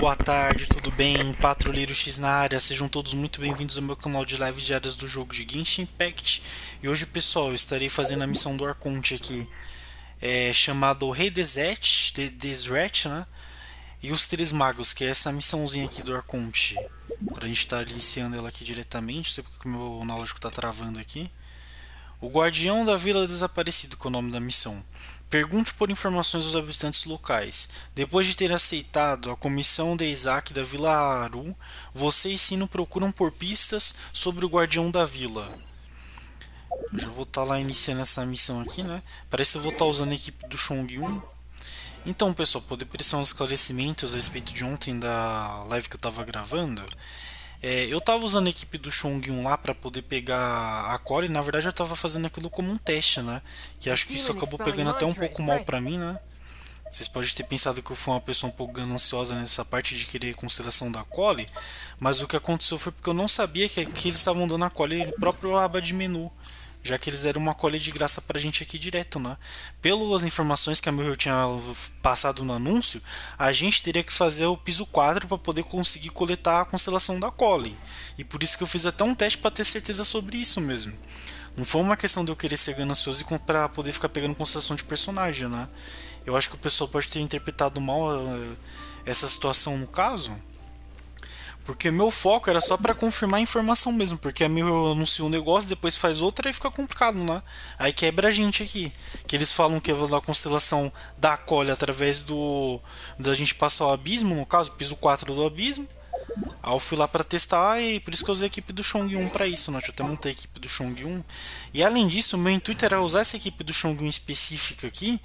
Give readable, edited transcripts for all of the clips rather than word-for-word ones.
Boa tarde, tudo bem? Patrulheiro X na área, sejam todos muito bem-vindos ao meu canal de live diárias do jogo de Genshin Impact. E hoje, pessoal, eu estarei fazendo a missão do Arconte aqui, chamado Rei Deshret, né? E os Três Magos, que é essa missãozinha aqui do Arconte. Para a gente estar iniciando ela aqui diretamente, não sei porque o meu analógico está travando aqui. O Guardião da Vila Desaparecido, que é o nome da missão. Pergunte por informações aos habitantes locais. Depois de ter aceitado a comissão de Isaac da Vila Aru, você e Sino procuram por pistas sobre o Guardião da Vila. Eu já vou estar lá iniciando essa missão aqui, né? Parece que eu vou estar usando a equipe do Chong-1. Então, pessoal, poder prestar uns esclarecimentos a respeito de ontem da live que eu estava gravando. Eu estava usando a equipe do Chong-1 lá para poder pegar a core, e na verdade eu estava fazendo aquilo como um teste, né? Que acho que isso acabou pegando até um pouco mal para mim, né? Vocês podem ter pensado que eu fui uma pessoa um pouco gananciosa nessa parte de querer consideração da cole, mas o que aconteceu foi porque eu não sabia que eles estavam dando a cole no próprio aba de menu, já que eles deram uma cole de graça pra gente aqui direto, né? Pelas informações que a Mirror tinha passado no anúncio, a gente teria que fazer o piso 4 para poder conseguir coletar a constelação da cole. E por isso que eu fiz até um teste para ter certeza sobre isso mesmo. Não foi uma questão de eu querer ser ganancioso e para poder ficar pegando constelação de personagem, né? Eu acho que o pessoal pode ter interpretado mal essa situação no caso, porque meu foco era só pra confirmar a informação mesmo, porque a Mirror anuncia um negócio, depois faz outra e fica complicado, né? Aí quebra a gente aqui. Que eles falam que a constelação da Cole através da gente passar o abismo, no caso, piso 4 do abismo. Aí eu fui lá pra testar e por isso que eu usei a equipe do Chong-1 pra isso, né? Deixa eu até montar a equipe do Chong-1. E além disso, o meu intuito era usar essa equipe do Chong-1 específica aqui,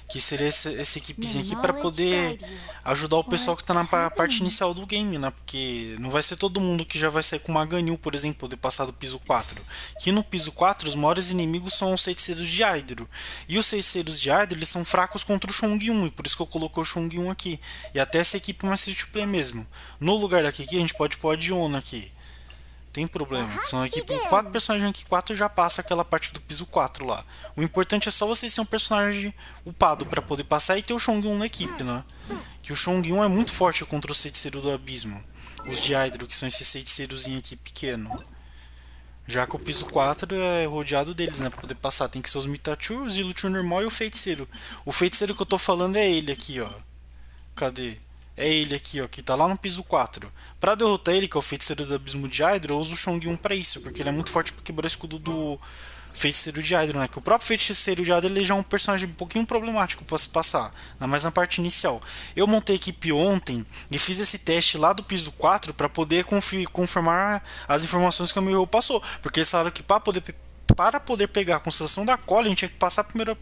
que seria essa equipezinha aqui para poder ajudar o pessoal que está na parte inicial do game, né? Porque não vai ser todo mundo que já vai sair com uma Ganyu, por exemplo, poder passar do piso 4. Que no piso 4 os maiores inimigos são os feiticeiros de Hydro. E os feiticeiros de Hydro eles são fracos contra o Chong-1, e por isso que eu coloquei o Chong-1 aqui. E até essa equipe mais free to play mesmo. No lugar daqui a gente pode pôr a Diona aqui. Tem problema, são aqui com 4 personagens rank 4 já passa aquela parte do piso 4 lá. O importante é só vocês terem um personagem upado para poder passar e ter o Chong-1 na equipe, né? Que o Chong-1 é muito forte contra os feiticeiros do abismo. Os de Hydro, que são esses feiticeiros aqui pequeno. Já que o piso 4 é rodeado deles, né? Pra poder passar. Tem que ser os Mitachu, o Ziluchu normal e o feiticeiro. O feiticeiro que eu tô falando é ele aqui, ó. Cadê? É ele aqui, ó, que tá lá no piso 4. Pra derrotar ele, que é o feiticeiro do abismo de Hydro, eu uso o Chong-1 pra isso, porque ele é muito forte pra quebrar o escudo do feiticeiro de Hydro, né? Que o próprio feiticeiro de Hydro ele já é um personagem um pouquinho problemático pra se passar, ainda mais na parte inicial. Eu montei a equipe ontem e fiz esse teste lá do piso 4 pra poder confirmar as informações que o meu passou, porque eles falaram que para poder pegar a constelação da cola, a gente tinha que passar primeiro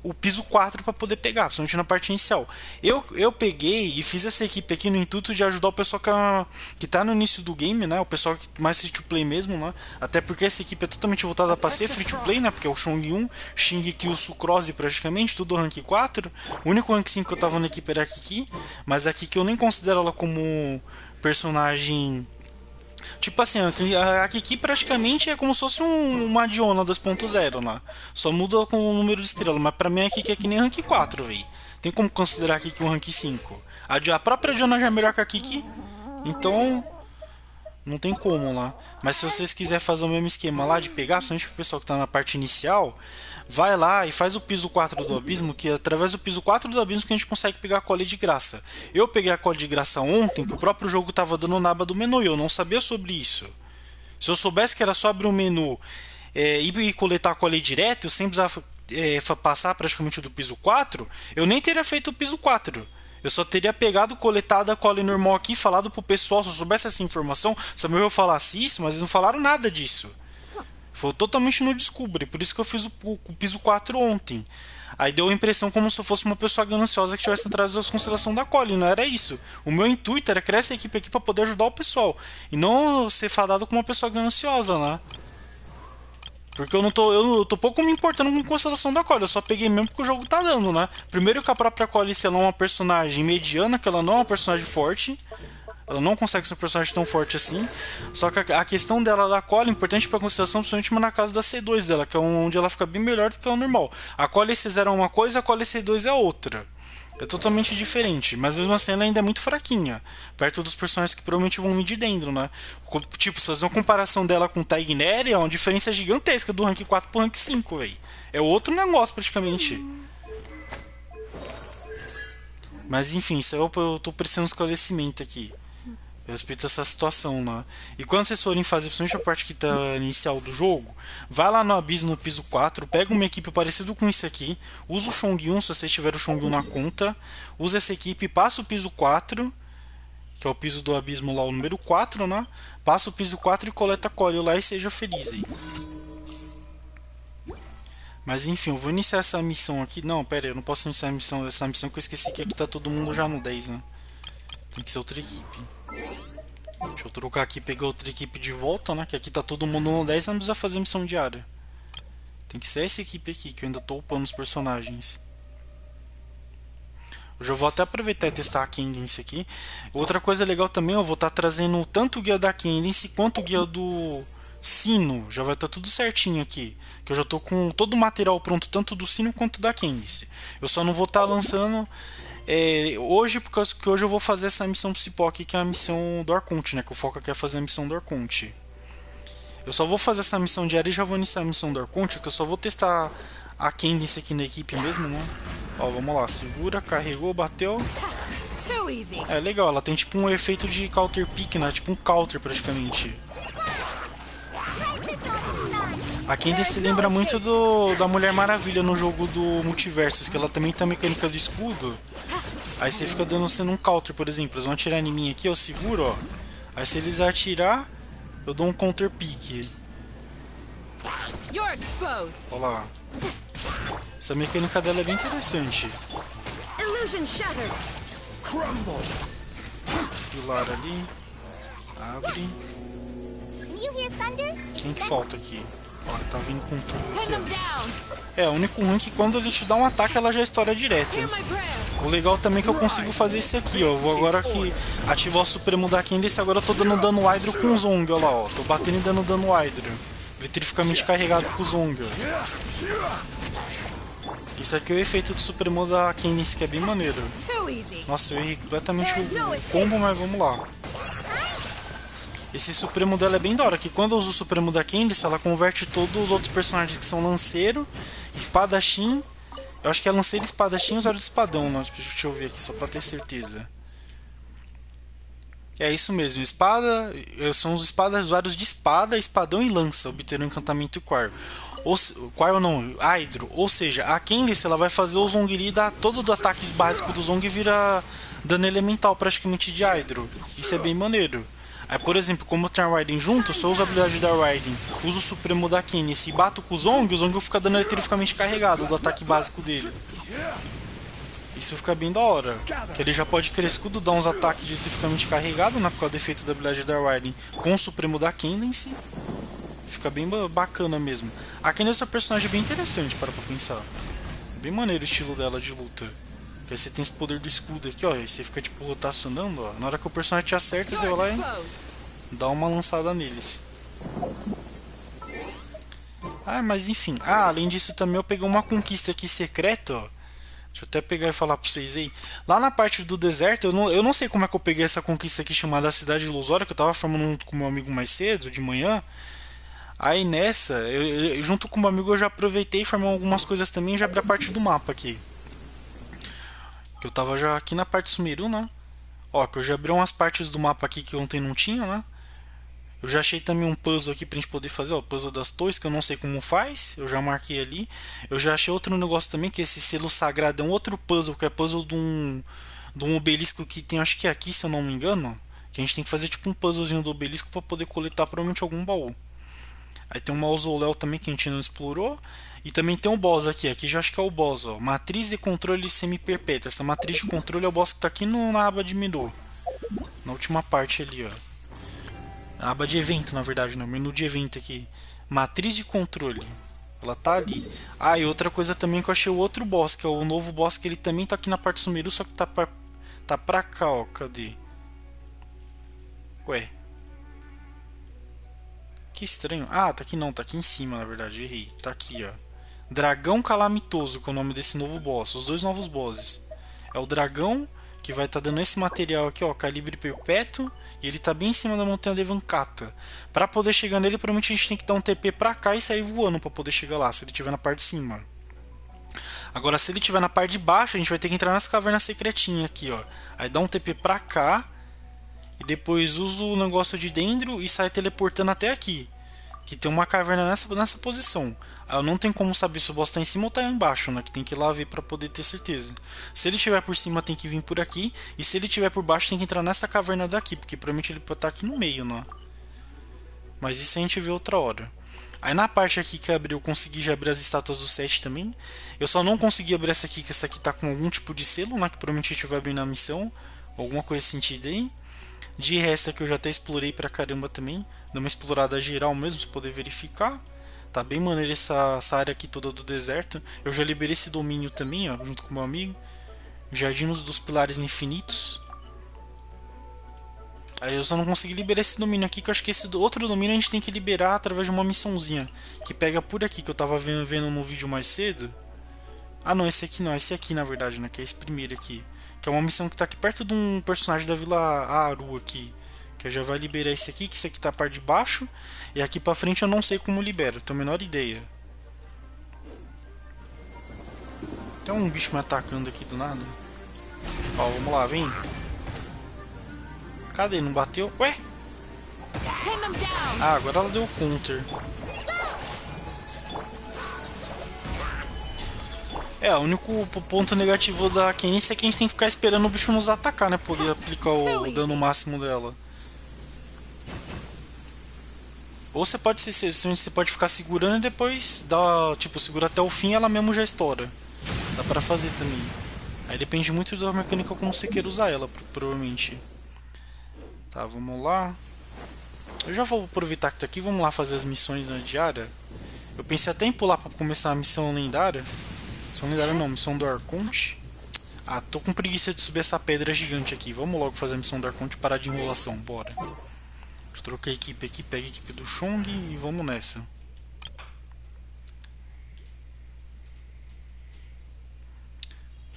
o piso 4 para poder pegar, principalmente na parte inicial. Eu peguei e fiz essa equipe aqui no intuito de ajudar o pessoal que tá no início do game, né? O pessoal que mais free to play mesmo, né? Até porque essa equipe é totalmente voltada para ser free to play, né? Porque é o Chong-1, Shingeki, Sucrose praticamente, tudo rank 4. O único rank 5 que eu tava na equipe era a Kiki, mas a Kiki eu nem considero ela como personagem. Tipo assim, a Kiki praticamente é como se fosse uma Diona 2.0, né? Só muda com o número de estrelas, mas pra mim a Kiki é que nem rank 4, véi. Tem como considerar a Kiki um rank 5. A própria Diona já é melhor que a Kiki, então não tem como lá. Mas se vocês quiserem fazer o mesmo esquema lá de pegar, principalmente pro pessoal que tá na parte inicial, vai lá e faz o piso 4 do abismo, que é através do piso 4 do abismo que a gente consegue pegar a cola de graça. Eu peguei a cola de graça ontem, que o próprio jogo estava dando na aba do menu e eu não sabia sobre isso. Se eu soubesse que era só abrir o menu e coletar a cola direto, eu sem precisar passar praticamente do piso 4, eu nem teria feito o piso 4. Eu só teria pegado, coletado a cola normal aqui, falado pro pessoal, se eu soubesse essa informação, se eu falasse isso, mas eles não falaram nada disso. Foi totalmente no descobre, por isso que eu fiz o piso 4 ontem. Aí deu a impressão como se eu fosse uma pessoa gananciosa que tivesse atrás da constelação da Cole, não era isso. O meu intuito era criar essa equipe aqui para poder ajudar o pessoal, e não ser fadado como uma pessoa gananciosa, né? Porque eu tô pouco me importando com a constelação da Cole, eu só peguei mesmo porque o jogo tá dando, né? Primeiro que a própria Cole, se ela é uma personagem mediana, que ela não é uma personagem forte, ela não consegue ser um personagem tão forte assim. Só que a questão dela da Cole é importante pra consideração, principalmente na casa da C2 dela, que é onde ela fica bem melhor do que o normal. A Cole C0 é uma coisa, a Cole C2 é outra. É totalmente diferente, mas mesmo assim ela ainda é muito fraquinha, perto dos personagens que provavelmente vão vir de dentro, né? Tipo, se fazer uma comparação dela com Taigneri, é uma diferença gigantesca do rank 4 pro rank 5, velho. É outro negócio praticamente. Mas enfim, isso eu tô precisando de esclarecimento aqui. Eu respeito essa situação, né? E quando vocês forem fazer, principalmente a parte que tá inicial do jogo, vai lá no abismo no piso 4, pega uma equipe parecida com isso aqui, usa o Chong 1 se vocês tiverem o Chong 1 na conta, usa essa equipe, passa o piso 4, que é o piso do abismo lá, o número 4, né? Passa o piso 4 e coleta colhe lá e seja feliz aí. Mas enfim, eu vou iniciar essa missão aqui. Não, pera aí, eu não posso iniciar essa missão que eu esqueci que aqui tá todo mundo já no 10, né? Tem que ser outra equipe. Deixa eu trocar aqui e pegar outra equipe de volta, né? Que aqui tá todo mundo no 10, não precisa fazer missão diária. Tem que ser essa equipe aqui, que eu ainda tô upando os personagens. Eu já vou até aproveitar e testar a Cadence aqui. Outra coisa legal também, eu vou estar trazendo tanto o guia da Cadence quanto o guia do sino. Já vai estar tudo certinho aqui. Que eu já tô com todo o material pronto, tanto do sino quanto da Cadence. Eu só não vou estar lançando hoje, por causa que hoje eu vou fazer essa missão principal aqui, que é a missão do Arconte, né? Que o foco aqui é fazer a missão do Arconte. Eu só vou fazer essa missão diária e já vou iniciar a missão do Arconte, que eu só vou testar a Cadence aqui na equipe mesmo, né? Ó, vamos lá, segura, carregou, bateu. É legal, ela tem tipo um efeito de counter pick, né? Tipo um counter praticamente. A Cadence lembra muito da Mulher Maravilha no jogo do Multiversos, que ela também tem a mecânica do escudo. Aí você fica dando sendo um counter, por exemplo. Eles vão atirar em mim aqui, eu seguro, ó. Aí se eles atirar, eu dou um counter pick. Olha lá. Essa mecânica dela é bem interessante. Pilar ali. Abre. Quem que falta aqui? Ó, tá vindo com tudo aqui, ó. É, o único ruim é que quando ele te dá um ataque, ela já estoura direto. Hein? O legal também é que eu consigo fazer isso aqui, ó. Eu vou agora aqui ativar o Supremo da Candice, agora eu tô dando dano Hydro com o Zong, ó lá, ó. Tô batendo e dando dano Hydro. Eletrificamente carregado com o Zong, ó. Isso aqui é o efeito do Supremo da Candice, que é bem maneiro. Nossa, eu errei completamente o combo, mas vamos lá. Esse Supremo dela é bem da hora, que quando eu uso o Supremo da Candice, ela converte todos os outros personagens que são lanceiro, espadachim. Eu acho que é lanceiro, espadachim e usuário de espadão, né? Deixa eu ver aqui, só pra ter certeza. É isso mesmo, espada. São os espadas usuários de espada, espadão e lança, obterão encantamento e Quar. Qual não? Hydro. Ou seja, a Candice ela vai fazer o Zhongli dar todo o ataque básico do Zong vira dano elemental praticamente de Hydro. Isso é bem maneiro. Aí, por exemplo, como eu tenho a Raiden junto, se eu uso a habilidade da Raiden, uso o Supremo da Candice e bato com o Zong fica dando eletrificamente carregado do ataque básico dele. Isso fica bem da hora. Que ele já pode querer escudo, dar uns ataques de eletrificamente carregado, né, por causa do efeito da habilidade da Raiden com o Supremo da Candice. Fica bem bacana mesmo. A Candice é um personagem bem interessante, para pensar. Bem maneiro o estilo dela de luta. Porque aí você tem esse poder do escudo aqui, ó. E você fica tipo rotacionando, ó. Na hora que o personagem te acerta, você vai lá e dá uma lançada neles. Ah, mas enfim. Ah, além disso também eu peguei uma conquista aqui secreta, ó. Deixa eu até pegar e falar pra vocês aí. Lá na parte do deserto, eu não sei como é que eu peguei essa conquista aqui chamada Cidade Ilusória, que eu tava formando junto com meu amigo mais cedo, de manhã. Aí nessa, junto com o meu amigo eu já aproveitei e formei algumas coisas também e já abri a parte do mapa aqui. Que eu tava já aqui na parte Sumeru, né? Ó, que eu já abri umas partes do mapa aqui que ontem não tinha, né? Eu já achei também um puzzle aqui pra gente poder fazer, ó, o puzzle das torres, que eu não sei como faz, eu já marquei ali. Eu já achei outro negócio também, que esse selo sagrado é um outro puzzle, que é puzzle de um obelisco que tem, acho que é aqui, se eu não me engano. Que a gente tem que fazer tipo um puzzlezinho do obelisco pra poder coletar provavelmente algum baú. Aí tem um mausoléu também que a gente não explorou. E também tem um boss aqui, aqui já acho que é o boss, ó. Matriz de controle semi-perpétua. Essa matriz de controle é o boss que tá aqui na aba de menu. Na última parte ali, ó. A aba de evento, na verdade, não. Menu de evento aqui. Matriz de controle. Ela tá ali. Ah, e outra coisa também que eu achei o outro boss, que é o novo boss, que ele também tá aqui na parte Sumeru, só que tá pra cá, ó. Cadê? Ué. Que estranho. Ah, tá aqui não, tá aqui em cima, na verdade, errei. Tá aqui, ó. Dragão Calamitoso, que é o nome desse novo boss. Os dois novos bosses. É o dragão, que vai estar dando esse material aqui, ó, calibre perpétuo, e ele tá bem em cima da montanha de Vancata. Pra poder chegar nele, provavelmente a gente tem que dar um TP pra cá e sair voando pra poder chegar lá, se ele estiver na parte de cima. Agora, se ele estiver na parte de baixo, a gente vai ter que entrar nessa caverna secretinha aqui, ó. Aí dá um TP pra cá, e depois usa o negócio de dendro e sai teleportando até aqui. Que tem uma caverna nessa posição. Eu não tem como saber se o boss tá em cima ou tá embaixo, né? Que tem que ir lá ver pra poder ter certeza. Se ele estiver por cima, tem que vir por aqui. E se ele estiver por baixo, tem que entrar nessa caverna daqui. Porque provavelmente ele pode estar aqui no meio, né? Mas isso a gente vê outra hora. Aí na parte aqui que abriu, eu consegui já abrir as estátuas do 7 também. Eu só não consegui abrir essa aqui, que essa aqui tá com algum tipo de selo, né? Que provavelmente a gente vai abrir na missão. Alguma coisa nesse sentido aí. De resto aqui eu já até explorei pra caramba também. Deu uma explorada geral mesmo, pra poder verificar. Tá bem maneiro essa área aqui toda do deserto. Eu já liberei esse domínio também, ó, junto com o meu amigo. Jardim dos Pilares Infinitos. Aí eu só não consegui liberar esse domínio aqui, que eu acho que esse outro domínio a gente tem que liberar através de uma missãozinha. Que pega por aqui, que eu tava vendo no vídeo mais cedo. Ah não, esse aqui não, esse aqui na verdade, né, que é esse primeiro aqui. Que é uma missão que tá aqui perto de um personagem da Vila Aru aqui. Que já vai liberar esse aqui, que esse aqui tá a parte de baixo. E aqui pra frente eu não sei como libera, tenho a menor ideia. Tem um bicho me atacando aqui do nada. Ó, vamos lá, vem. Cadê? Não bateu? Ué? Ah, agora ela deu counter. É, o único ponto negativo da Quem é que a gente tem que ficar esperando o bicho nos atacar, né? Poder aplicar o dano máximo dela. Ou você pode você pode ficar segurando e depois dá, tipo, segura até o fim e ela mesmo já estoura. Dá pra fazer também. Aí depende muito da mecânica como você queira usar ela, provavelmente. Tá, vamos lá. Eu já vou aproveitar que tá aqui, vamos lá fazer as missões na diária. Eu pensei até em pular pra começar a missão lendária. Missão lendária não, missão do Arconte. Ah, tô com preguiça de subir essa pedra gigante aqui. Vamos logo fazer a missão do Arconte e parar de enrolação, bora. Troquei a equipe aqui, pega a equipe do Chong e vamos nessa.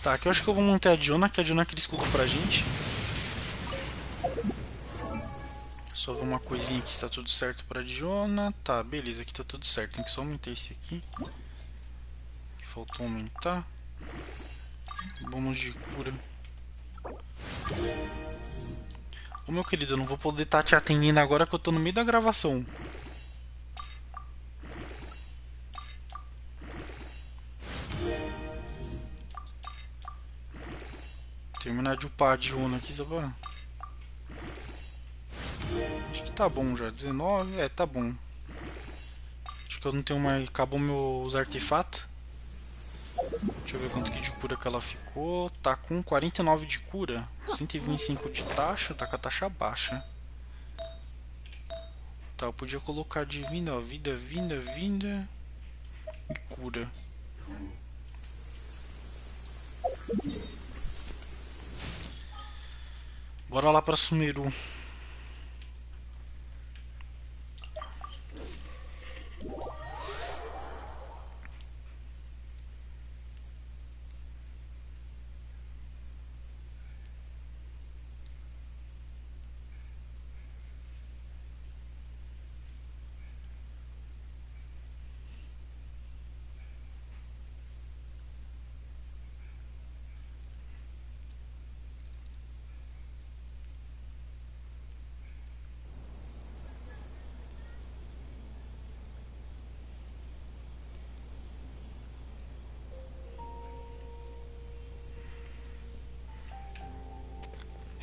Tá, aqui eu acho que eu vou manter a Diona, que a Diona é aquele escudo pra gente. Só ver uma coisinha aqui se tá tudo certo pra Diona. Tá, beleza, aqui tá tudo certo. Tem que só aumentar esse aqui. Que faltou aumentar. Bônus de cura. Ô meu querido, eu não vou poder estar te atendendo agora que eu tô no meio da gravação. Terminar de upar a Diona aqui, só pra... Acho que tá bom já, 19, tá bom. Acho que eu não tenho mais... Acabou meus artefatos. Deixa eu ver quanto que de cura que ela ficou. Tá com 49 de cura, 125 de taxa, tá com a taxa baixa. Tá, eu podia colocar de vinda, ó, vida e cura. Bora lá pra Sumeru.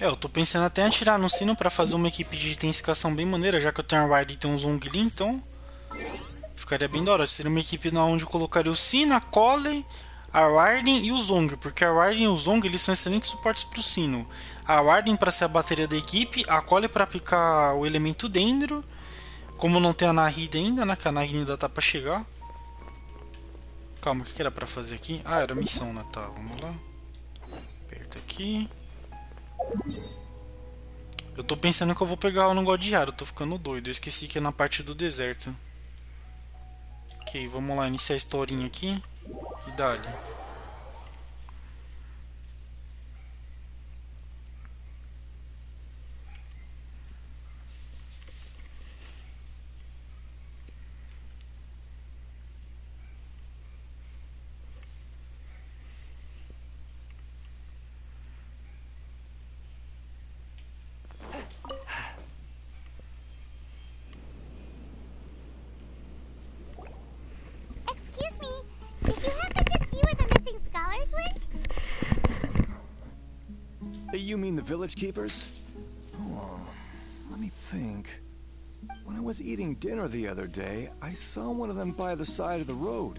Eu tô pensando até em atirar no sino pra fazer uma equipe de intensificação bem maneira, já que eu tenho a Ride e tenho um Zong ali, então ficaria bem da hora. Seria uma equipe onde eu colocaria o sino, a Collie, a Warden e o Zong, porque a Warden e o Zong eles são excelentes suportes pro sino. A Warden para ser a bateria da equipe, a Collie para aplicar o elemento dendro. Como não tem a Nahida ainda, né, que a Nahida ainda tá pra chegar. Calma, o que era pra fazer aqui? Ah, era missão, né? Tá, vamos lá. Aperta aqui. Eu tô pensando que eu vou pegar o negócio de ar, eu tô ficando doido. Eu esqueci que é na parte do deserto. Ok, vamos lá, iniciar a historinha aqui. E dá-lhe. You mean the village keepers? Oh, let me think. When I was eating dinner the other day, I saw one of them by the side of the road,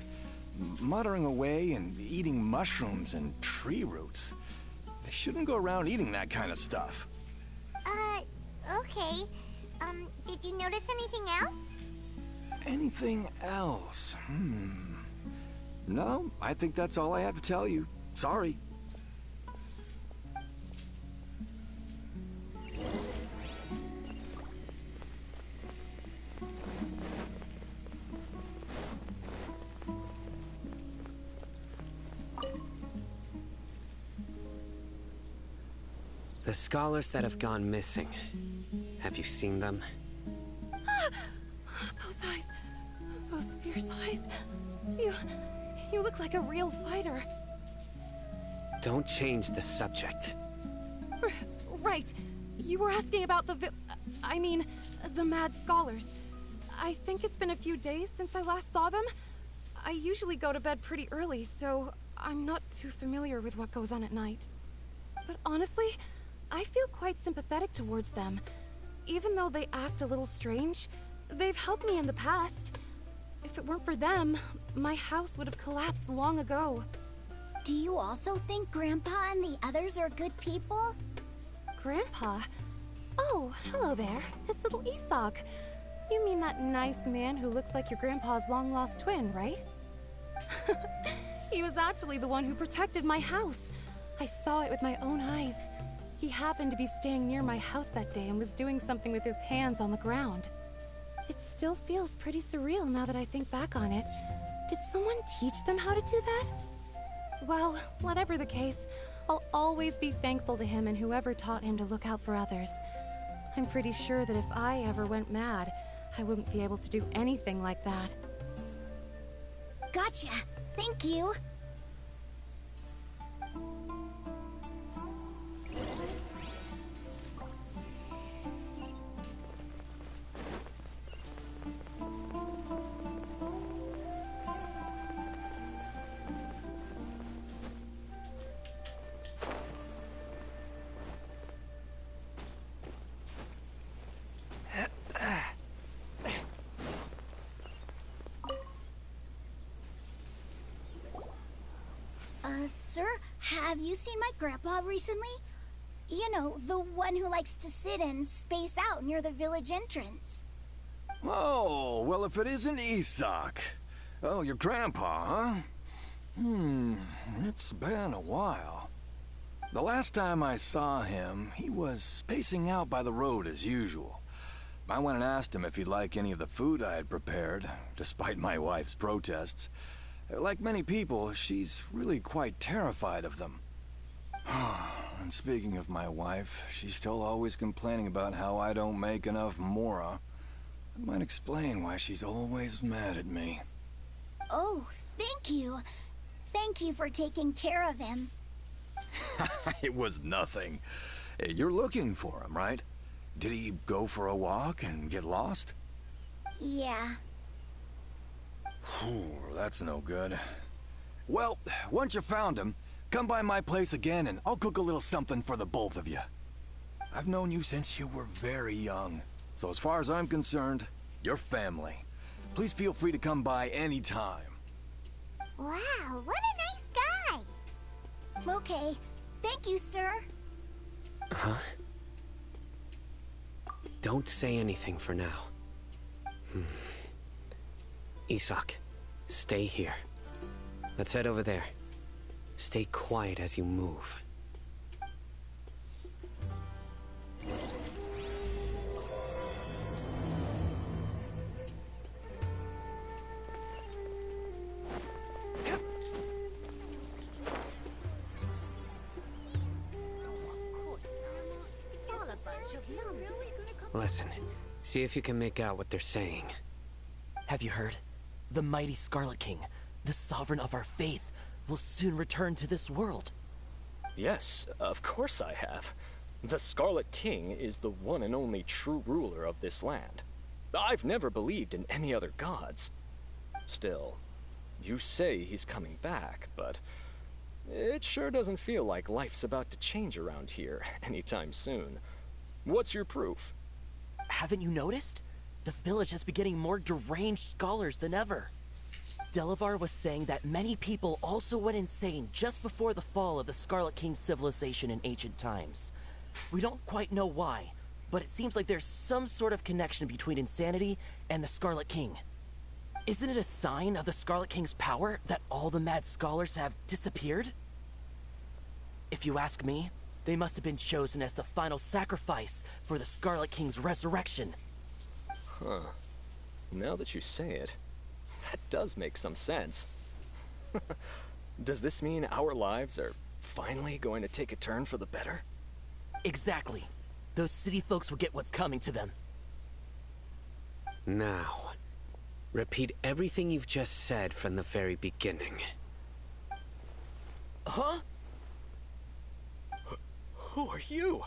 muttering away and eating mushrooms and tree roots. They shouldn't go around eating that kind of stuff. Okay. Did you notice anything else? Anything else? No, I think that's all I have to tell you. Sorry. The scholars that have gone missing. Have you seen them? Those eyes. Those fierce eyes. You look like a real fighter. Don't change the subject. Right. You were asking about the the mad scholars. I think it's been a few days since I last saw them. I usually go to bed pretty early, so I'm not too familiar with what goes on at night. But honestly, I feel quite sympathetic towards them. Even though they act a little strange, they've helped me in the past. If it weren't for them, my house would have collapsed long ago. Do you also think Grandpa and the others are good people? Grandpa? Oh, hello there. It's little Isak. You mean that nice man who looks like your grandpa's long-lost twin, right? He was actually the one who protected my house. I saw it with my own eyes. He happened to be staying near my house that day and was doing something with his hands on the ground. It still feels pretty surreal now that I think back on it. Did someone teach them how to do that? Well, whatever the case, I'll always be thankful to him and whoever taught him to look out for others. I'm pretty sure that if I ever went mad, I wouldn't be able to do anything like that. Gotcha. Thank you. Sir, have you seen my grandpa recently? You know, the one who likes to sit and space out near the village entrance. Oh, well, if it isn't Isak. Oh, your grandpa, huh? It's been a while. The last time I saw him, he was spacing out by the road as usual. I went and asked him if he'd like any of the food I had prepared, despite my wife's protests. Like many people, she's really quite terrified of them. And speaking of my wife, she's still always complaining about how I don't make enough mora. That might explain why she's always mad at me. Oh, thank you. Thank you for taking care of him. It was nothing. You're looking for him, right? Did he go for a walk and get lost? Yeah. That's no good. Well, once you found him, come by my place again and I'll cook a little something for the both of you. I've known you since you were very young, so as far as I'm concerned, you're family. Please feel free to come by anytime. Wow, what a nice guy! Okay, thank you, sir. Huh? Don't say anything for now. Isak, stay here. Let's head over there. Stay quiet as you move. Listen, see if you can make out what they're saying. Have you heard? The mighty Scarlet King, the sovereign of our faith, will soon return to this world. Yes, of course I have. The Scarlet King is the one and only true ruler of this land. I've never believed in any other gods. Still, you say he's coming back, but It sure doesn't feel like life's about to change around here anytime soon. What's your proof? Haven't you noticed? The village has been getting more deranged scholars than ever. Delavar was saying that many people also went insane just before the fall of the Scarlet King civilization in ancient times. We don't quite know why, but it seems like there's some sort of connection between insanity and the Scarlet King. Isn't it a sign of the Scarlet King's power that all the mad scholars have disappeared? If you ask me, they must have been chosen as the final sacrifice for the Scarlet King's resurrection. Huh. Now that you say it, that does make some sense. Does this mean our lives are finally going to take a turn for the better? Exactly. Those city folks will get what's coming to them. Now, repeat everything you've just said from the very beginning. Huh? Who are you?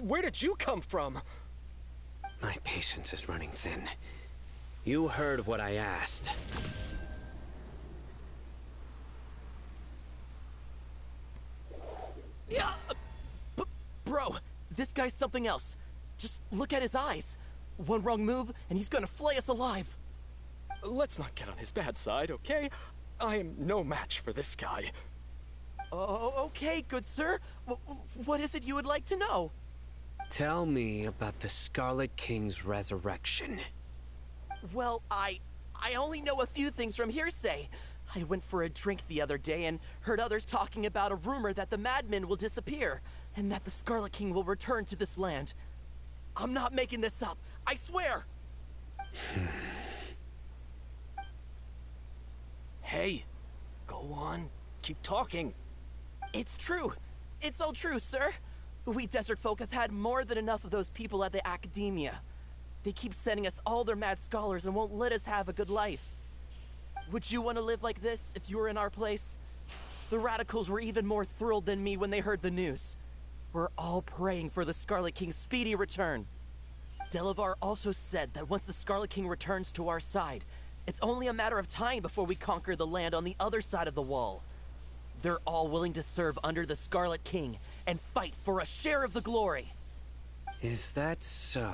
Where did you come from? My patience is running thin. You heard what I asked. Yeah, bro, this guy's something else. Just look at his eyes. One wrong move, and he's gonna flay us alive. Let's not get on his bad side, okay? I am no match for this guy. Oh, okay, good sir. What is it you would like to know? Tell me about the Scarlet King's resurrection. Well, I only know a few things from hearsay. I went for a drink the other day and heard others talking about a rumor that the madmen will disappear, and that the Scarlet King will return to this land. I'm not making this up, I swear! Hey, go on, keep talking. It's true. It's all true, sir. We desert folk have had more than enough of those people at the academia. They keep sending us all their mad scholars and won't let us have a good life. Would you want to live like this if you were in our place? The radicals were even more thrilled than me when they heard the news. We're all praying for the Scarlet King's speedy return. Delavar also said that once the Scarlet King returns to our side, it's only a matter of time before we conquer the land on the other side of the wall. They're all willing to serve under the Scarlet King and fight for a share of the glory. Is that so?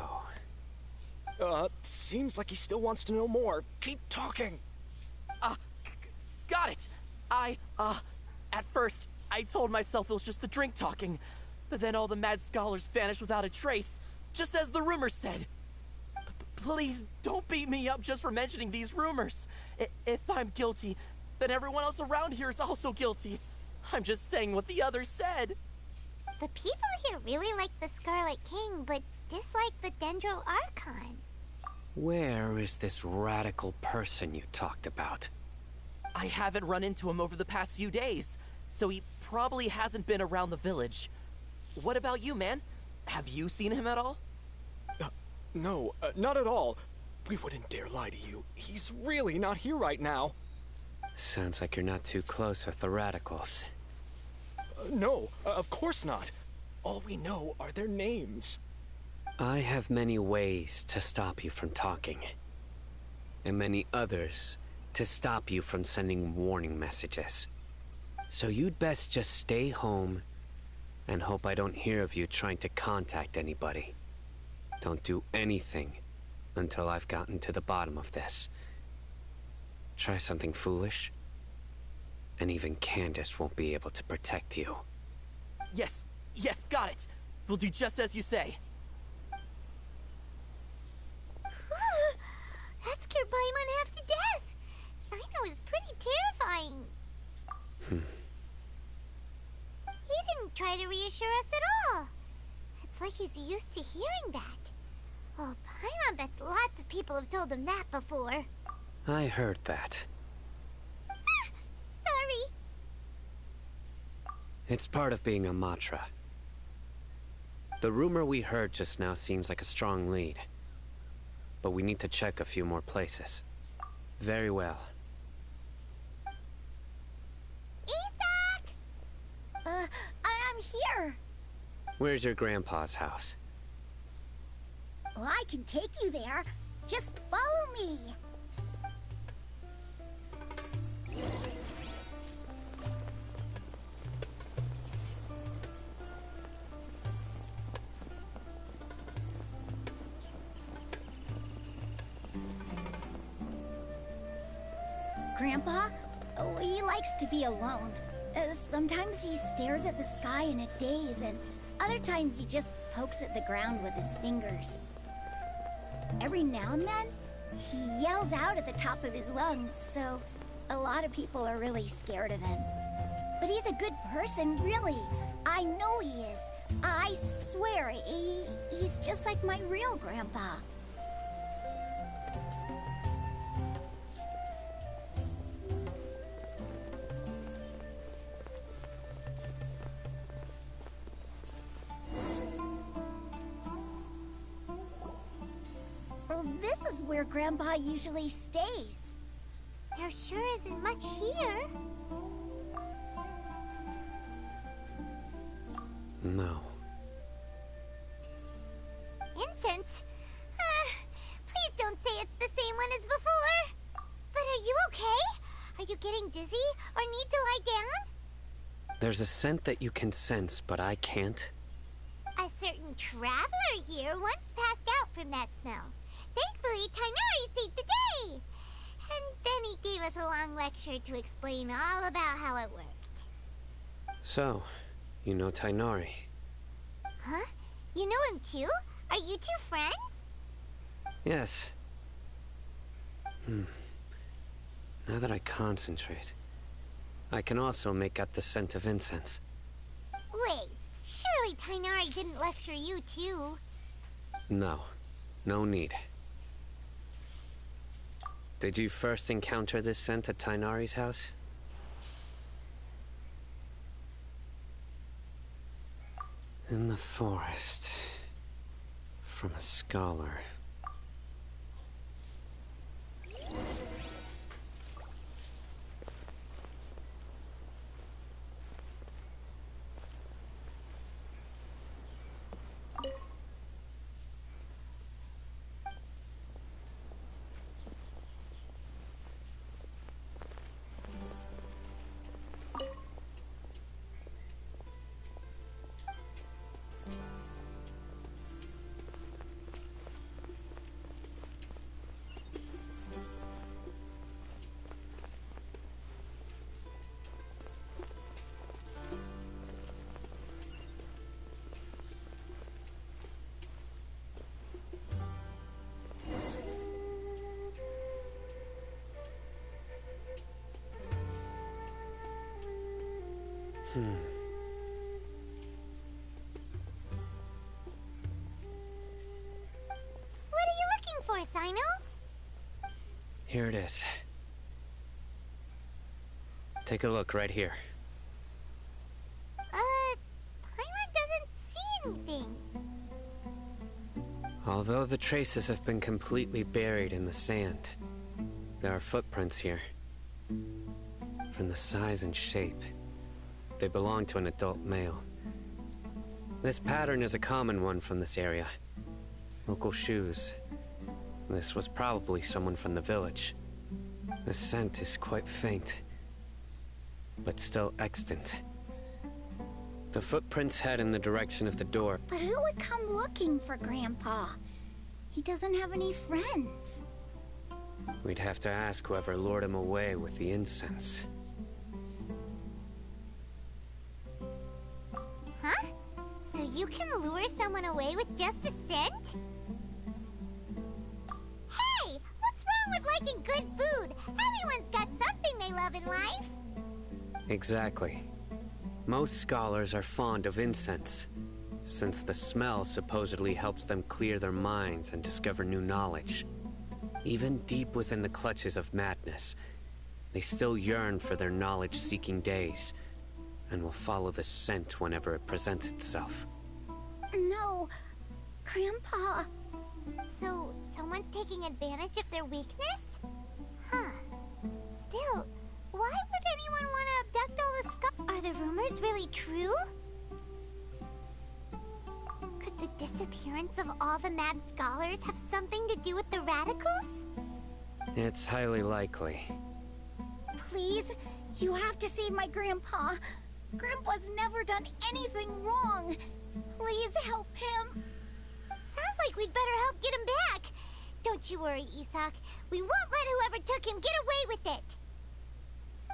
Seems like he still wants to know more. Keep talking. Got it. At first, I told myself it was just the drink talking, but then all the mad scholars vanished without a trace, just as the rumors said. Please don't beat me up just for mentioning these rumors. If I'm guilty, then everyone else around here is also guilty. I'm just saying what the others said. The people here really like the Scarlet King, but dislike the Dendro Archon. Where is this radical person you talked about? I haven't run into him over the past few days, so he probably hasn't been around the village. What about you, man? Have you seen him at all? No, not at all. We wouldn't dare lie to you. He's really not here right now. Sounds like you're not too close with the radicals. No, of course not. All we know are their names. I have many ways to stop you from talking, and many others to stop you from sending warning messages. So you'd best just stay home and hope I don't hear of you trying to contact anybody. Don't do anything until I've gotten to the bottom of this. Try something foolish, and even Candace won't be able to protect you. Yes, got it. We'll do just as you say. That scared Paimon half to death. Sino is pretty terrifying. He didn't try to reassure us at all. It's like he's used to hearing that. Oh, Paimon bets lots of people have told him that before. I heard that. Sorry. It's part of being a Matra. The rumor we heard just now seems like a strong lead. But we need to check a few more places. Very well. Isak! I'm here. Where's your grandpa's house? Well, I can take you there. Just follow me. Grandpa? Oh, he likes to be alone. Sometimes he stares at the sky in a daze, and other times he just pokes at the ground with his fingers. Every now and then, he yells out at the top of his lungs, so a lot of people are really scared of him. But he's a good person, really. I know he is. I swear, he's just like my real grandpa. Well, this is where Grandpa usually stays. There sure isn't much here. No. Incense? Please don't say it's the same one as before. But are you okay? Are you getting dizzy or need to lie down? There's a scent that you can sense, but I can't. A certain traveler here once passed out from that smell. Thankfully, Tighnari saved the day. And then he gave us a long lecture to explain all about how it worked. So, you know Tighnari? Huh? You know him too? Are you two friends? Yes. Now that I concentrate, I can also make out the scent of incense. Wait, surely Tighnari didn't lecture you too? No. No need. Did you first encounter this scent at Tighnari's house? In the forest. From a scholar. What are you looking for, Sino? Here it is. Take a look right here. Paimon doesn't see anything. Although the traces have been completely buried in the sand, there are footprints here. From the size and shape, they belong to an adult male. This pattern is a common one from this area. Local shoes. This was probably someone from the village. The scent is quite faint, but still extant. The footprints head in the direction of the door. But who would come looking for Grandpa? He doesn't have any friends. We'd have to ask whoever lured him away with the incense. Huh? So you can lure someone away with just a scent? Hey! What's wrong with liking good food? Everyone's got something they love in life. Exactly. Most scholars are fond of incense, since the smell supposedly helps them clear their minds and discover new knowledge. Even deep within the clutches of madness, they still yearn for their knowledge-seeking days, and will follow the scent whenever it presents itself. No, Grandpa. So, someone's taking advantage of their weakness? Huh. Still, why would anyone want to abduct all the scholars? Are the rumors really true? Could the disappearance of all the mad scholars have something to do with the radicals? It's highly likely. Please, you have to save my Grandpa. Grandpa's never done anything wrong. Please help him. Sounds like we'd better help get him back. Don't you worry, Isak. We won't let whoever took him get away with it.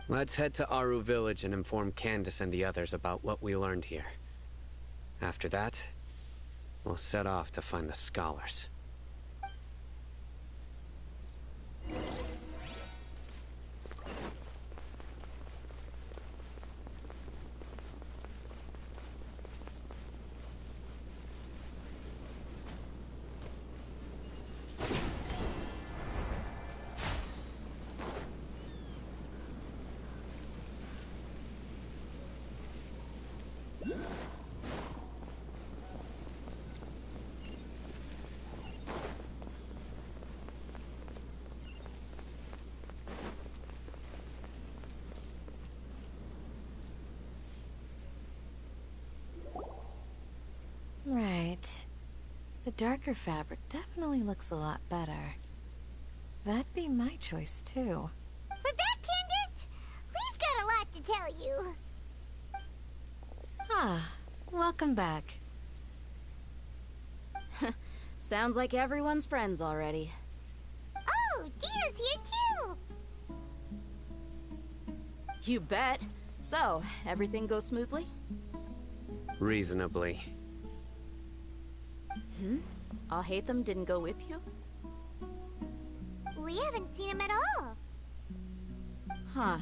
Let's head to Aru Village and inform Candace and the others about what we learned here. After that, we'll set off to find the scholars. Right. The darker fabric definitely looks a lot better. That'd be my choice, too. We're back, Candace! We've got a lot to tell you. Ah, welcome back. Sounds like everyone's friends already. Oh, Dia's here too! You bet. So, everything goes smoothly? Reasonably. Alhaitham didn't go with you? We haven't seen him at all. Huh.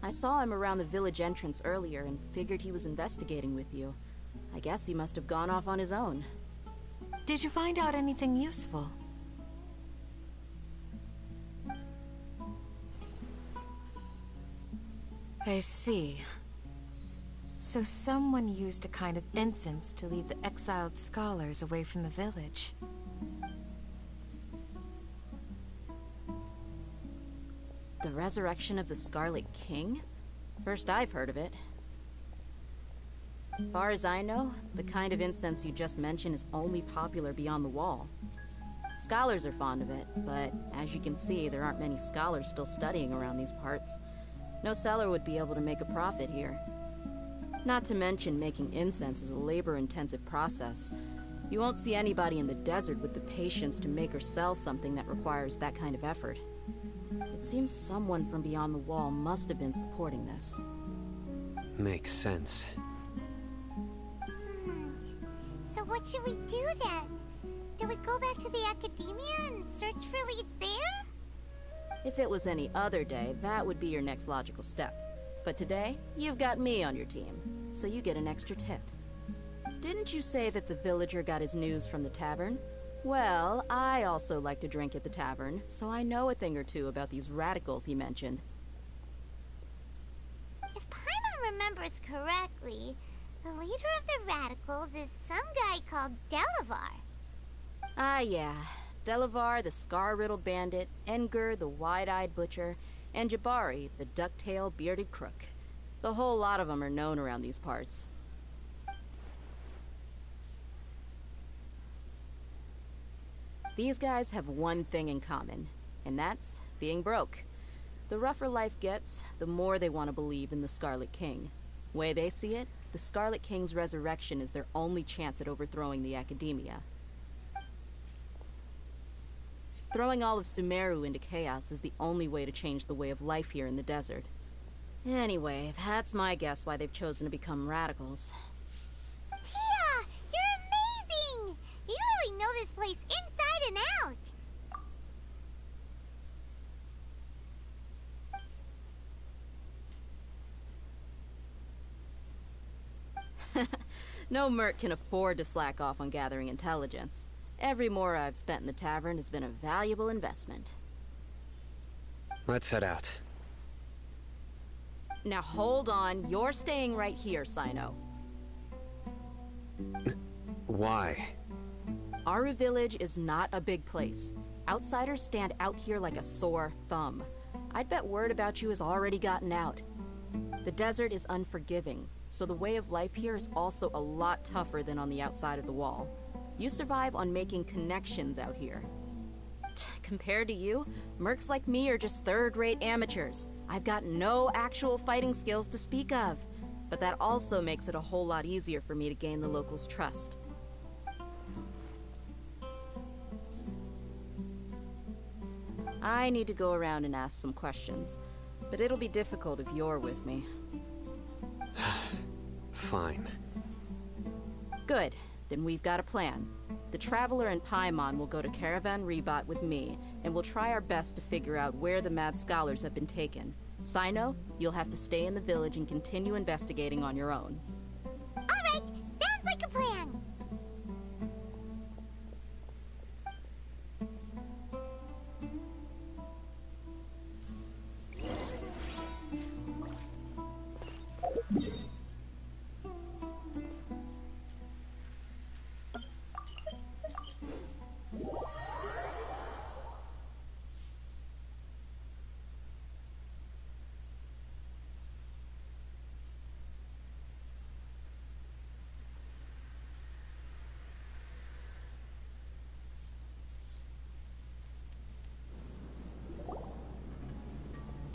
I saw him around the village entrance earlier and figured he was investigating with you. I guess he must have gone off on his own. Did you find out anything useful? I see. So someone used a kind of incense to lead the exiled scholars away from the village. The resurrection of the Scarlet King? First I've heard of it. Far as I know, the kind of incense you just mentioned is only popular beyond the wall. Scholars are fond of it, but as you can see, there aren't many scholars still studying around these parts. No seller would be able to make a profit here. Not to mention, making incense is a labor-intensive process. You won't see anybody in the desert with the patience to make or sell something that requires that kind of effort. It seems someone from beyond the wall must have been supporting this. Makes sense. So what should we do then? Do we go back to the academia and search for leads there? If it was any other day, that would be your next logical step. But today, you've got me on your team, so you get an extra tip. Didn't you say that the villager got his news from the tavern? Well, I also like to drink at the tavern, so I know a thing or two about these radicals he mentioned. If Paimon remembers correctly, the leader of the radicals is some guy called Delavar. Ah, yeah. Delavar, the scar-riddled bandit, Enger, the wide-eyed butcher, and Jabari, the duck-tailed bearded crook. The whole lot of them are known around these parts. These guys have one thing in common, and that's being broke. The rougher life gets, the more they want to believe in the Scarlet King. Way they see it, the Scarlet King's resurrection is their only chance at overthrowing the academia. Throwing all of Sumeru into chaos is the only way to change the way of life here in the desert. Anyway, that's my guess why they've chosen to become radicals. Tia! You're amazing! You really know this place inside and out! No merc can afford to slack off on gathering intelligence. Every more I've spent in the tavern has been a valuable investment. Let's head out. Now hold on, you're staying right here, Sino. Why? Aru Village is not a big place. Outsiders stand out here like a sore thumb. I'd bet word about you has already gotten out. The desert is unforgiving, so the way of life here is also a lot tougher than on the outside of the wall. You survive on making connections out here. Compared to you, mercs like me are just third-rate amateurs. I've got no actual fighting skills to speak of. But that also makes it a whole lot easier for me to gain the locals' trust. I need to go around and ask some questions. But it'll be difficult if you're with me. Fine. Good. Then we've got a plan. The Traveler and Paimon will go to Caravan Rebot with me, and we'll try our best to figure out where the Mad Scholars have been taken. Sino, you'll have to stay in the village and continue investigating on your own. Alright, sounds like a plan.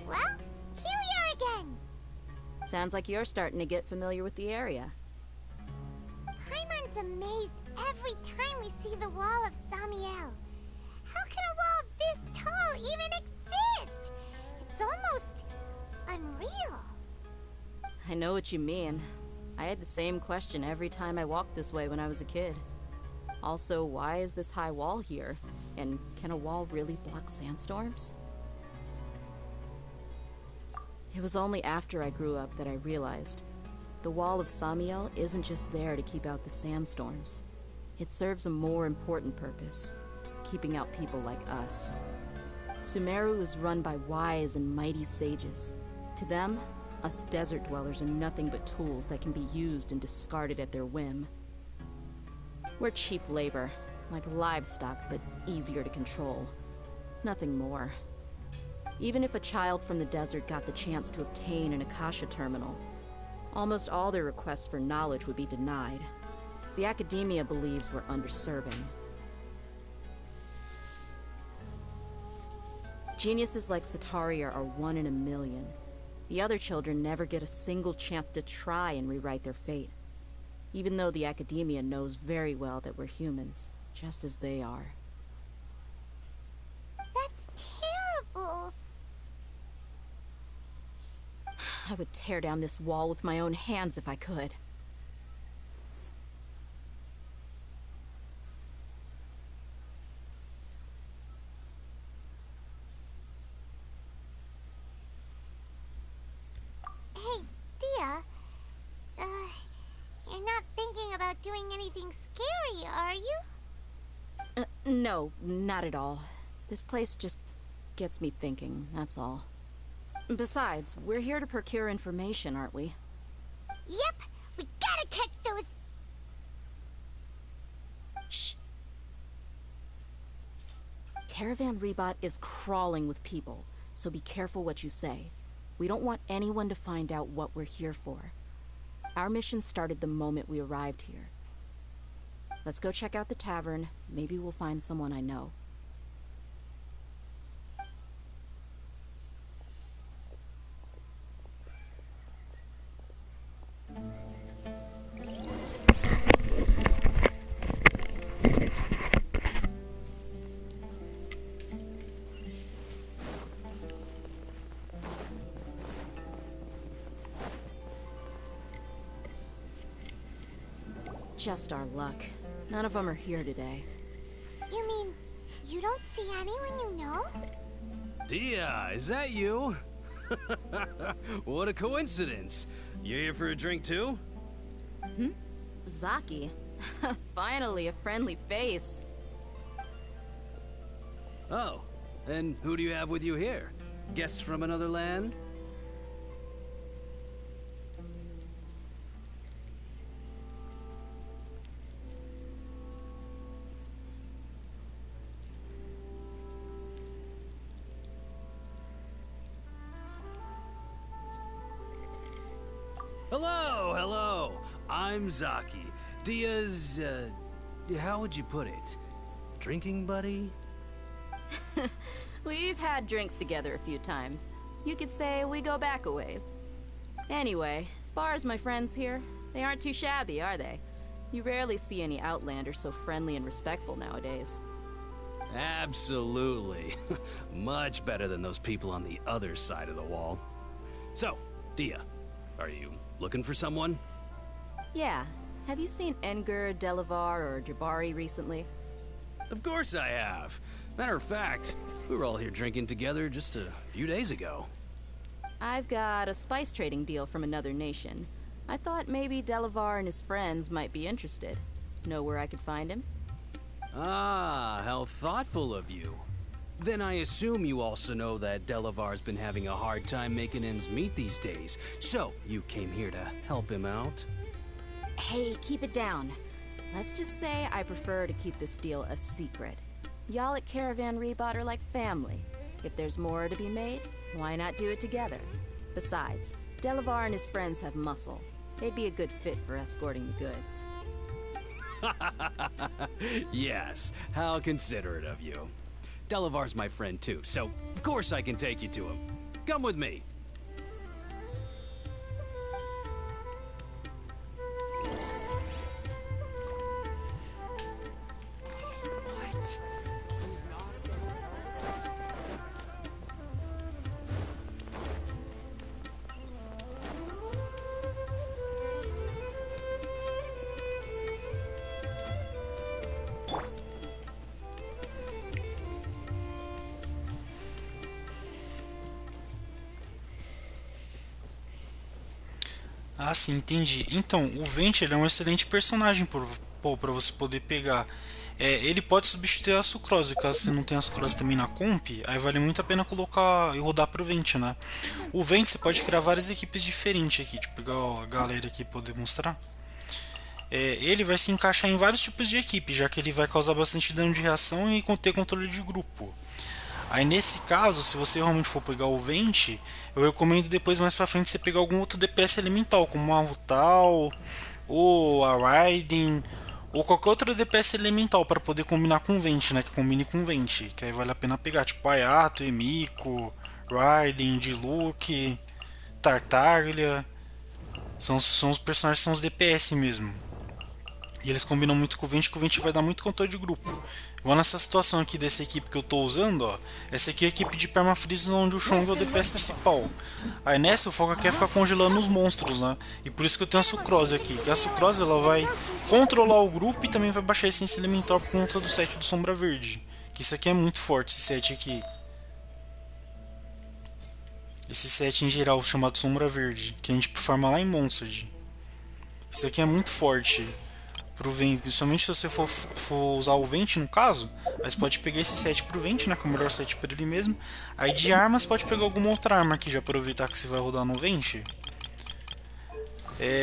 Well, here we are again. Sounds like you're starting to get familiar with the area. Paimon's amazed every time we see the wall of Samiel. How can a wall this tall even exist? It's almost unreal. I know what you mean. I had the same question every time I walked this way when I was a kid. Also, why is this high wall here? And can a wall really block sandstorms? It was only after I grew up that I realized the wall of Samiel isn't just there to keep out the sandstorms. It serves a more important purpose, keeping out people like us. Sumeru is run by wise and mighty sages. To them, us desert dwellers are nothing but tools that can be used and discarded at their whim. We're cheap labor, like livestock, but easier to control. Nothing more. Even if a child from the desert got the chance to obtain an Akasha terminal, almost all their requests for knowledge would be denied. The academia believes we're underserving. Geniuses like Sataria are 1 in a million. The other children never get a single chance to try and rewrite their fate, even though the academia knows very well that we're humans, just as they are. That's terrible. I would tear down this wall with my own hands if I could. Hey, Dia. You're not thinking about doing anything scary, are you? No, not at all. This place just gets me thinking, that's all. Besides, we're here to procure information, aren't we? Yep, we gotta catch those... Shh. Caravan Rebot is crawling with people, so be careful what you say. We don't want anyone to find out what we're here for. Our mission started the moment we arrived here. Let's go check out the tavern. Maybe we'll find someone I know. Just our luck. None of them are here today. You mean, you don't see anyone you know? Dia, is that you? What a coincidence. You're here for a drink too? Zaki. Finally, a friendly face. Oh, and who do you have with you here? Guests from another land? Hello. I'm Zaki. Dia's, how would you put it? Drinking buddy? We've had drinks together a few times. You could say we go back a ways. Anyway, as far as my friends here, they aren't too shabby, are they? You rarely see any Outlanders so friendly and respectful nowadays. Absolutely. Much better than those people on the other side of the wall. So, Dia, are you looking for someone? Yeah. Have you seen Enger, Delavar, or Jabari recently? Of course I have. Matter of fact, we were all here drinking together just a few days ago. I've got a spice trading deal from another nation. I thought maybe Delavar and his friends might be interested. Know where I could find him? Ah, how thoughtful of you. Then I assume you also know that Delavar's been having a hard time making ends meet these days, so you came here to help him out? Hey, keep it down. Let's just say I prefer to keep this deal a secret. Y'all at Caravan Rebot are like family. If there's more to be made, why not do it together? Besides, Delavar and his friends have muscle. They'd be a good fit for escorting the goods. Yes, how considerate of you. Delavar's my friend too, so of course I can take you to him. Come with me. Ah, sim, entendi. Então, o Vente ele é um excelente personagem para você poder pegar. Ele pode substituir a sucrose, caso você não tenha a sucrose também na comp, aí vale muito a pena colocar e rodar pro Vente, né? O Vente você pode criar várias equipes diferentes aqui, tipo, pegar a galera aqui pra poder mostrar. Ele vai se encaixar em vários tipos de equipe, já que ele vai causar bastante dano de reação e ter controle de grupo. Aí nesse caso, se você realmente for pegar o Vente, eu recomendo depois mais pra frente você pegar algum outro DPS elemental, como a Rutal, ou a Raiden, ou qualquer outro DPS elemental para poder combinar com o Vente, né? Que combine com o Vente, que aí vale a pena pegar, tipo Ayato, Emiko, Raiden, Diluc, Tartaglia. São os personagens que são os DPS mesmo. E eles combinam muito com o Vente, que o Vente vai dar muito controle de grupo. Igual nessa situação aqui dessa equipe que eu tô usando, ó. Essa aqui é a equipe de permafreeze onde o Chong é o DPS principal. Aí nessa o foco aqui é ficar congelando os monstros, né? E por isso que eu tenho a sucrose aqui. Que a sucrose ela vai controlar o grupo e também vai baixar a essência elemental por conta do set do Sombra Verde. Que isso aqui é muito forte, esse set aqui. Esse set em geral chamado Sombra Verde, que a gente farma lá em Monstered. Isso aqui é muito forte pro Vente, principalmente se você for usar o Vente no caso, aí você pode pegar esse set pro Vente, né, que é o melhor set para ele mesmo. Aí de armas pode pegar alguma outra arma aqui, já aproveitar que você vai rodar no Vente.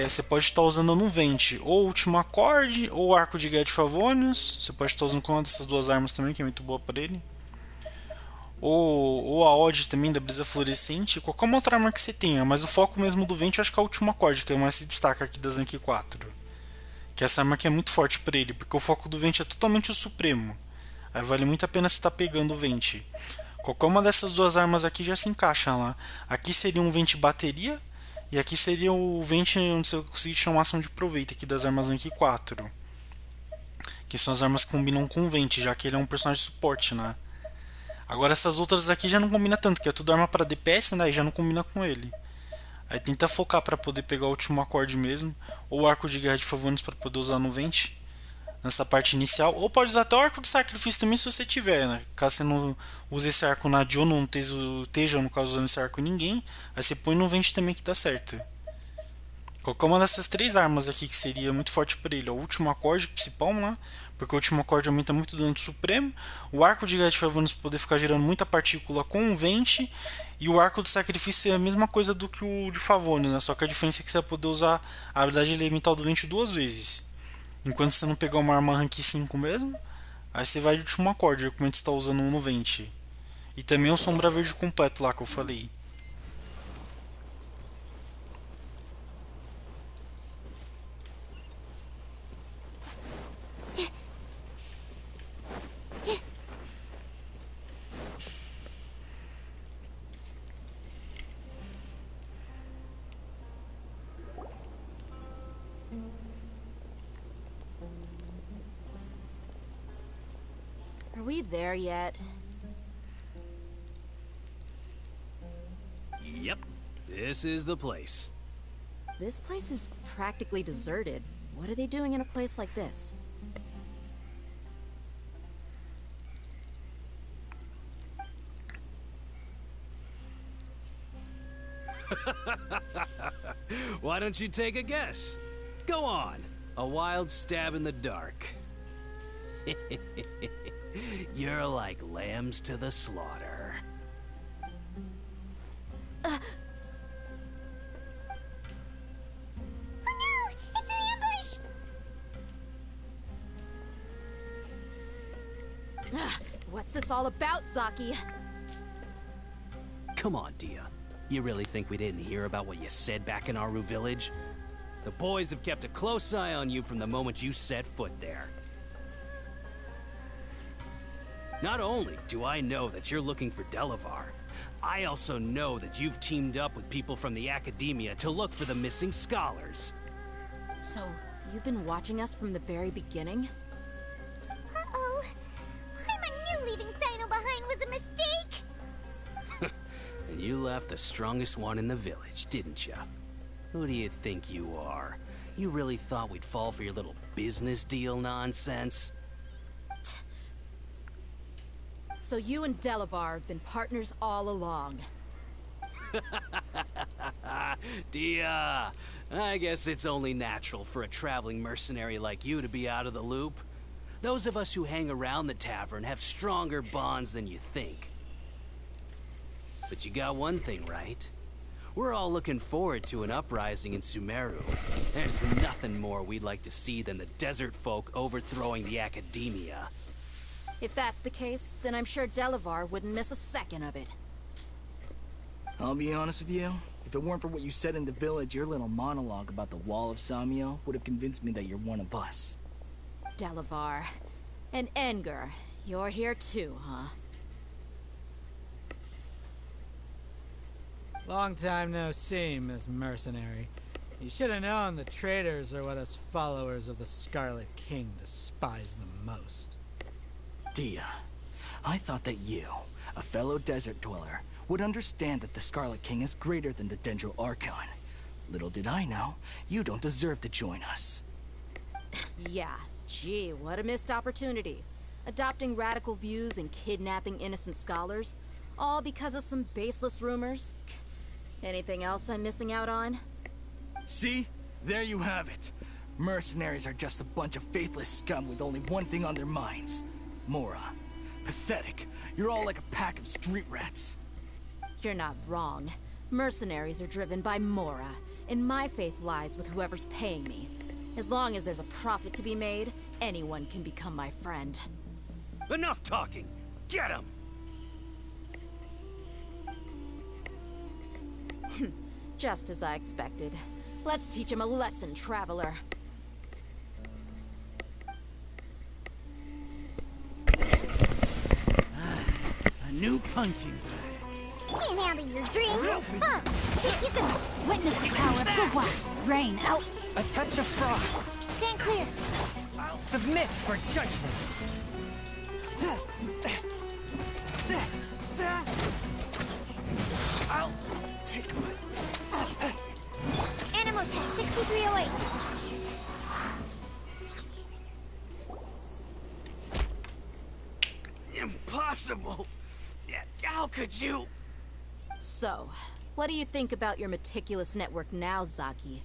Você pode estar usando no Vente ou o último acorde ou o arco de guerra de Favonius. Você pode estar usando com uma dessas duas armas também, que é muito boa para ele. Ou a Odd também da brisa fluorescente, qualquer uma outra arma que você tenha, mas o foco mesmo do Vente eu acho que é o último acorde, que é o mais se destaca aqui da Zank 4. Que essa arma aqui é muito forte pra ele, porque o foco do Vente é totalmente o Supremo. Aí vale muito a pena você estar pegando o Vente. Qualquer uma dessas duas armas aqui já se encaixa lá. Aqui seria um Vente bateria, e aqui seria o Vente onde você conseguir tirar uma ação de proveito aqui das armas Zank 4. Que são as armas que combinam com o Vente, já que ele é um personagem de suporte, né? Agora essas outras aqui já não combina tanto, que é tudo arma para DPS, né? E já não combina com ele. Aí tenta focar para poder pegar o último acorde mesmo, ou o arco de guerra de Favonius para poder usar no Vente nessa parte inicial, ou pode usar até o arco de sacrifício também se você tiver, né? Caso você não use esse arco na Dio, não esteja no caso usando esse arco em ninguém, aí você põe no Vente também que dá certo. Qualquer uma dessas três armas aqui que seria muito forte para ele, o último acorde principal, né? Porque o último acorde aumenta muito o dano de Supremo, o arco de guerra de Favonius para poder ficar gerando muita partícula com o Vente, e o arco do sacrifício é a mesma coisa do que o de Favonius, né? Só que a diferença é que você vai poder usar a habilidade elemental do Vente duas vezes. Enquanto você não pegar uma arma rank 5 mesmo, aí você vai de último acorde, como você está usando no Vente. E também o Sombra Verde completo lá que eu falei. Are we there yet? Yep, this is the place. This place is practically deserted. What are they doing in a place like this? Why don't you take a guess? Go on. A wild stab in the dark. You're like lambs to the slaughter. Oh no! It's an ambush! What's this all about, Zaki? Come on, Dia. You really think we didn't hear about what you said back in Aru village? The boys have kept a close eye on you from the moment you set foot there. Not only do I know that you're looking for Delavar, I also know that you've teamed up with people from the Academia to look for the missing scholars. So, you've been watching us from the very beginning? Uh-oh. I knew leaving Sino behind was a mistake! And you left the strongest one in the village, didn't ya? Who do you think you are? You really thought we'd fall for your little business deal nonsense? So you and Delavar have been partners all along. Dia, I guess it's only natural for a traveling mercenary like you to be out of the loop. Those of us who hang around the tavern have stronger bonds than you think. But you got one thing right. We're all looking forward to an uprising in Sumeru. There's nothing more we'd like to see than the desert folk overthrowing the Academia. If that's the case, then I'm sure Delavar wouldn't miss a second of it. I'll be honest with you. If it weren't for what you said in the village, your little monologue about the Wall of Samio would have convinced me that you're one of us. Delavar. And Enger, you're here too, huh? Long time no see, Miss Mercenary. You should have known the traitors are what us followers of the Scarlet King despise the most. Dia, I thought that you, a fellow desert dweller, would understand that the Scarlet King is greater than the Dendro Archon. Little did I know, you don't deserve to join us. Yeah, gee, what a missed opportunity. Adopting radical views and kidnapping innocent scholars, all because of some baseless rumors. Anything else I'm missing out on? See? There you have it. Mercenaries are just a bunch of faithless scum with only one thing on their minds. Mora. Pathetic. You're all like a pack of street rats. You're not wrong. Mercenaries are driven by Mora, and my faith lies with whoever's paying me. As long as there's a profit to be made, anyone can become my friend. Enough talking! Get him! Just as I expected. Let's teach him a lesson, traveler. A new punching bag. Can't handle your drink. Think you can witness the power of the wild. Rain out. A touch of frost. Stand clear. I'll submit for judgment. I'll take my... Animal test 6308. Impossible! How could you? So, what do you think about your meticulous network now, Zaki?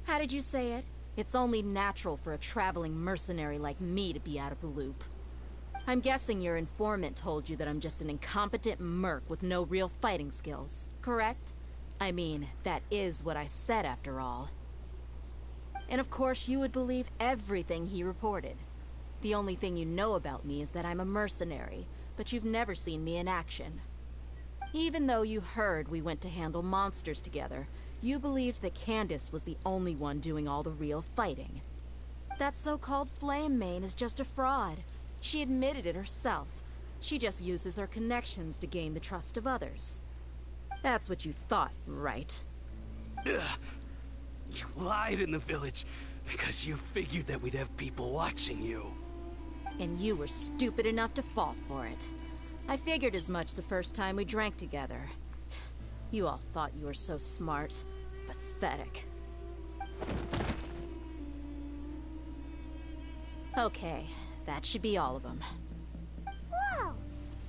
How did you say it? It's only natural for a traveling mercenary like me to be out of the loop. I'm guessing your informant told you that I'm just an incompetent merc with no real fighting skills, correct? I mean, that is what I said after all. And of course you would believe everything he reported. The only thing you know about me is that I'm a mercenary, but you've never seen me in action. Even though you heard we went to handle monsters together, you believed that Candace was the only one doing all the real fighting. That so-called Flame Mane is just a fraud. She admitted it herself. She just uses her connections to gain the trust of others. That's what you thought, right? You lied in the village because you figured that we'd have people watching you. And you were stupid enough to fall for it. I figured as much the first time we drank together. You all thought you were so smart. Pathetic. Okay, that should be all of them. Whoa!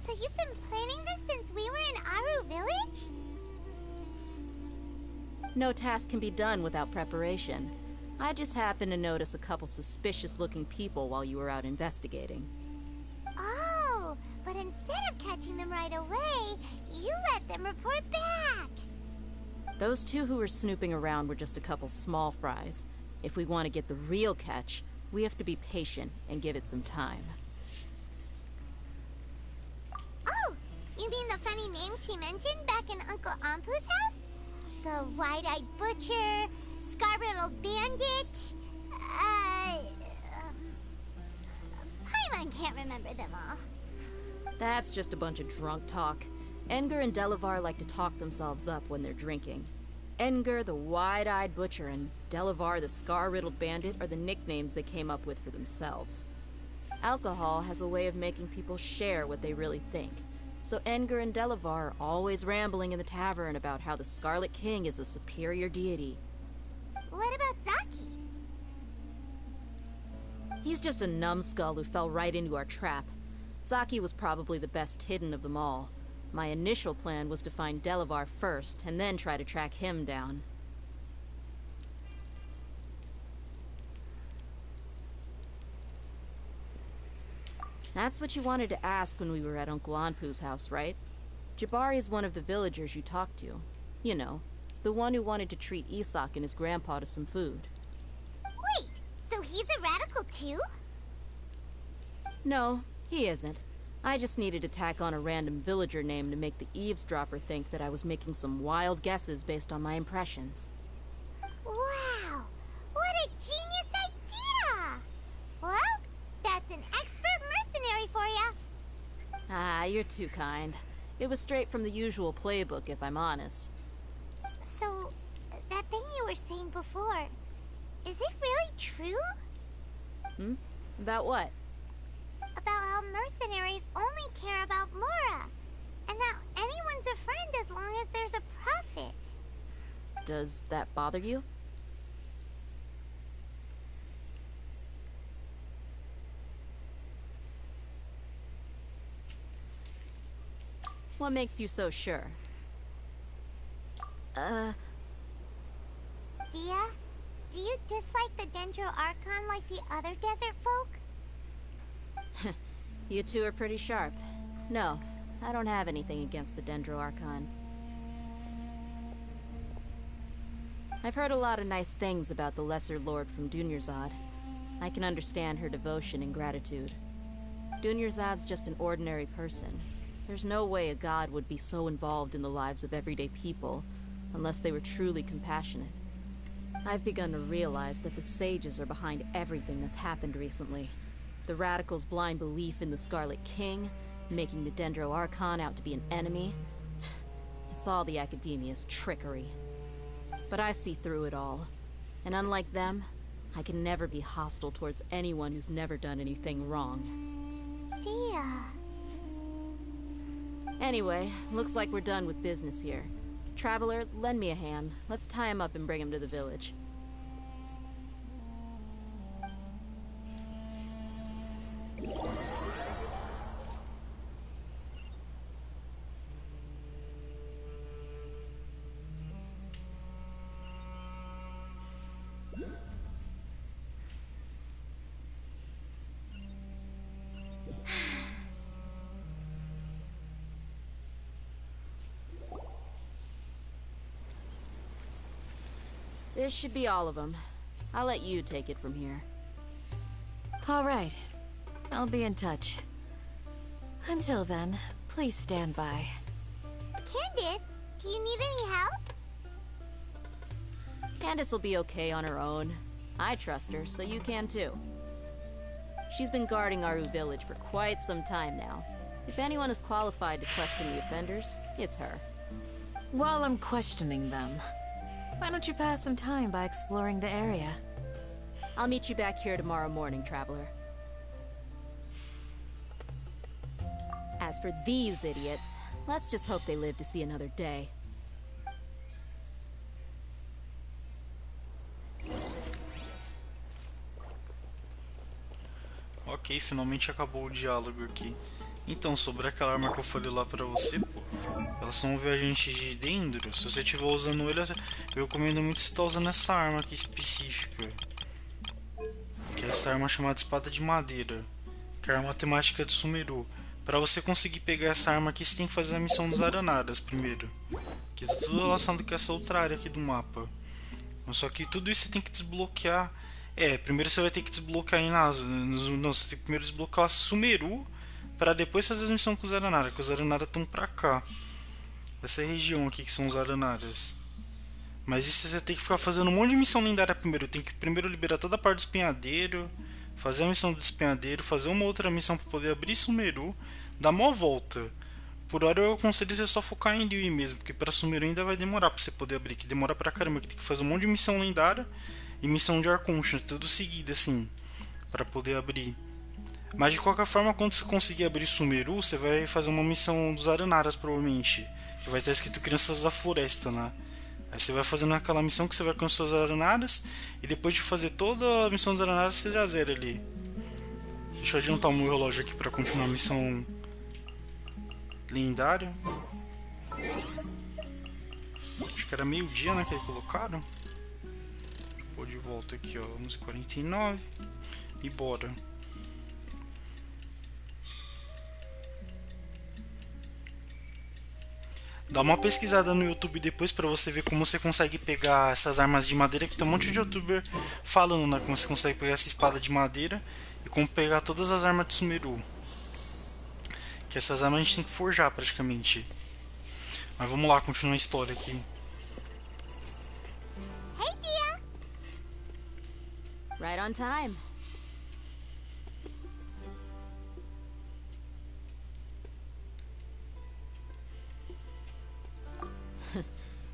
So you've been planning this since we were in Aru Village? No task can be done without preparation. I just happened to notice a couple suspicious-looking people while you were out investigating. Oh, but instead of catching them right away, you let them report back. Those two who were snooping around were just a couple small fries. If we want to get the real catch, we have to be patient and give it some time. Oh, you mean the funny name she mentioned back in Uncle Ampu's house? The wide-eyed butcher, scar-riddled bandit, Paimon can't remember them all. That's just a bunch of drunk talk. Edgar and Delavar like to talk themselves up when they're drinking. Edgar, the wide-eyed butcher, and Delavar, the scar-riddled bandit, are the nicknames they came up with for themselves. Alcohol has a way of making people share what they really think. So Edgar and Delavar are always rambling in the tavern about how the Scarlet King is a superior deity. What about Zaki? He's just a numbskull who fell right into our trap. Zaki was probably the best hidden of them all. My initial plan was to find Delavar first, and then try to track him down. That's what you wanted to ask when we were at Uncle Anpu's house, right? Jabari is one of the villagers you talked to. You know, the one who wanted to treat Isak and his grandpa to some food. Wait, so he's a radical too? No, he isn't. I just needed to tack on a random villager name to make the eavesdropper think that I was making some wild guesses based on my impressions. Wow! What a genius idea! Well, that's an expert mercenary for you. Ah, you're too kind. It was straight from the usual playbook, if I'm honest. So, that thing you were saying before, is it really true? Hmm? About what? About how mercenaries only care about Mora, and that anyone's a friend as long as there's a profit. Does that bother you? What makes you so sure? Dia, do you dislike the Dendro Archon like the other desert folk? You two are pretty sharp. No, I don't have anything against the Dendro Archon. I've heard a lot of nice things about the Lesser Lord from Dunyarzad. I can understand her devotion and gratitude. Dunyarzad's just an ordinary person. There's no way a god would be so involved in the lives of everyday people, unless they were truly compassionate. I've begun to realize that the sages are behind everything that's happened recently. The Radicals' blind belief in the Scarlet King, making the Dendro Archon out to be an enemy. It's all the Academia's trickery. But I see through it all. And unlike them, I can never be hostile towards anyone who's never done anything wrong. Dia. Anyway, looks like we're done with business here. Traveler, lend me a hand. Let's tie him up and bring him to the village. This should be all of them. I'll let you take it from here. All right. I'll be in touch. Until then, please stand by. Candace, do you need any help? Candace will be okay on her own. I trust her, so you can too. She's been guarding Aru Village for quite some time now. If anyone is qualified to question the offenders, it's her. While I'm questioning them, why don't you pass some time by exploring the area? I'll meet you back here tomorrow morning, Traveler. As for these idiots, let's just hope they live to see another day. Ok, finalmente acabou o diálogo aqui. Então, sobre aquela arma que eu falei lá pra você, pô, elas são um viajante de dendro. Se você estiver usando ele, eu recomendo muito você estar usando essa arma aqui específica. Que é essa arma chamada espada de madeira, que é a arma temática de Sumeru. Pra você conseguir pegar essa arma aqui, você tem que fazer a missão dos Aranaras primeiro. Que tá tudo relacionado com essa outra área aqui do mapa. Só que tudo isso você tem que desbloquear. Primeiro você vai ter que desbloquear em Naso. Não, você tem que primeiro desbloquear a Sumeru para depois fazer as missões com os Aranaras, que os Aranaras estão pra cá. Essa região aqui que são os Aranaras. Mas isso você tem que ficar fazendo um monte de missão lendária primeiro. Tem que primeiro liberar toda a parte do espinhadeiro, fazer a missão do espinhadeiro, fazer uma outra missão para poder abrir Sumeru, dar uma volta. Por hora eu aconselho você só focar em Liu mesmo, porque para Sumeru ainda vai demorar para você poder abrir, que demora pra caramba, que tem que fazer um monte de missão lendária e missão de Arconte, tudo seguido assim, para poder abrir. Mas de qualquer forma, quando você conseguir abrir Sumeru, você vai fazer uma missão dos Aranaras provavelmente, que vai estar escrito Crianças da Floresta, né? Aí você vai fazendo aquela missão que você vai alcançar os Aranaras, e depois de fazer toda a missão dos Aranaras, você já zera ali. Deixa eu adiantar o meu relógio aqui para continuar a missão lendária. Acho que era meio-dia, né, que eles colocaram. Pô, de volta aqui, ó, 11h49. E bora. Dá uma pesquisada no YouTube depois pra você ver como você consegue pegar essas armas de madeira, que tem um monte de youtuber falando, né, como você consegue pegar essa espada de madeira e como pegar todas as armas de Sumeru. Que essas armas a gente tem que forjar praticamente. Mas vamos lá, continuar a história aqui. Hey, Dia! Right on time.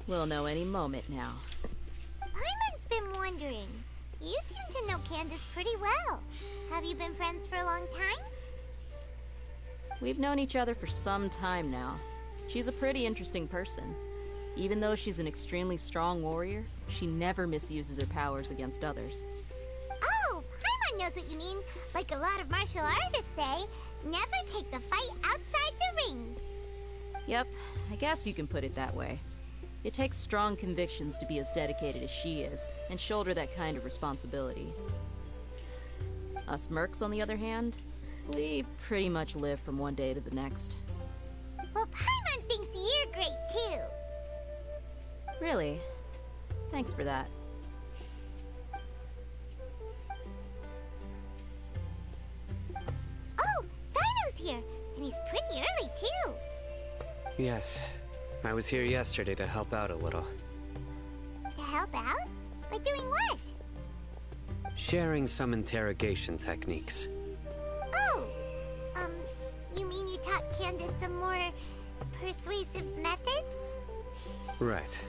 We'll know any moment now. Paimon's been wondering. You seem to know Candace pretty well. Have you been friends for a long time? We've known each other for some time now. She's a pretty interesting person. Even though she's an extremely strong warrior, she never misuses her powers against others. Oh, Paimon knows what you mean. Like a lot of martial artists say, never take the fight outside the ring. Yep, I guess you can put it that way. It takes strong convictions to be as dedicated as she is, and shoulder that kind of responsibility. Us mercs, on the other hand, we pretty much live from one day to the next. Well, Paimon thinks you're great, too. Really? Thanks for that. Oh, Sino's here, and he's pretty early, too. Yes. I was here yesterday to help out a little. To help out? By doing what? Sharing some interrogation techniques. Oh, you mean you taught Candace some more persuasive methods? Right.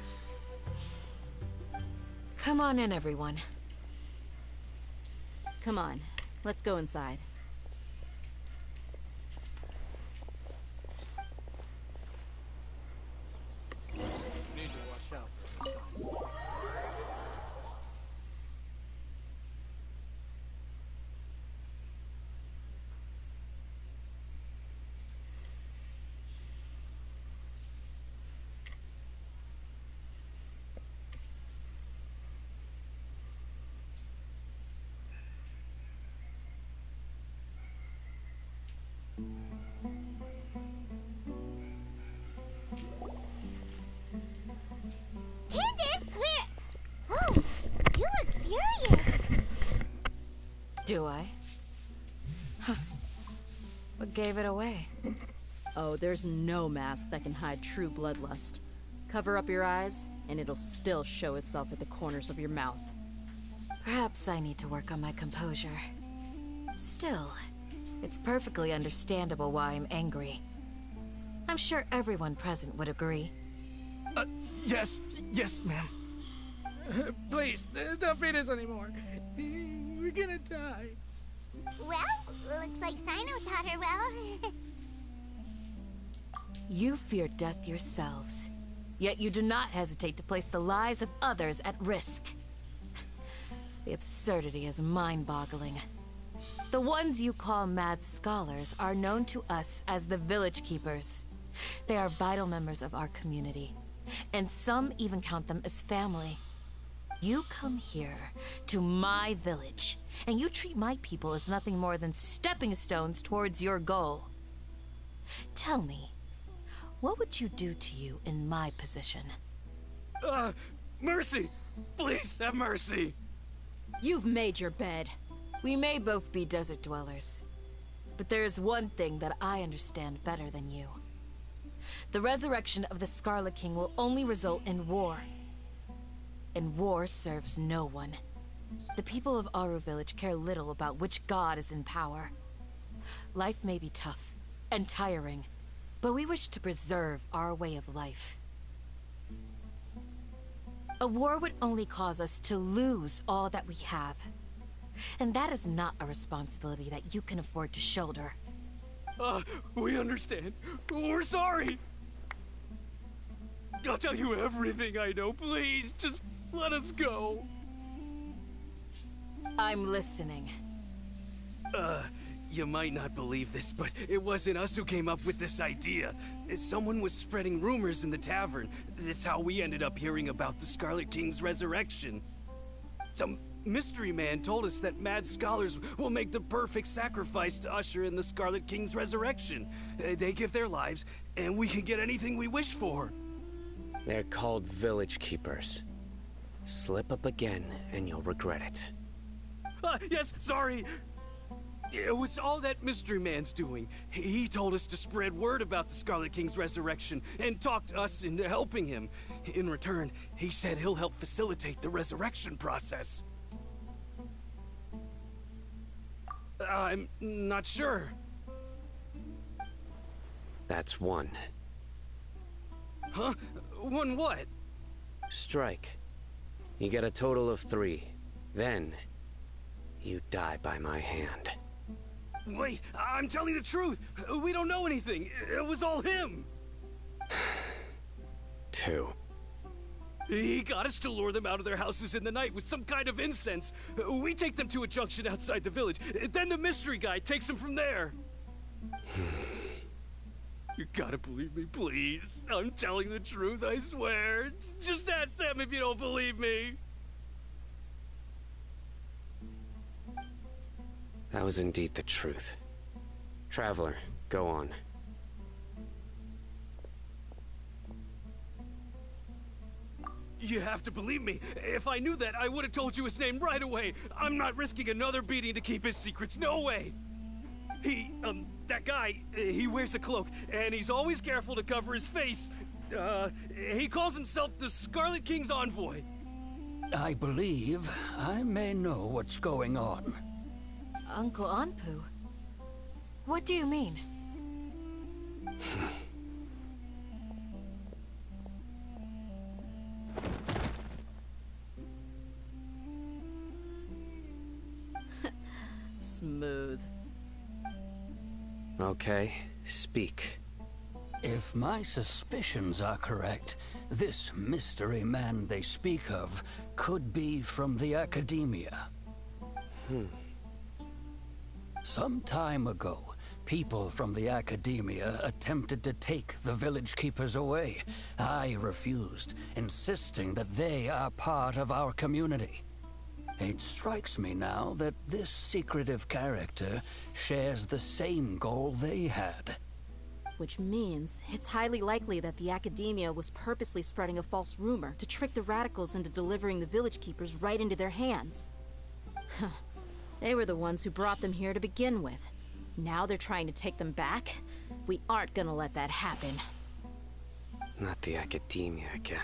Come on in, everyone. Come on, let's go inside. Need to watch out for this. Candace, where? Oh, you look furious. Do I? Huh. What gave it away? Oh, there's no mask that can hide true bloodlust. Cover up your eyes, and it'll still show itself at the corners of your mouth. Perhaps I need to work on my composure. Still, it's perfectly understandable why I'm angry. I'm sure everyone present would agree. Yes, ma'am. Please, don't beat us anymore. We're gonna die. Well, looks like Sino taught her well. You fear death yourselves, yet you do not hesitate to place the lives of others at risk. The absurdity is mind-boggling. The ones you call mad scholars are known to us as the Village Keepers. They are vital members of our community, and some even count them as family. You come here, to my village, and you treat my people as nothing more than stepping stones towards your goal. Tell me, what would you do to you in my position? Mercy! Please, have mercy! You've made your bed. We may both be desert dwellers, but there is one thing that I understand better than you. The resurrection of the Scarlet King will only result in war. And war serves no one. The people of Aru Village care little about which god is in power. Life may be tough and tiring, but we wish to preserve our way of life. A war would only cause us to lose all that we have. And that is not a responsibility that you can afford to shoulder. We understand. We're sorry. I'll tell you everything I know. Please, just let us go. I'm listening. You might not believe this, but it wasn't us who came up with this idea. Someone was spreading rumors in the tavern. That's how we ended up hearing about the Scarlet King's resurrection. Some mystery man told us that mad scholars will make the perfect sacrifice to usher in the Scarlet King's resurrection. They give their lives, and we can get anything we wish for. They're called Village Keepers. Slip up again, and you'll regret it. Yes, sorry. It was all that mystery man's doing. He told us to spread word about the Scarlet King's resurrection and talk to us into helping him. In return, he said he'll help facilitate the resurrection process. I'm not sure. That's one. Huh? One what? Strike. You get a total of 3. Then, you die by my hand. Wait, I'm telling the truth. We don't know anything. It was all him. 2. He got us to lure them out of their houses in the night with some kind of incense. We take them to a junction outside the village. Then the mystery guy takes them from there. You gotta believe me, please. I'm telling the truth, I swear. Just ask them if you don't believe me. That was indeed the truth. Traveler, go on. You have to believe me. If I knew that, I would have told you his name right away. I'm not risking another beating to keep his secrets. No way. That guy, he wears a cloak, and he's always careful to cover his face. He calls himself the Scarlet King's envoy. I believe I may know what's going on. Uncle Anpu? What do you mean? Smooth. Okay, speak. If my suspicions are correct, this mystery man they speak of could be from the Academia. Some time ago, people from the Academia attempted to take the Village Keepers away. I refused, insisting that they are part of our community. It strikes me now that this secretive character shares the same goal they had. Which means it's highly likely that the Academia was purposely spreading a false rumor to trick the radicals into delivering the Village Keepers right into their hands. They were the ones who brought them here to begin with. Now they're trying to take them back? We aren't gonna let that happen. Not the Academia again.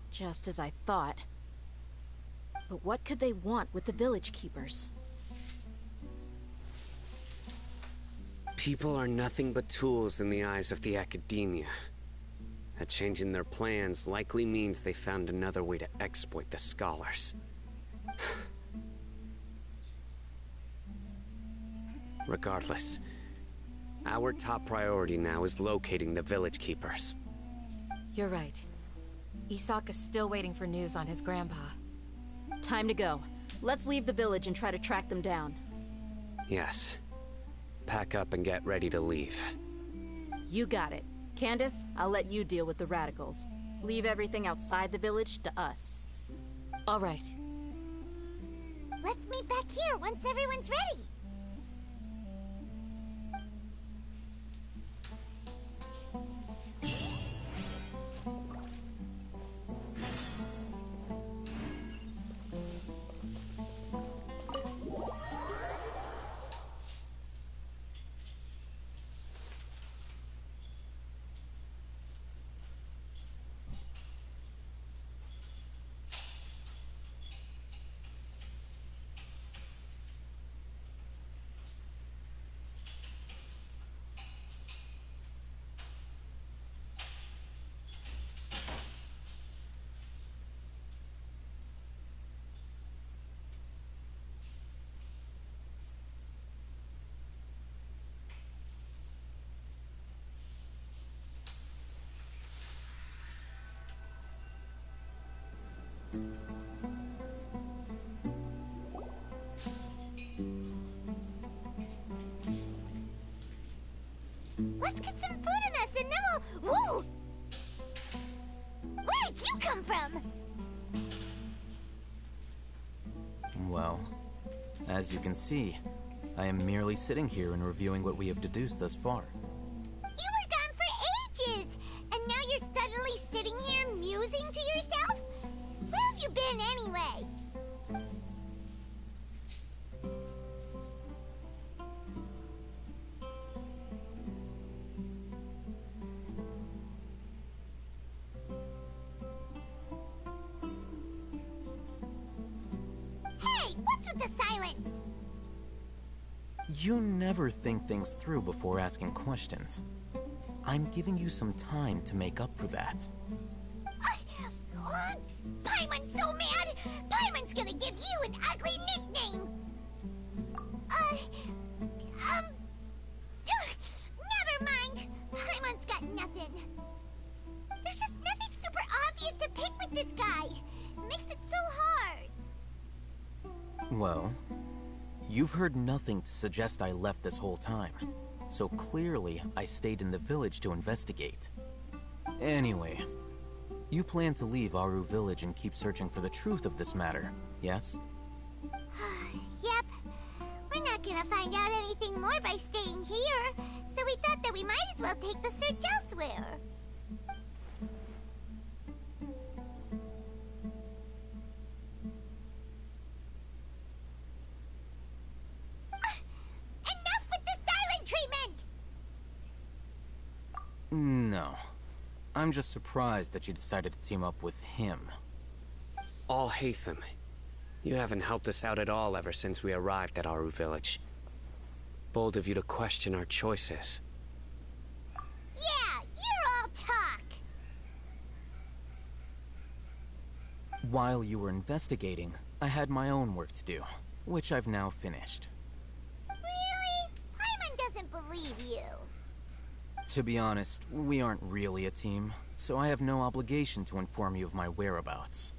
Just as I thought. But what could they want with the Village Keepers? People are nothing but tools in the eyes of the Academia. A change in their plans likely means they found another way to exploit the scholars. Regardless, our top priority now is locating the village keepers. You're right. Isak is still waiting for news on his grandpa. Time to go. Let's leave the village and try to track them down. Yes. Pack up and get ready to leave. You got it. Candace, I'll let you deal with the radicals. Leave everything outside the village to us. All right. Let's meet back here once everyone's ready. Let's get some food in us and then we'll... Woo! Where did you come from? Well, as you can see, I am merely sitting here and reviewing what we have deduced thus far. You were gone for ages! And now you're suddenly sitting here musing to yourself? Where have you been anyway? Hey, what's with the silence? You never think things through before asking questions. I'm giving you some time to make up for that. Paimon's so mad! Paimon's gonna give you an ugly nickname! Never mind! Paimon's got nothing. There's just nothing super obvious to pick with this guy. It makes it so hard. Well, you've heard nothing to suggest I left this whole time. So clearly, I stayed in the village to investigate. Anyway, you plan to leave Aru village and keep searching for the truth of this matter, yes? Yep. We're not gonna find out anything more by staying here, so we thought that we might as well take the search elsewhere. Enough with the silent treatment! No. I'm just surprised that you decided to team up with him. All Hatham, you haven't helped us out at all ever since we arrived at Aru village. Bold of you to question our choices. Yeah, you're all talk! While you were investigating, I had my own work to do, which I've now finished. Really? Paimon doesn't believe you. To be honest, we aren't really a team, so I have no obligation to inform you of my whereabouts.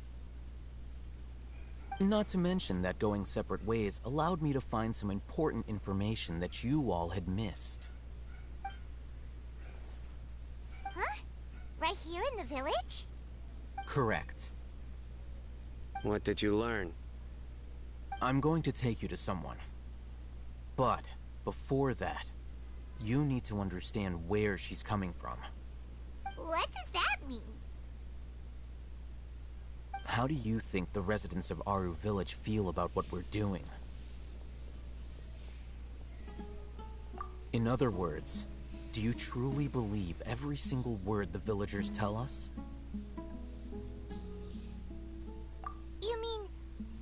Not to mention that going separate ways allowed me to find some important information that you all had missed. Huh? Right here in the village? Correct. What did you learn? I'm going to take you to someone. But, before that, you need to understand where she's coming from. What does that mean? How do you think the residents of Aru village feel about what we're doing? In other words, do you truly believe every single word the villagers tell us? You mean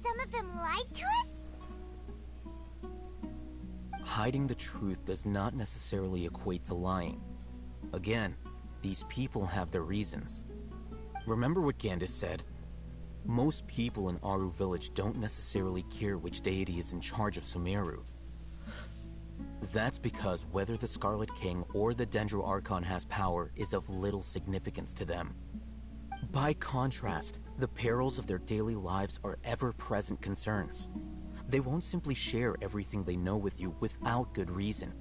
some of them lied to us? Hiding the truth does not necessarily equate to lying. Again, these people have their reasons. Remember what Candace said? Most people in Aru village don't necessarily care which deity is in charge of Sumeru. That's because whether the Scarlet King or the Dendro Archon has power is of little significance to them. By contrast, the perils of their daily lives are ever-present concerns. They won't simply share everything they know with you without good reason.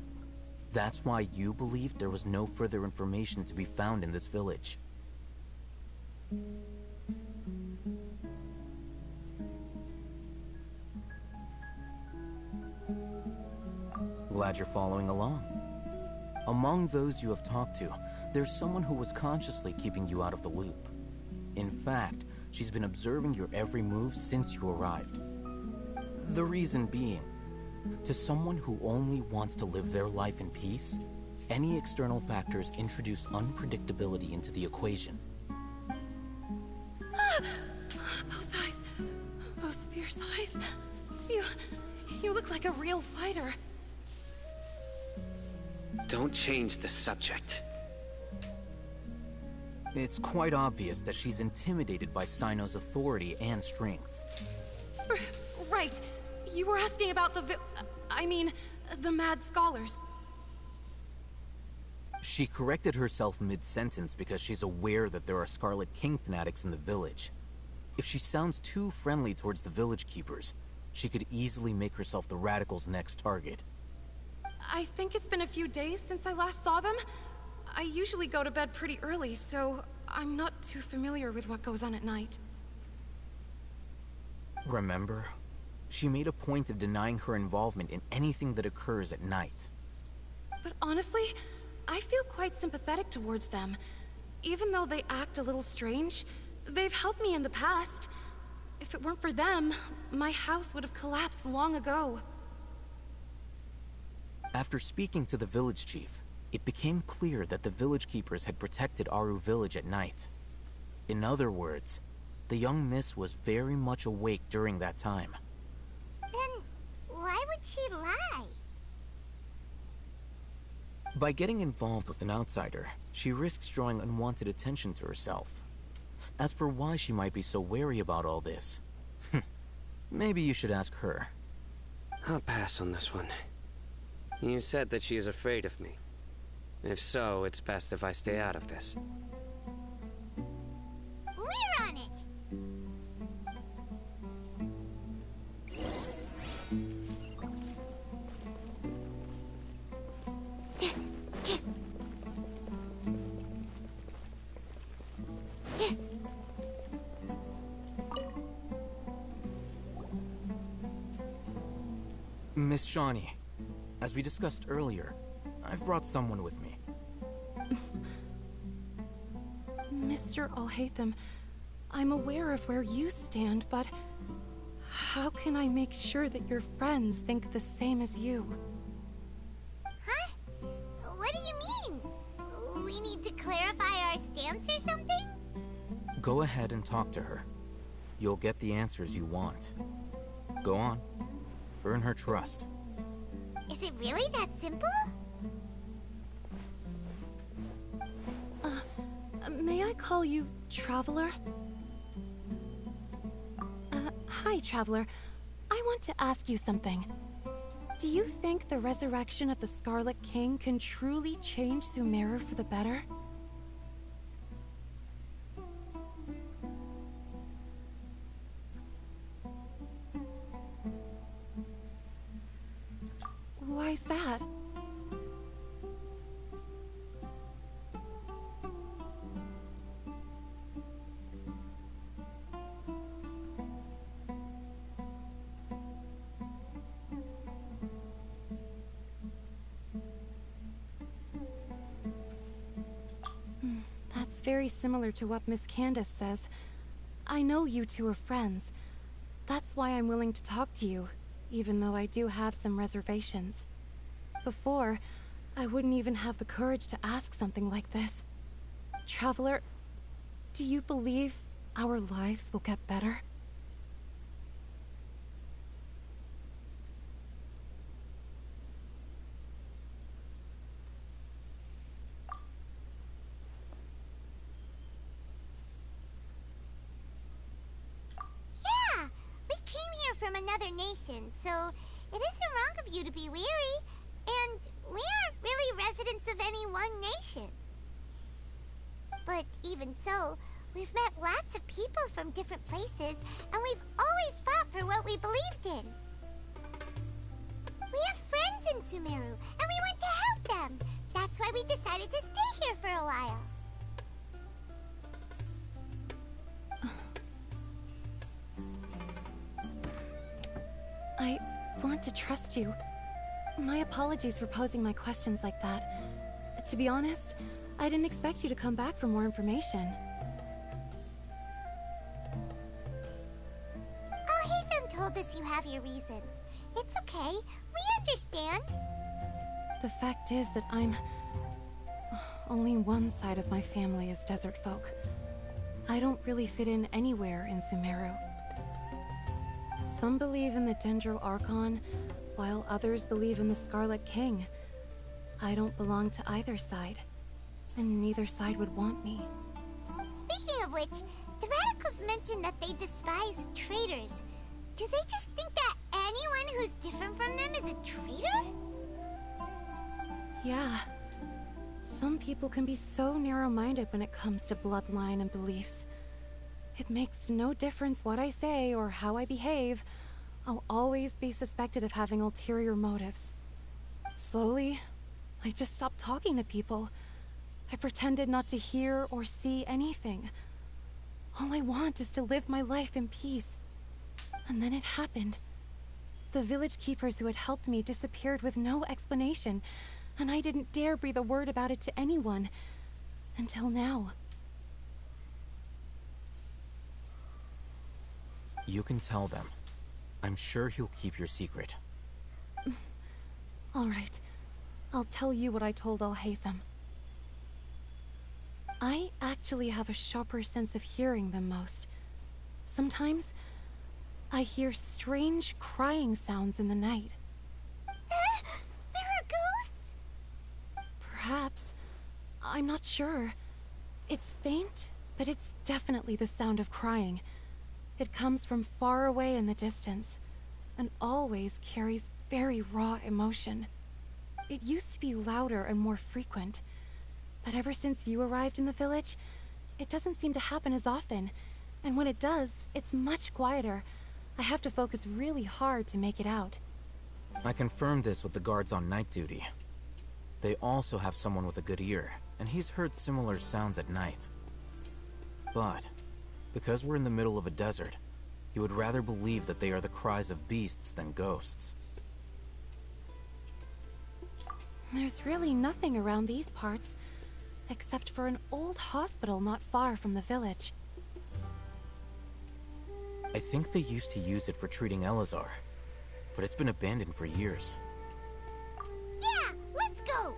That's why you believed there was no further information to be found in this village. Glad you're following along. Among those you have talked to, there's someone who was consciously keeping you out of the loop. In fact, she's been observing your every move since you arrived. The reason being, to someone who only wants to live their life in peace, any external factors introduce unpredictability into the equation. Those eyes. Those fierce eyes. You look like a real fighter. Don't change the subject. It's quite obvious that she's intimidated by Sino's authority and strength. Right. You were asking about the mad scholars. She corrected herself mid-sentence because she's aware that there are Scarlet King fanatics in the village. If she sounds too friendly towards the village keepers, she could easily make herself the Radicals' next target. I think it's been a few days since I last saw them. I usually go to bed pretty early, so I'm not too familiar with what goes on at night. Remember? She made a point of denying her involvement in anything that occurs at night. But honestly, I feel quite sympathetic towards them. Even though they act a little strange, they've helped me in the past. If it weren't for them, my house would have collapsed long ago. After speaking to the village chief, it became clear that the village keepers had protected Aru village at night. In other words, the young miss was very much awake during that time. Then why would she lie? By getting involved with an outsider, she risks drawing unwanted attention to herself. As for why she might be so wary about all this, maybe you should ask her. I'll pass on this one. You said that she is afraid of me. If so, it's best if I stay out of this. We're on it! Miss Shawnee, as we discussed earlier, I've brought someone with me. Mr. Alhaitham, I'm aware of where you stand, but how can I make sure that your friends think the same as you? Huh? What do you mean? We need to clarify our stance or something? Go ahead and talk to her. You'll get the answers you want. Go on. Earn her trust. Is it really that simple? May I call you Traveler? Hi, Traveler. I want to ask you something. Do you think the resurrection of the Scarlet King can truly change Sumeru for the better? Why's that? That's very similar to what Miss Candace says. I know you two are friends. That's why I'm willing to talk to you, even though I do have some reservations. Before, I wouldn't even have the courage to ask something like this. Traveler, do you believe our lives will get better? From another nation, so it isn't wrong of you to be weary. And we aren't really residents of any one nation. But even so, we've met lots of people from different places, and we've always fought for what we believed in. We have friends in Sumeru, and we want to help them. That's why we decided to stay here for a while. I want to trust you. My apologies for posing my questions like that. To be honest, I didn't expect you to come back for more information. Oh, Hatham told us you have your reasons. It's okay. We understand. The fact is that only one side of my family is desert folk. I don't really fit in anywhere in Sumeru. Some believe in the Dendro Archon, while others believe in the Scarlet King. I don't belong to either side, and neither side would want me. Speaking of which, the radicals mentioned that they despise traitors. Do they just think that anyone who's different from them is a traitor? Yeah. Some people can be so narrow-minded when it comes to bloodline and beliefs. It makes no difference what I say or how I behave. I'll always be suspected of having ulterior motives. Slowly, I just stopped talking to people. I pretended not to hear or see anything. All I want is to live my life in peace. And then it happened. The village keepers who had helped me disappeared with no explanation, and I didn't dare breathe a word about it to anyone. Until now. You can tell them. I'm sure he'll keep your secret. All right. I'll tell you what I told Al-Haytham. I actually have a sharper sense of hearing than most. Sometimes, I hear strange crying sounds in the night. There are ghosts? Perhaps. I'm not sure. It's faint, but it's definitely the sound of crying. It comes from far away in the distance, and always carries very raw emotion. It used to be louder and more frequent, but ever since you arrived in the village, it doesn't seem to happen as often, and when it does, it's much quieter. I have to focus really hard to make it out. I confirmed this with the guards on night duty. They also have someone with a good ear, and he's heard similar sounds at night. But because we're in the middle of a desert, he would rather believe that they are the cries of beasts than ghosts. There's really nothing around these parts, except for an old hospital not far from the village. I think they used to use it for treating Elazar, but it's been abandoned for years. Yeah, let's go!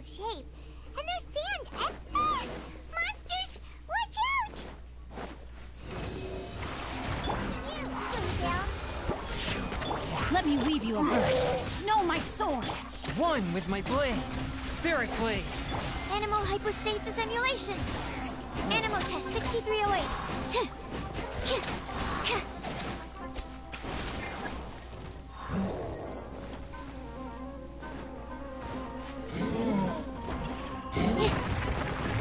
Shape, and there's sand and monsters! Watch out! You go down. Let me weave you a verse. No, my sword. One with my blade. Spirit blade. Animal hypostasis emulation. Animal test 6308.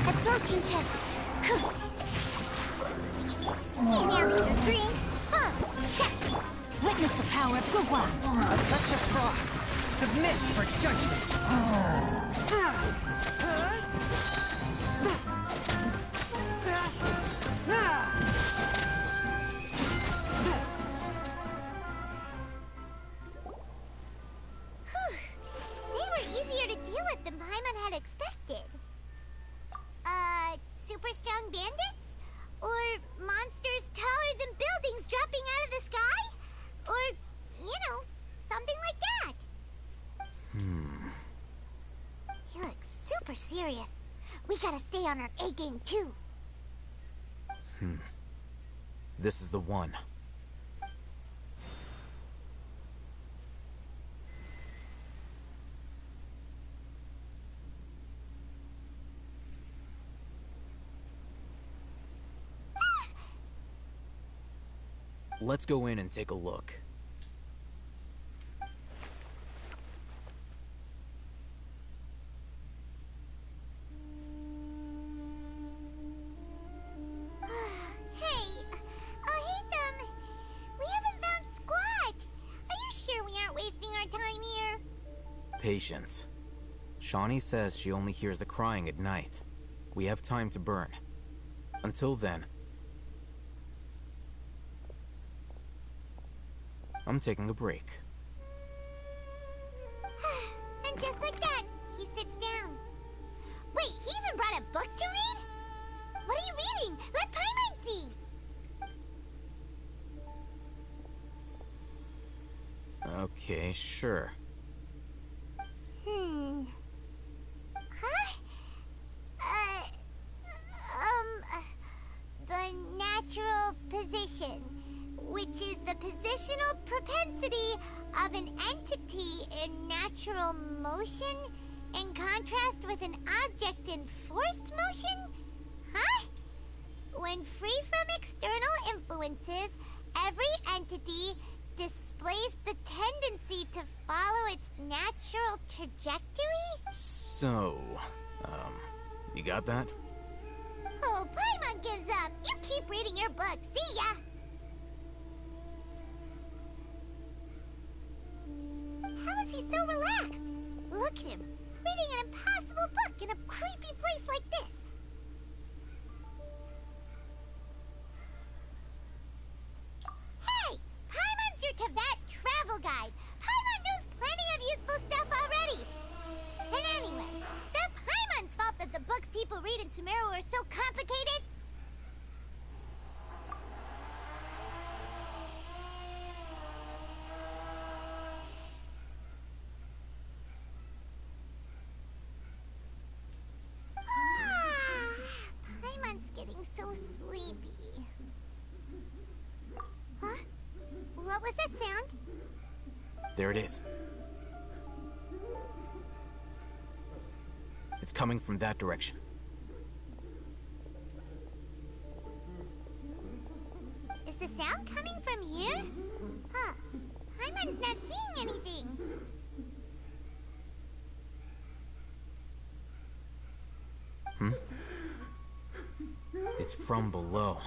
Absorption test. Can't handle your dream. Sketch. Witness the power of Gugwa. A touch of frost. Submit for judgment. flying bandits? Or monsters taller than buildings dropping out of the sky? Or, you know, something like that. He looks super serious. We gotta stay on our A game too. This is the one. Let's go in and take a look. Hey, Ethan, we haven't found squat. Are you sure we aren't wasting our time here? Patience. Shawnee says she only hears the crying at night. We have time to burn. Until then, I'm taking a break. And just like that, he sits down. Wait, he even brought a book to read? What are you reading? Let Paimon see. Okay, sure. The natural position, which is the positional propensity of an entity in natural motion in contrast with an object in forced motion? Huh? When free from external influences, every entity displays the tendency to follow its natural trajectory? So, you got that? Oh, Paimon gives up. You keep reading your book. See ya! How is he so relaxed? Look at him, reading an impossible book in a creepy place like this. Hey! Paimon's your Tibet travel guide. Paimon knows plenty of useful stuff already. And anyway, is that Paimon's fault that the books people read in Sumeru are so complicated? Paimon's getting so sleepy. Huh? What was that sound? There it is. It's coming from that direction. Is the sound coming from here? Huh. Paimon's not seeing anything. It's from below.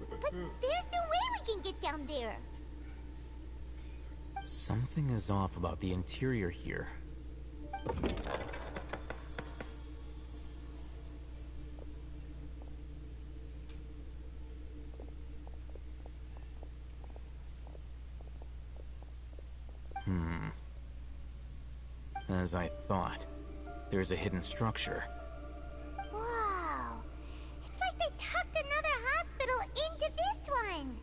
But there's no way we can get down there. Something is off about the interior here. As I thought, there's a hidden structure. Wow. It's like they tucked another hospital into this one.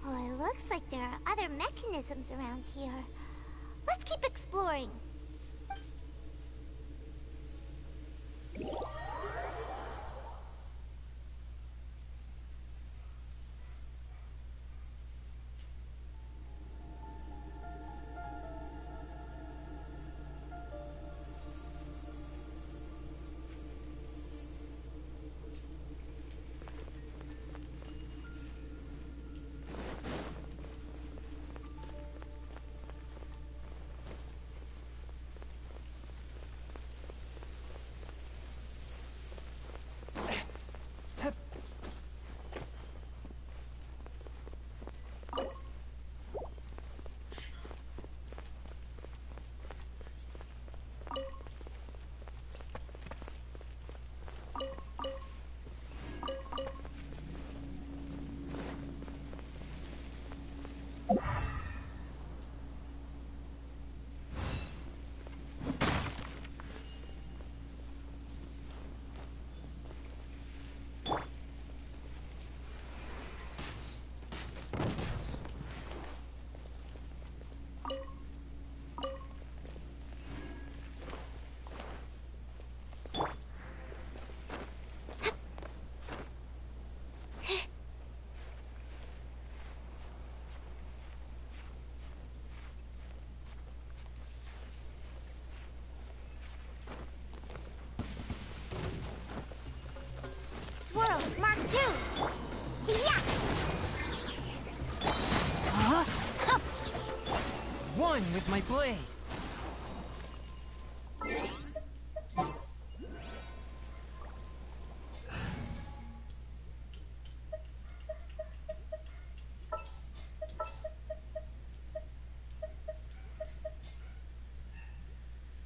Oh, it looks like there are other mechanisms around here. Let's keep exploring. too. Yeah. One with my blade.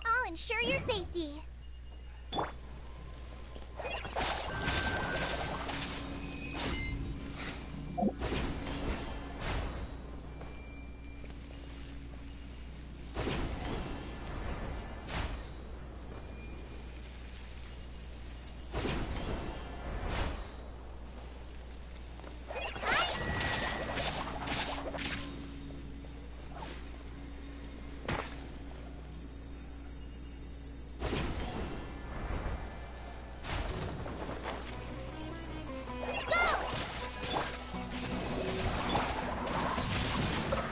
I'll ensure your safety.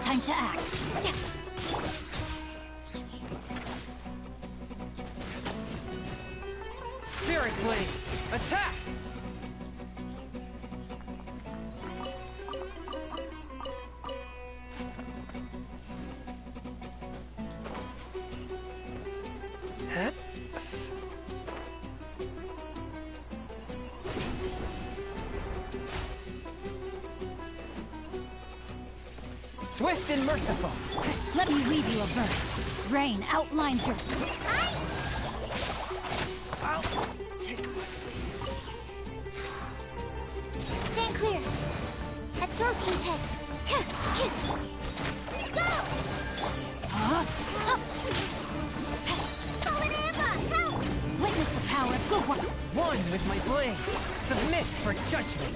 Time to act. Spirit blade, attack! Swift and merciful. Let me read you a verse. Rain outlines your... I'll take my Stand clear. Absorption test. Go! Fallen Amber, help! Witness the power of good one. One with my blade. Submit for judgment.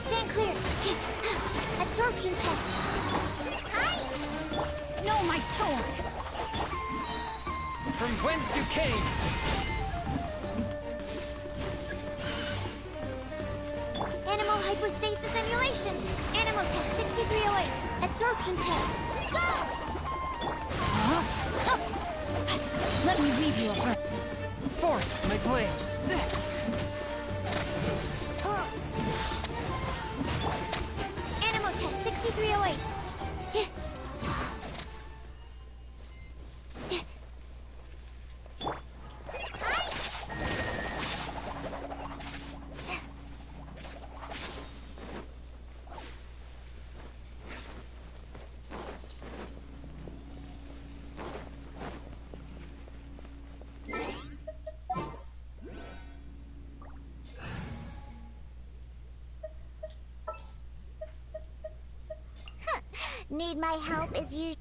Stand clear. Absorption test. Hi! No, my sword! From whence you came. Animal hypostasis emulation. Animal test 6308. Absorption test. Go! Let me read you a verse. Forth my blade. Animal test 6308. Need my help as usual.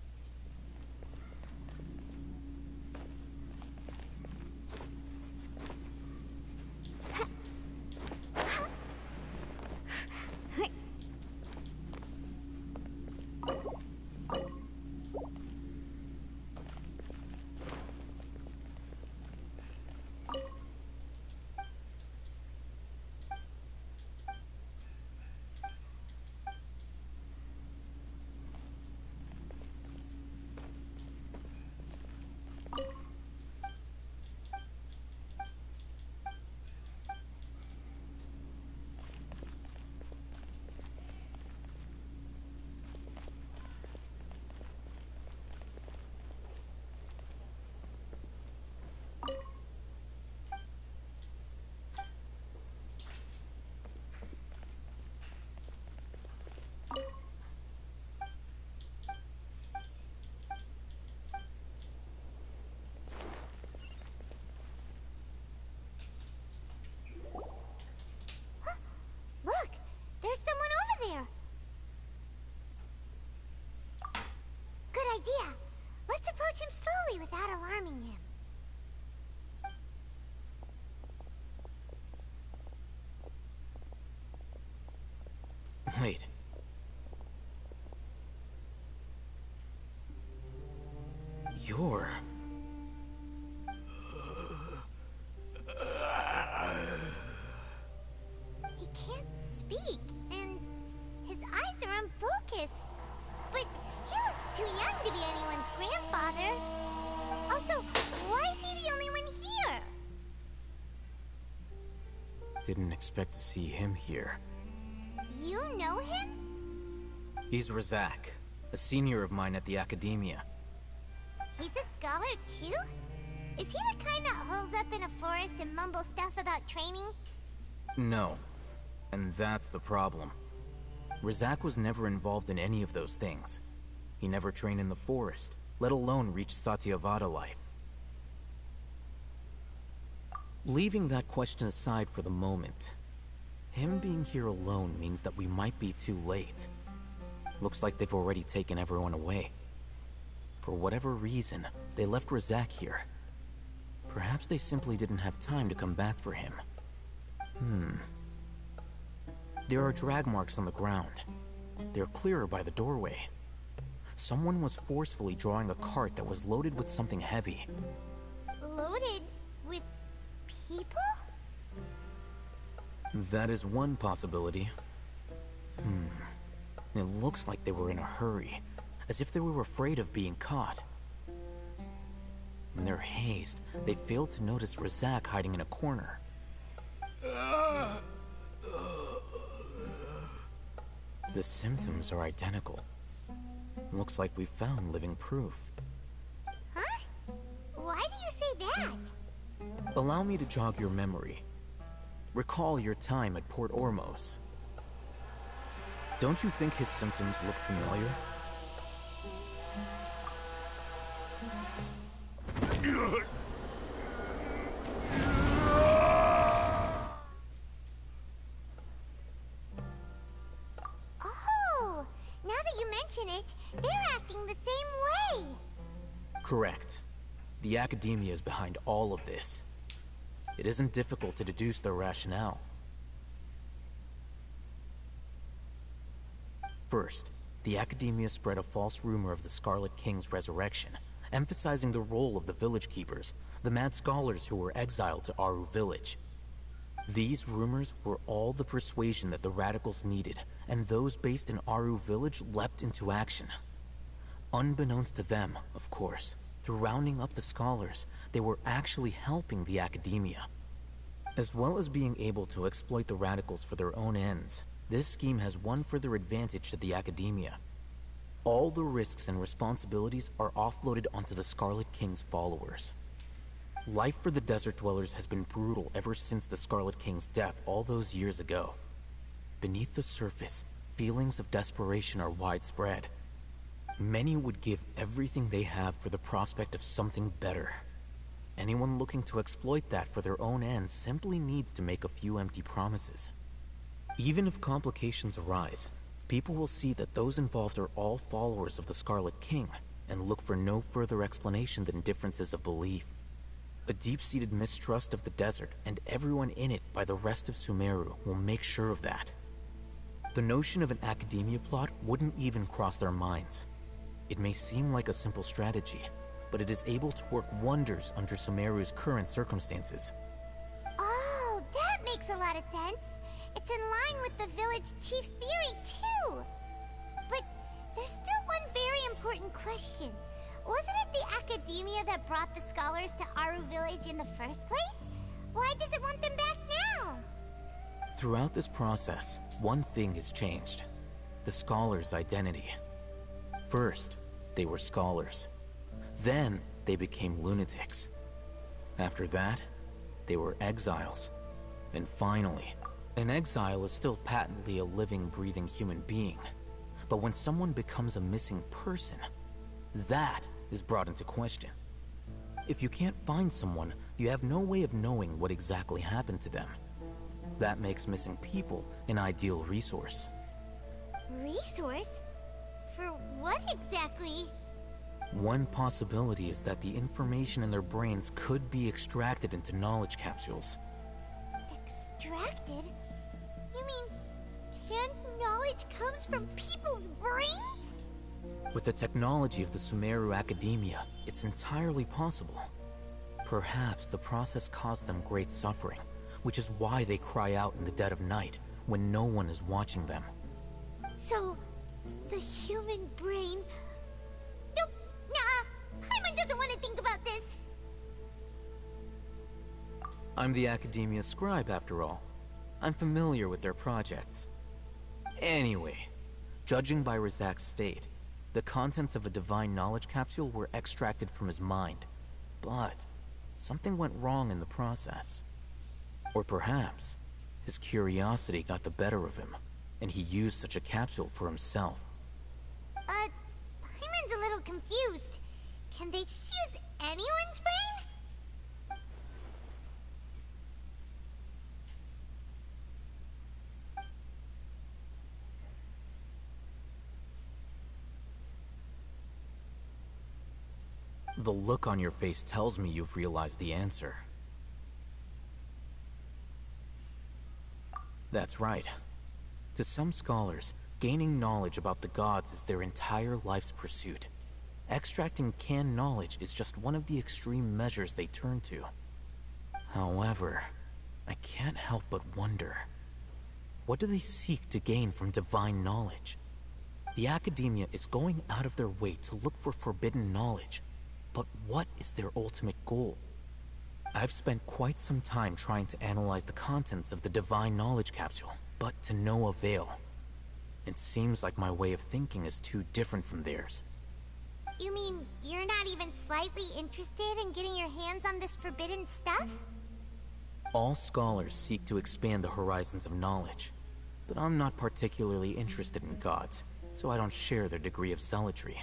Look, there's someone over there. Good idea. Let's approach him slowly without alarming him. Wait. You're... He can't speak, and his eyes are unfocused. But he looks too young to be anyone's grandfather. Also, why is he the only one here? Didn't expect to see him here. You know him? He's Razak, a senior of mine at the Academia. He's a scholar too? Is he the kind that holes up in a forest and mumbles stuff about training? No. And that's the problem. Razak was never involved in any of those things. He never trained in the forest, let alone reach Satyavada life. Leaving that question aside for the moment, him being here alone means that we might be too late. Looks like they've already taken everyone away. For whatever reason, they left Razak here. Perhaps they simply didn't have time to come back for him. There are drag marks on the ground. They're clearer by the doorway. Someone was forcefully drawing a cart that was loaded with something heavy. Loaded with people? That is one possibility. It looks like they were in a hurry, as if they were afraid of being caught. In their haste, they failed to notice Razak hiding in a corner. The symptoms are identical. Looks like we found living proof. Huh? Why do you say that? Allow me to jog your memory. Recall your time at Port Ormos. Don't you think his symptoms look familiar? Oh, now that you mention it, they're acting the same way. Correct. The Academia is behind all of this. It isn't difficult to deduce their rationale. First, the Academia spread a false rumor of the Scarlet King's resurrection, emphasizing the role of the village keepers, the mad scholars who were exiled to Aru village. These rumors were all the persuasion that the radicals needed, and those based in Aru village leapt into action. Unbeknownst to them, of course, through rounding up the scholars, they were actually helping the Academia. As well as being able to exploit the radicals for their own ends, this scheme has one further advantage to the Academia. All the risks and responsibilities are offloaded onto the Scarlet King's followers. Life for the desert dwellers has been brutal ever since the Scarlet King's death all those years ago. Beneath the surface, feelings of desperation are widespread. Many would give everything they have for the prospect of something better. Anyone looking to exploit that for their own ends simply needs to make a few empty promises. Even if complications arise, people will see that those involved are all followers of the Scarlet King and look for no further explanation than differences of belief. A deep-seated mistrust of the desert and everyone in it by the rest of Sumeru will make sure of that. The notion of an Academia plot wouldn't even cross their minds. It may seem like a simple strategy, but it is able to work wonders under Sumeru's current circumstances. Oh, that makes a lot of sense. It's in line with the village chief's theory, too. But there's still one very important question. Wasn't it the Academia that brought the scholars to Aru village in the first place? Why does it want them back now? Throughout this process, one thing has changed. The scholars' identity. First, they were scholars. Then, they became lunatics. After that, they were exiles. And finally, an exile is still patently a living, breathing human being. But when someone becomes a missing person, that is brought into question. If you can't find someone, you have no way of knowing what exactly happened to them. That makes missing people an ideal resource. Resource? For what exactly? One possibility is that the information in their brains could be extracted into knowledge capsules. Extracted? You mean canned knowledge comes from people's brains? With the technology of the Sumeru Academia, it's entirely possible. Perhaps the process caused them great suffering, which is why they cry out in the dead of night, when no one is watching them. So, the human brain... Nope, nah, Paimon doesn't want to think about this. I'm the Academia scribe, after all. I'm familiar with their projects. Anyway, judging by Razak's state, the contents of a divine knowledge capsule were extracted from his mind. But something went wrong in the process. Or perhaps his curiosity got the better of him, and he used such a capsule for himself. Paimon's a little confused. Can they just use anyone's brain? The look on your face tells me you've realized the answer. That's right. To some scholars, gaining knowledge about the gods is their entire life's pursuit. Extracting canned knowledge is just one of the extreme measures they turn to. However, I can't help but wonder, what do they seek to gain from divine knowledge? The Academia is going out of their way to look for forbidden knowledge, but what is their ultimate goal? I've spent quite some time trying to analyze the contents of the divine knowledge capsule, but to no avail. It seems like my way of thinking is too different from theirs. You mean you're not even slightly interested in getting your hands on this forbidden stuff? All scholars seek to expand the horizons of knowledge, but I'm not particularly interested in gods, so I don't share their degree of zealotry.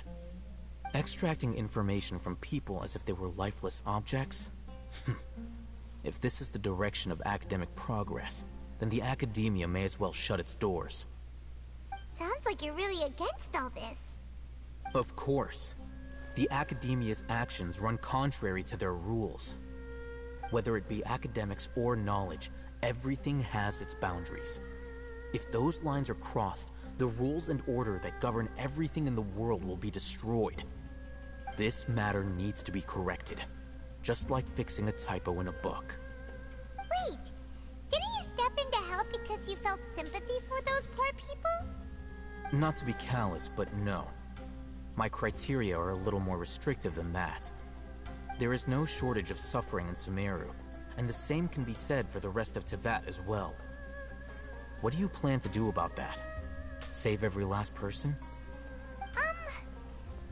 Extracting information from people as if they were lifeless objects? If this is the direction of academic progress, then the Academia may as well shut its doors. Sounds like you're really against all this. Of course. The Academia's actions run contrary to their rules. Whether it be academics or knowledge, everything has its boundaries. If those lines are crossed, the rules and order that govern everything in the world will be destroyed. This matter needs to be corrected, just like fixing a typo in a book. Wait, didn't you step in to help because you felt sympathy for those poor people? Not to be callous, but no. My criteria are a little more restrictive than that. There is no shortage of suffering in Sumeru, and the same can be said for the rest of Teyvat as well. What do you plan to do about that? Save every last person?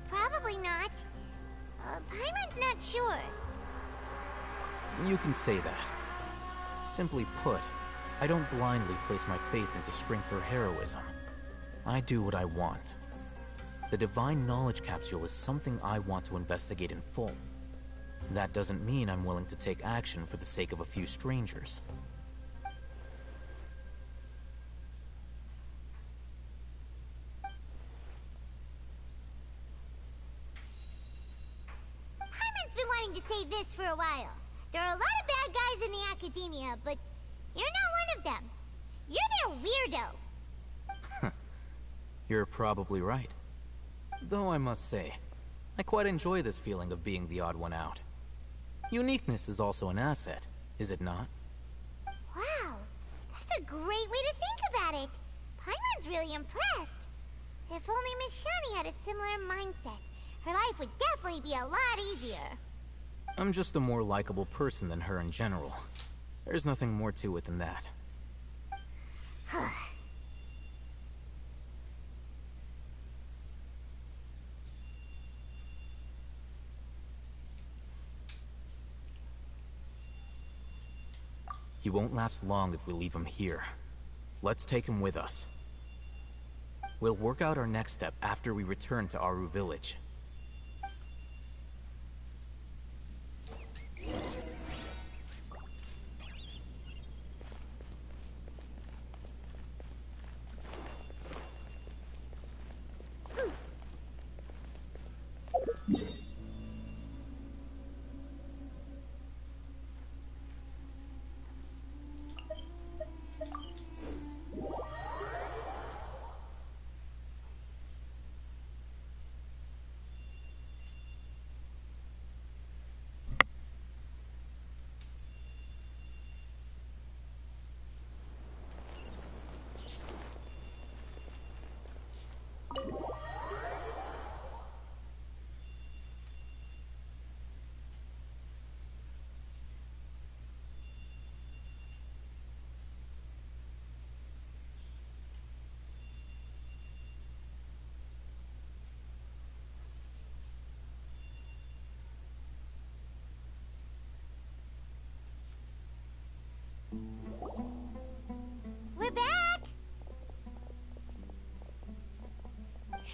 Probably not. Paimon's not sure. You can say that. Simply put, I don't blindly place my faith into strength or heroism. I do what I want. The divine knowledge capsule is something I want to investigate in full. That doesn't mean I'm willing to take action for the sake of a few strangers. Paimon's been wanting to say this for a while. There are a lot of bad guys in the Academia, but you're not one of them. You're their weirdo. You're probably right. Though I must say, I quite enjoy this feeling of being the odd one out. Uniqueness is also an asset, is it not? Wow, that's a great way to think about it. Paimon's really impressed. If only Miss Shani had a similar mindset, her life would definitely be a lot easier. I'm just a more likable person than her in general. There's nothing more to it than that. He won't last long if we leave him here. Let's take him with us. We'll work out our next step after we return to Aru Village.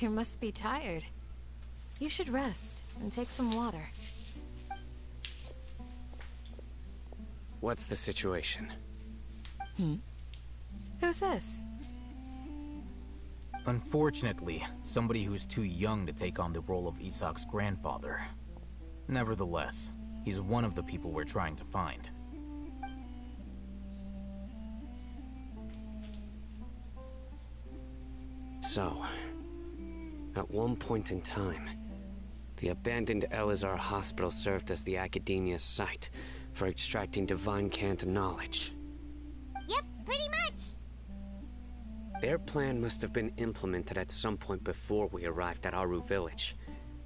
You must be tired. You should rest and take some water. What's the situation? Who's this? Unfortunately, somebody who's too young to take on the role of Isak's grandfather. Nevertheless, he's one of the people we're trying to find. So, at one point in time, the abandoned Elazar hospital served as the Academia's site for extracting divine cant knowledge. Yep, pretty much. Their plan must have been implemented at some point before we arrived at Aru village,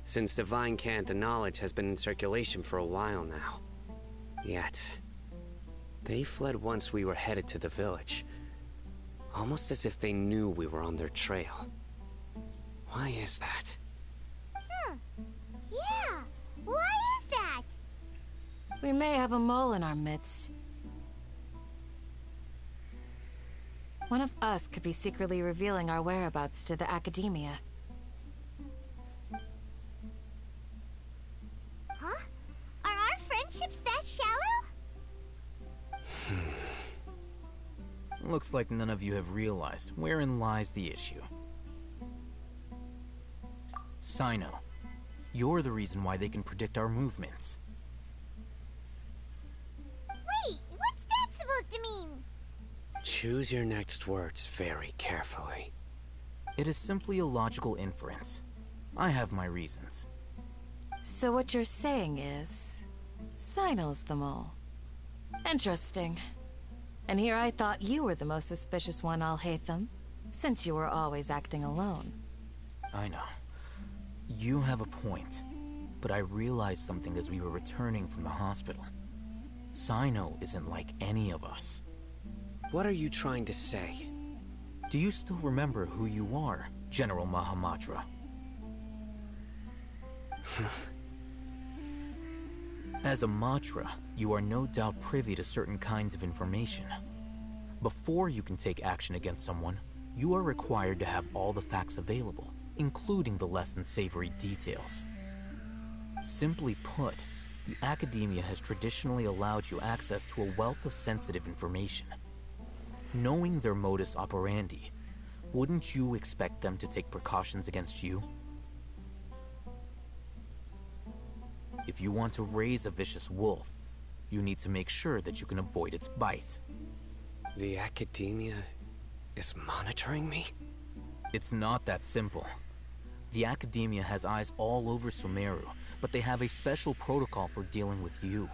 since divine cant knowledge has been in circulation for a while now. Yet, they fled once we were headed to the village, almost as if they knew we were on their trail. Why is that? Yeah, why is that? We may have a mole in our midst. One of us could be secretly revealing our whereabouts to the Academia. Huh? Are our friendships that shallow? Looks like none of you have realized wherein lies the issue. Sino, you're the reason why they can predict our movements. Wait, what's that supposed to mean? Choose your next words very carefully. It is simply a logical inference. I have my reasons. So what you're saying is, Sino's the mole. Interesting. And here I thought you were the most suspicious one, Alhaitham, since you were always acting alone. I know. You have a point, but I realized something as we were returning from the hospital. Sino isn't like any of us. What are you trying to say? Do you still remember who you are, General Mahamatra? As a Matra, you are no doubt privy to certain kinds of information. Before you can take action against someone, you are required to have all the facts available, including the less than savory details. Simply put, the Academia has traditionally allowed you access to a wealth of sensitive information. Knowing their modus operandi, wouldn't you expect them to take precautions against you? If you want to raise a vicious wolf, you need to make sure that you can avoid its bite. The Academia is monitoring me? It's not that simple. The Academia has eyes all over Sumeru, but they have a special protocol for dealing with you.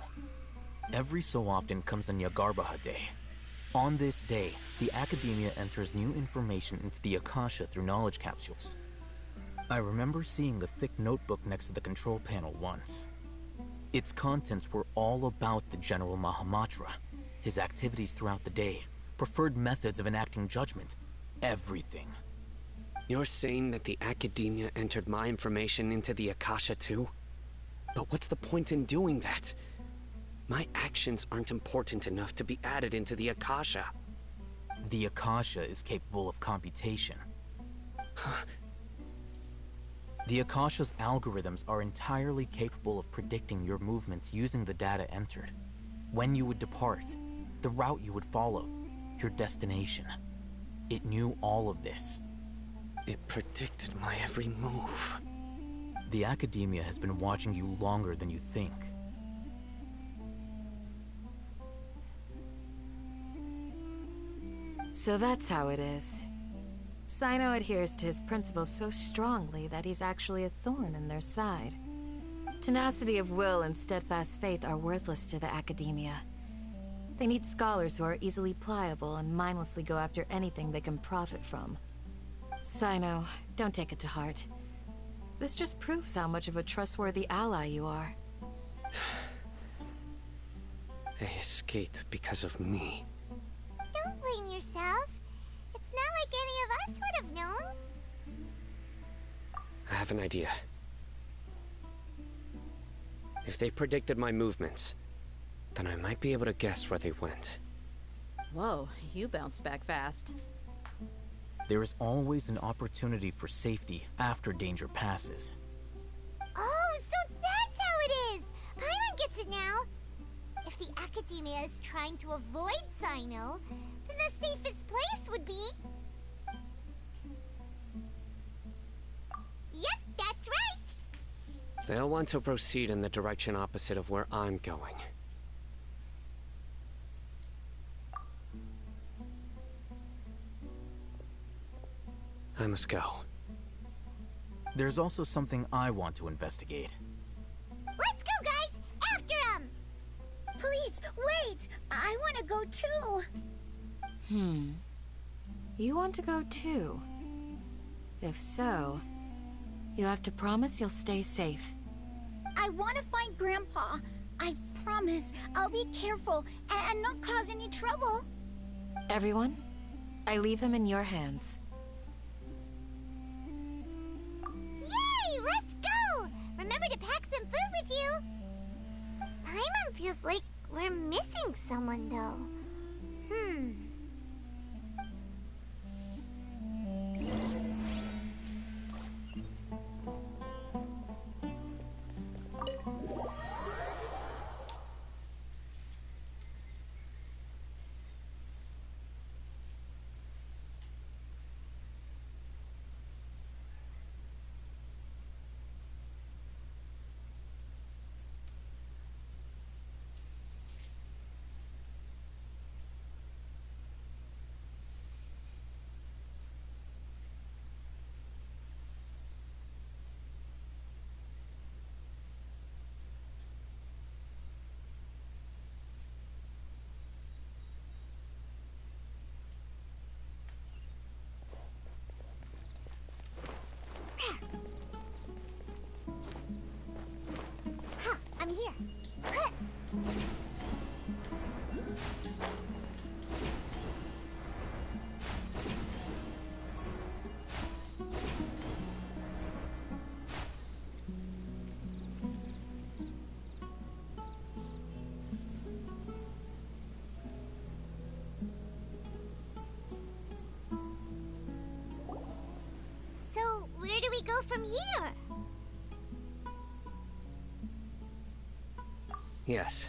Every so often comes a Nyagarbaha Day. On this day, the Academia enters new information into the Akasha through knowledge capsules. I remember seeing the thick notebook next to the control panel once. Its contents were all about the General Mahamatra, his activities throughout the day, preferred methods of enacting judgment, everything. You're saying that the Academia entered my information into the Akasha too? But what's the point in doing that? My actions aren't important enough to be added into the Akasha. The Akasha is capable of computation. The Akasha's algorithms are entirely capable of predicting your movements using the data entered. When you would depart, the route you would follow, your destination. It knew all of this. It predicted my every move. The Academia has been watching you longer than you think. So that's how it is. Sino adheres to his principles so strongly that he's actually a thorn in their side. Tenacity of will and steadfast faith are worthless to the Academia. They need scholars who are easily pliable and mindlessly go after anything they can profit from. Sino, don't take it to heart. This just proves how much of a trustworthy ally you are. They escaped because of me. Don't blame yourself. It's not like any of us would have known. I have an idea. If they predicted my movements, then I might be able to guess where they went. Whoa, you bounced back fast. There is always an opportunity for safety after danger passes. Oh, so that's how it is! Paimon gets it now! If the Academia is trying to avoid Cyno, then the safest place would be... Yep, that's right! They'll want to proceed in the direction opposite of where I'm going. I must go. There's also something I want to investigate. Let's go, guys! After him! Please, wait! I want to go too! You want to go too? If so, you have to promise you'll stay safe. I want to find Grandpa. I promise I'll be careful and not cause any trouble. Everyone, I leave him in your hands. Yay! Let's go! Remember to pack some food with you! Paimon feels like we're missing someone, though. I'm here. So, where do we go from here? Yes.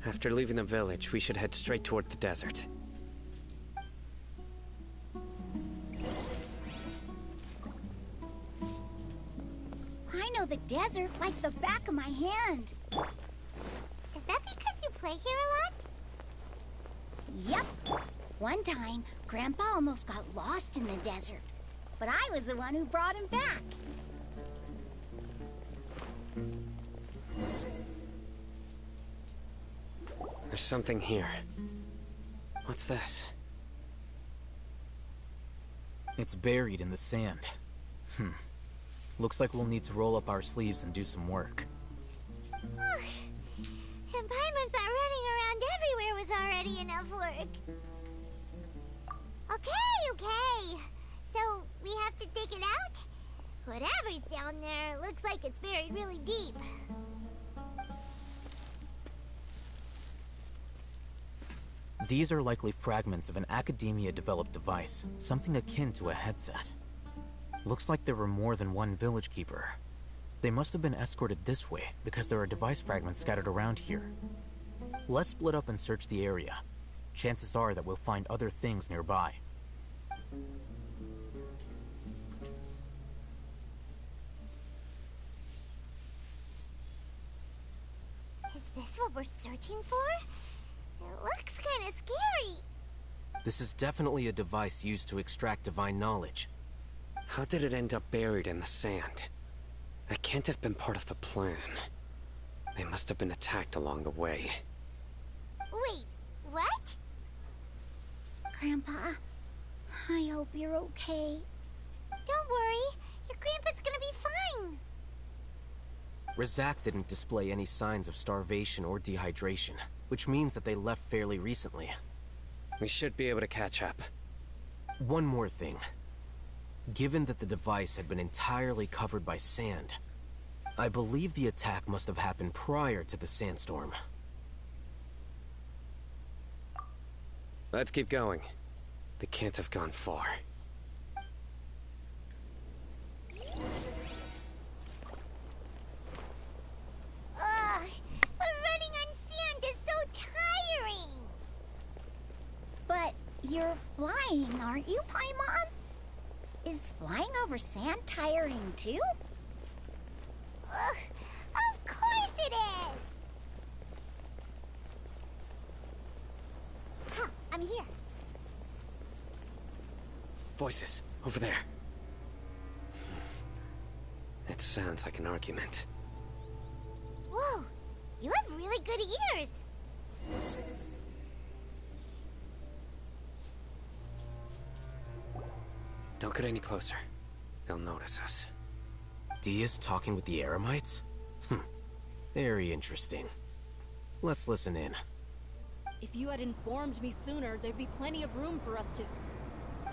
After leaving the village, we should head straight toward the desert. I know the desert like the back of my hand. Is that because you play here a lot? Yep. One time, Grandpa almost got lost in the desert. But I was the one who brought him back. There's something here. What's this? It's buried in the sand. Looks like we'll need to roll up our sleeves and do some work. And Paimon thought running around everywhere was already enough work. Okay. So, we have to dig it out? Whatever's down there looks like it's buried really deep. These are likely fragments of an Academia-developed device, something akin to a headset. Looks like there were more than one village keeper. They must have been escorted this way, because there are device fragments scattered around here. Let's split up and search the area. Chances are that we'll find other things nearby. Is this what we're searching for? It looks kind of scary. This is definitely a device used to extract divine knowledge. How did it end up buried in the sand? That can't have been part of the plan. They must have been attacked along the way. Wait, what? Grandpa, I hope you're okay. Don't worry, your grandpa's gonna be fine. Razak didn't display any signs of starvation or dehydration, which means that they left fairly recently. We should be able to catch up. One more thing. Given that the device had been entirely covered by sand, I believe the attack must have happened prior to the sandstorm. Let's keep going. They can't have gone far. Ugh, but running on sand is so tiring. But you're flying, aren't you, Paimon? Is flying over sand tiring too? Ugh, of course it is. Huh, I'm here. Voices, over there. It sounds like an argument. Whoa, you have really good ears. Don't get any closer. They'll notice us. Dia's talking with the Eremites? Very interesting. Let's listen in. If you had informed me sooner, there'd be plenty of room for us to...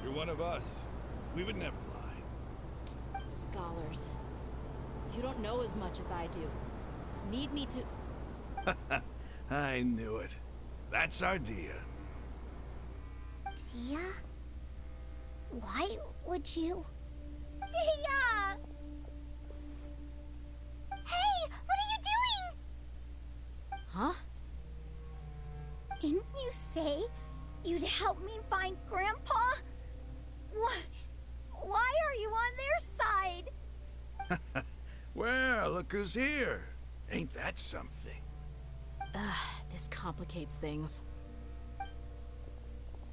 You're one of us. We would never lie. Scholars. You don't know as much as I do. Need me to... I knew it. That's our Dia. Dia? Why would you... Dia! Hey, what are you doing? Huh? Didn't you say you'd help me find Grandpa? Why are you on their side? Well, look who's here. Ain't that something? This complicates things.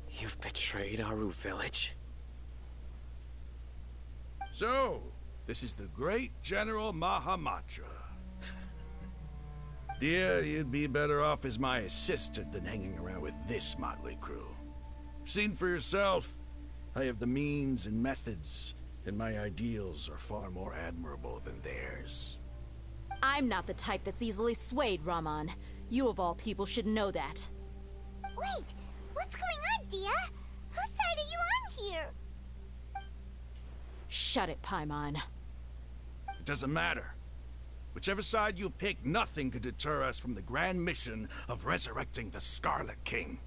You've betrayed Aru village? So, this is the great General Mahamatra. Dear, you'd be better off as my assistant than hanging around with this motley crew. Seen for yourself, I have the means and methods, and my ideals are far more admirable than theirs. I'm not the type that's easily swayed, Raman. You of all people should know that. Wait, what's going on, Dia? Whose side are you on here? Shut it, Paimon. It doesn't matter. Whichever side you pick, nothing could deter us from the grand mission of resurrecting the Scarlet King.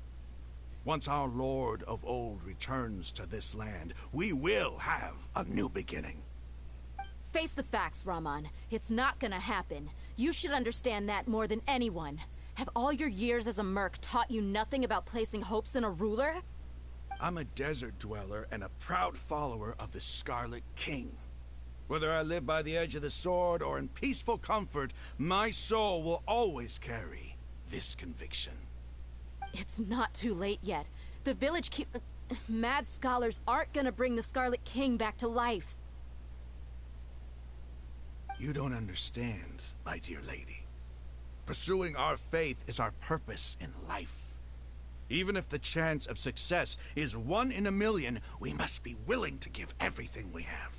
Once our Lord of Old returns to this land, we will have a new beginning. Face the facts, Raman. It's not gonna happen. You should understand that more than anyone. Have all your years as a merc taught you nothing about placing hopes in a ruler? I'm a desert dweller and a proud follower of the Scarlet King. Whether I live by the edge of the sword or in peaceful comfort, my soul will always carry this conviction. It's not too late yet. The village mad scholars aren't gonna bring the Scarlet King back to life. You don't understand, my dear lady. Pursuing our faith is our purpose in life. Even if the chance of success is 1 in a million, we must be willing to give everything we have.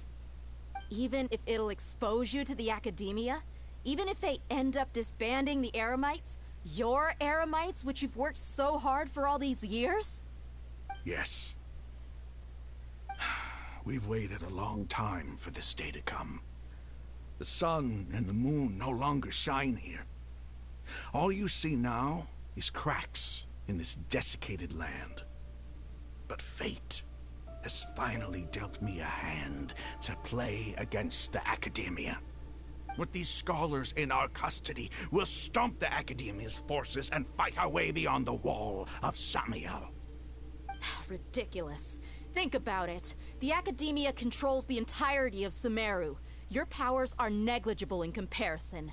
Even if it'll expose you to the academia? Even if they end up disbanding the Eremites? Your Eremites, which you've worked so hard for all these years? Yes. We've waited a long time for this day to come. The sun and the moon no longer shine here. All you see now is cracks in this desiccated land. But fate has finally dealt me a hand to play against the Academia. With these scholars in our custody, we'll stomp the Academia's forces and fight our way beyond the wall of Samiel. Ridiculous. Think about it. The Academia controls the entirety of Sumeru. Your powers are negligible in comparison.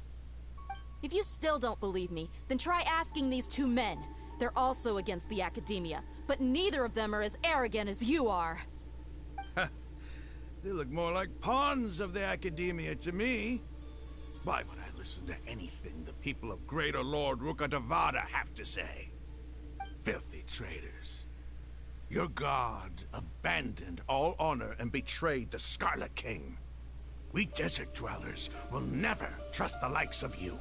If you still don't believe me, then try asking these 2 men. They're also against the Academia, but neither of them are as arrogant as you are. They look more like pawns of the Academia to me. Why would I listen to anything the people of Greater Lord Rukkhadevada have to say? Filthy traitors. Your god abandoned all honor and betrayed the Scarlet King. We desert dwellers will never trust the likes of you.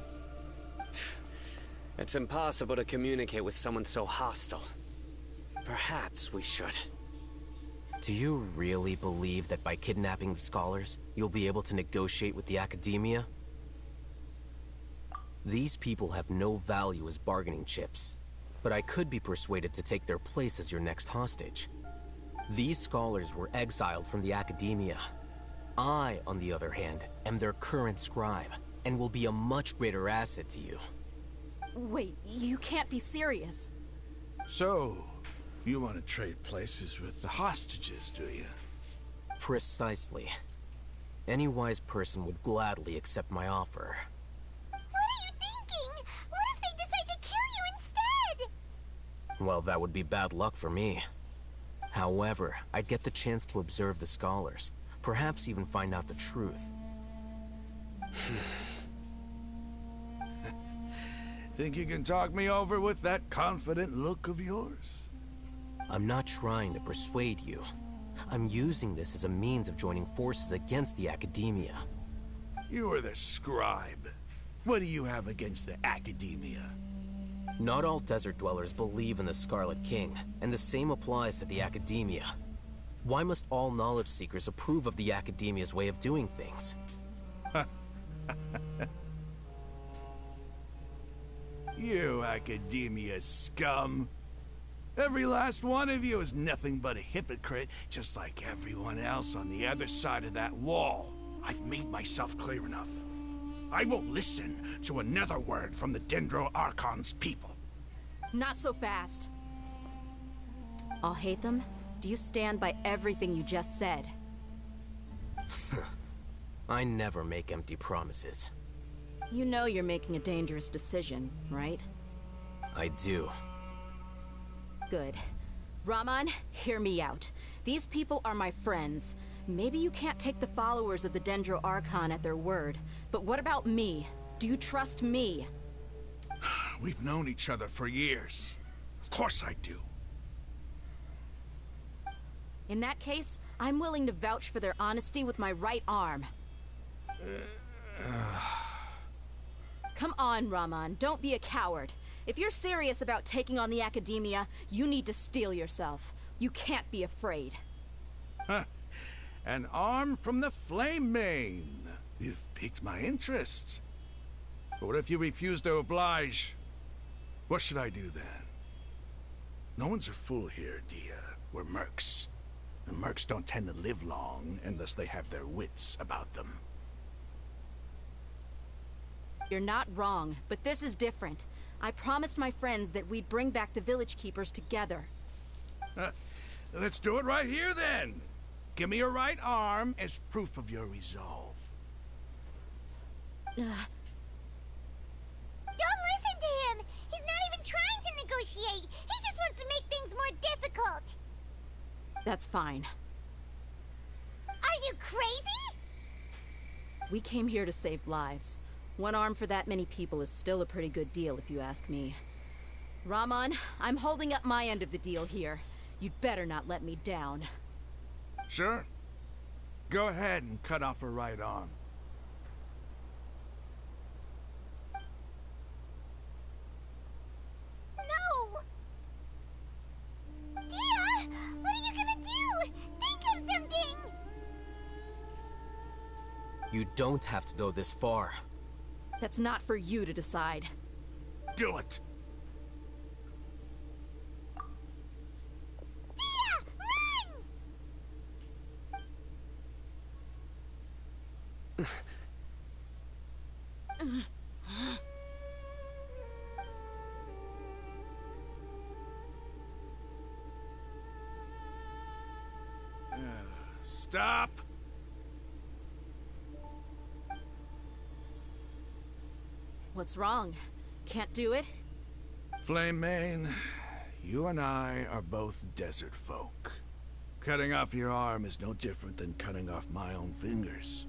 It's impossible to communicate with someone so hostile. Perhaps we should. Do you really believe that by kidnapping the scholars, you'll be able to negotiate with the Academia? These people have no value as bargaining chips, but I could be persuaded to take their place as your next hostage. These scholars were exiled from the Academia. I, on the other hand, am their current scribe, and will be a much greater asset to you. Wait, you can't be serious. So, you want to trade places with the hostages, do you? Precisely. Any wise person would gladly accept my offer. What are you thinking? What if they decide to kill you instead? Well, that would be bad luck for me. However, I'd get the chance to observe the scholars, perhaps even find out the truth. Think you can talk me over with that confident look of yours? I'm not trying to persuade you. I'm using this as a means of joining forces against the Academia. You are the scribe. What do you have against the Academia? Not all desert dwellers believe in the Scarlet King, and the same applies to the Academia. Why must all knowledge seekers approve of the Academia's way of doing things? You Academia scum. Every last one of you is nothing but a hypocrite, just like everyone else on the other side of that wall. I've made myself clear enough. I won't listen to another word from the Dendro Archon's people. Not so fast. I'll hate them. Do you stand by everything you just said? I never make empty promises. You know you're making a dangerous decision, right? I do. Good. Rahman, hear me out. These people are my friends. Maybe you can't take the followers of the Dendro Archon at their word, but what about me? Do you trust me? We've known each other for years. Of course I do. In that case, I'm willing to vouch for their honesty with my right arm. Come on, Rahman, don't be a coward. If you're serious about taking on the Academia, you need to steel yourself. You can't be afraid. Huh. An arm from the Flame Mane. You've piqued my interest. But what if you refuse to oblige? What should I do then? No one's a fool here, Dia. We're mercs. And mercs don't tend to live long unless they have their wits about them. You're not wrong, but this is different. I promised my friends that we'd bring back the village keepers together. Let's do it right here then. Give me your right arm as proof of your resolve. Don't listen to him! He's not even trying to negotiate! He just wants to make things more difficult! That's fine. Are you crazy? We came here to save lives. One arm for that many people is still a pretty good deal, if you ask me. Rahman, I'm holding up my end of the deal here. You'd better not let me down. Sure. Go ahead and cut off her right arm. No! Dia! What are you gonna do? Think of something! You don't have to go this far. That's not for you to decide. Do it! Stop! What's wrong? Can't do it? Flame Mane, you and I are both desert folk. Cutting off your arm is no different than cutting off my own fingers.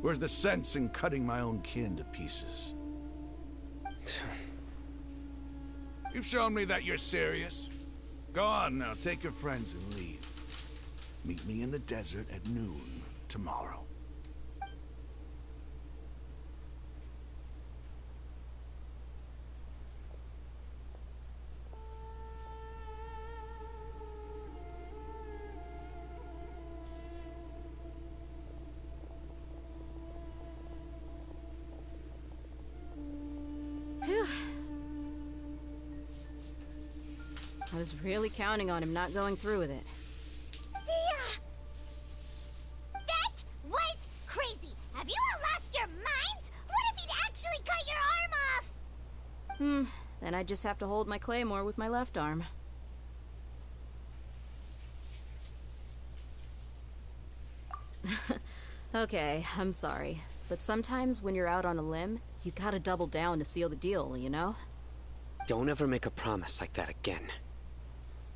Where's the sense in cutting my own kin to pieces? You've shown me that you're serious. Go on now, take your friends and leave. Meet me in the desert at noon tomorrow. Phew. I was really counting on him not going through with it. Dia! That was Then I just have to hold my claymore with my left arm. Okay, I'm sorry. But sometimes when you're out on a limb, you gotta double down to seal the deal, you know? Don't ever make a promise like that again.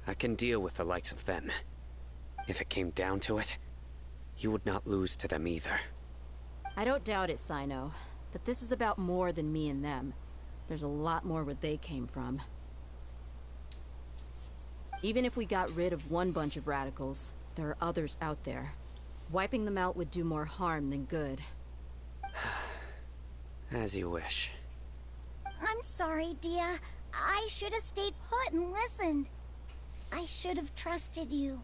I can deal with the likes of them. If it came down to it, you would not lose to them either. I don't doubt it, Sino. But this is about more than me and them. There's a lot more where they came from. Even if we got rid of one bunch of radicals, there are others out there. Wiping them out would do more harm than good. As you wish. I'm sorry, Dia. I should have stayed put and listened. I should have trusted you.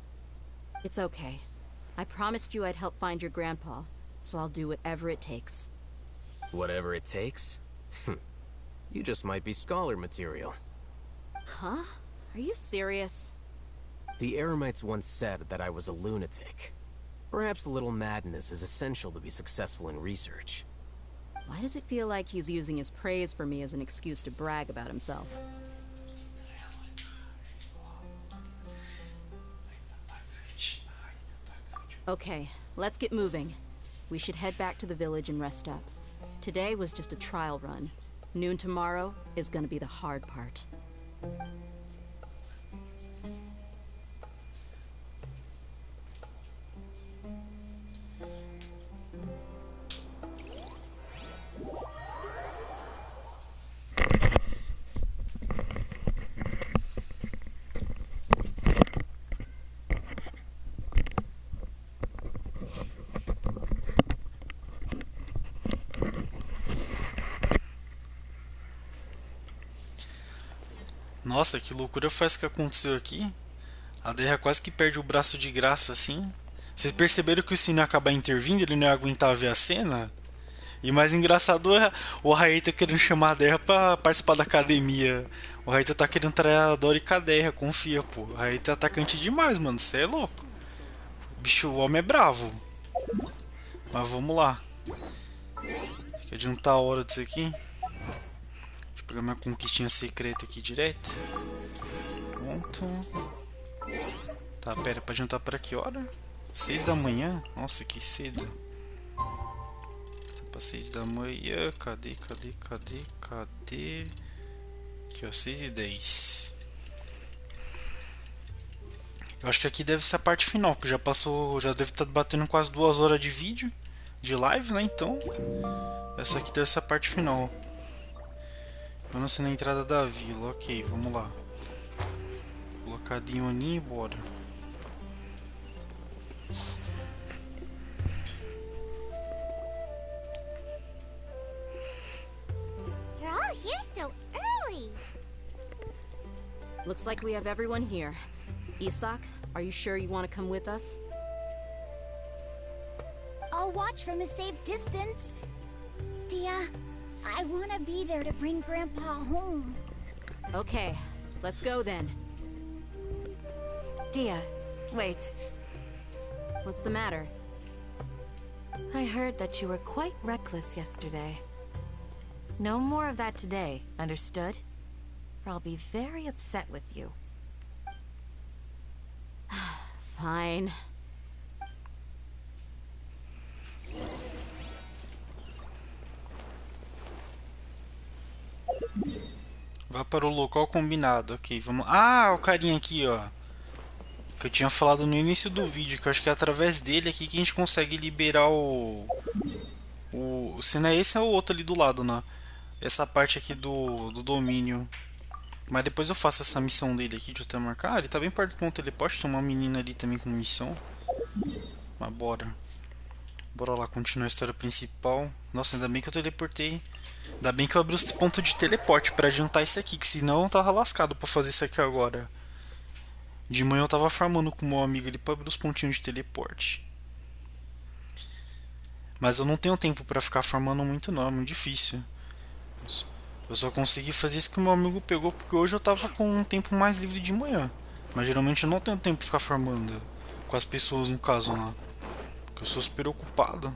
It's okay. I promised you I'd help find your grandpa, so I'll do whatever it takes. Whatever it takes? You just might be scholar material. Huh? Are you serious? The Eremites once said that I was a lunatic. Perhaps a little madness is essential to be successful in research. Why does it feel like he's using his praise for me as an excuse to brag about himself? Okay, let's get moving. We should head back to the village and rest up. Today was just a trial run. Noon tomorrow is gonna be the hard part. Nossa, que loucura foi essa que aconteceu aqui? A Derra quase que perde o braço de graça assim. Vocês perceberam que o Sino ia acabar intervindo? Ele não ia aguentar ver a cena? E mais engraçado é o Rei tá querendo chamar a Derra pra participar da academia. O Rei tá querendo trair a Dori com a Derra, confia, pô. O Rei tá atacante demais, mano. Cê é louco. O homem é bravo. Mas vamos lá. Quer adiantar a hora disso aqui? Vou pegar minha conquistinha secreta aqui direto. Pronto. Tá, pera, pra adiantar pra que hora? 6 da manhã? Nossa, que cedo. Tá pra 6 da manhã. Cadê? Aqui, ó, 6h10. Eu acho que aqui deve ser a parte final, que já passou, já deve estar batendo quase 2 horas de vídeo, de live, né? Então, essa aqui deve ser a parte final. Vamos ser na entrada da vila, ok, vamos lá. Colocar Dioninho e bora. You're all here so early. Looks like we have everyone here. Isak, are you sure you want to come with us? I'll watch from a safe distance. Dia, I want to be there to bring Grandpa home. Okay, let's go then. Dia, wait. What's the matter? I heard that you were quite reckless yesterday. No more of that today, understood? Or I'll be very upset with you. Fine. Vá para o local combinado. Ok, vamos. Ah, o carinha aqui, ó. Que eu tinha falado no início do vídeo. Que eu acho que é através dele aqui que a gente consegue liberar o. Se não é esse, é o outro ali do lado, né? Essa parte aqui do domínio. Mas depois eu faço essa missão dele aqui. Deixa eu até marcar. Ah, ele tá bem perto do ponto teleporte. Tem uma menina ali também com missão. Mas bora. Bora lá continuar a história principal. Nossa, ainda bem que eu teleportei. Ainda bem que eu abri os pontos de teleporte pra adiantar isso aqui, que senão eu tava lascado pra fazer isso aqui agora. De manhã eu tava farmando com o meu amigo ali pra abrir os pontinhos de teleporte. Mas eu não tenho tempo pra ficar farmando muito não, é muito difícil. Eu só consegui fazer isso que o meu amigo pegou porque hoje eu tava com um tempo mais livre de manhã. Mas geralmente eu não tenho tempo pra ficar farmando com as pessoas no caso lá. Porque eu sou super ocupado.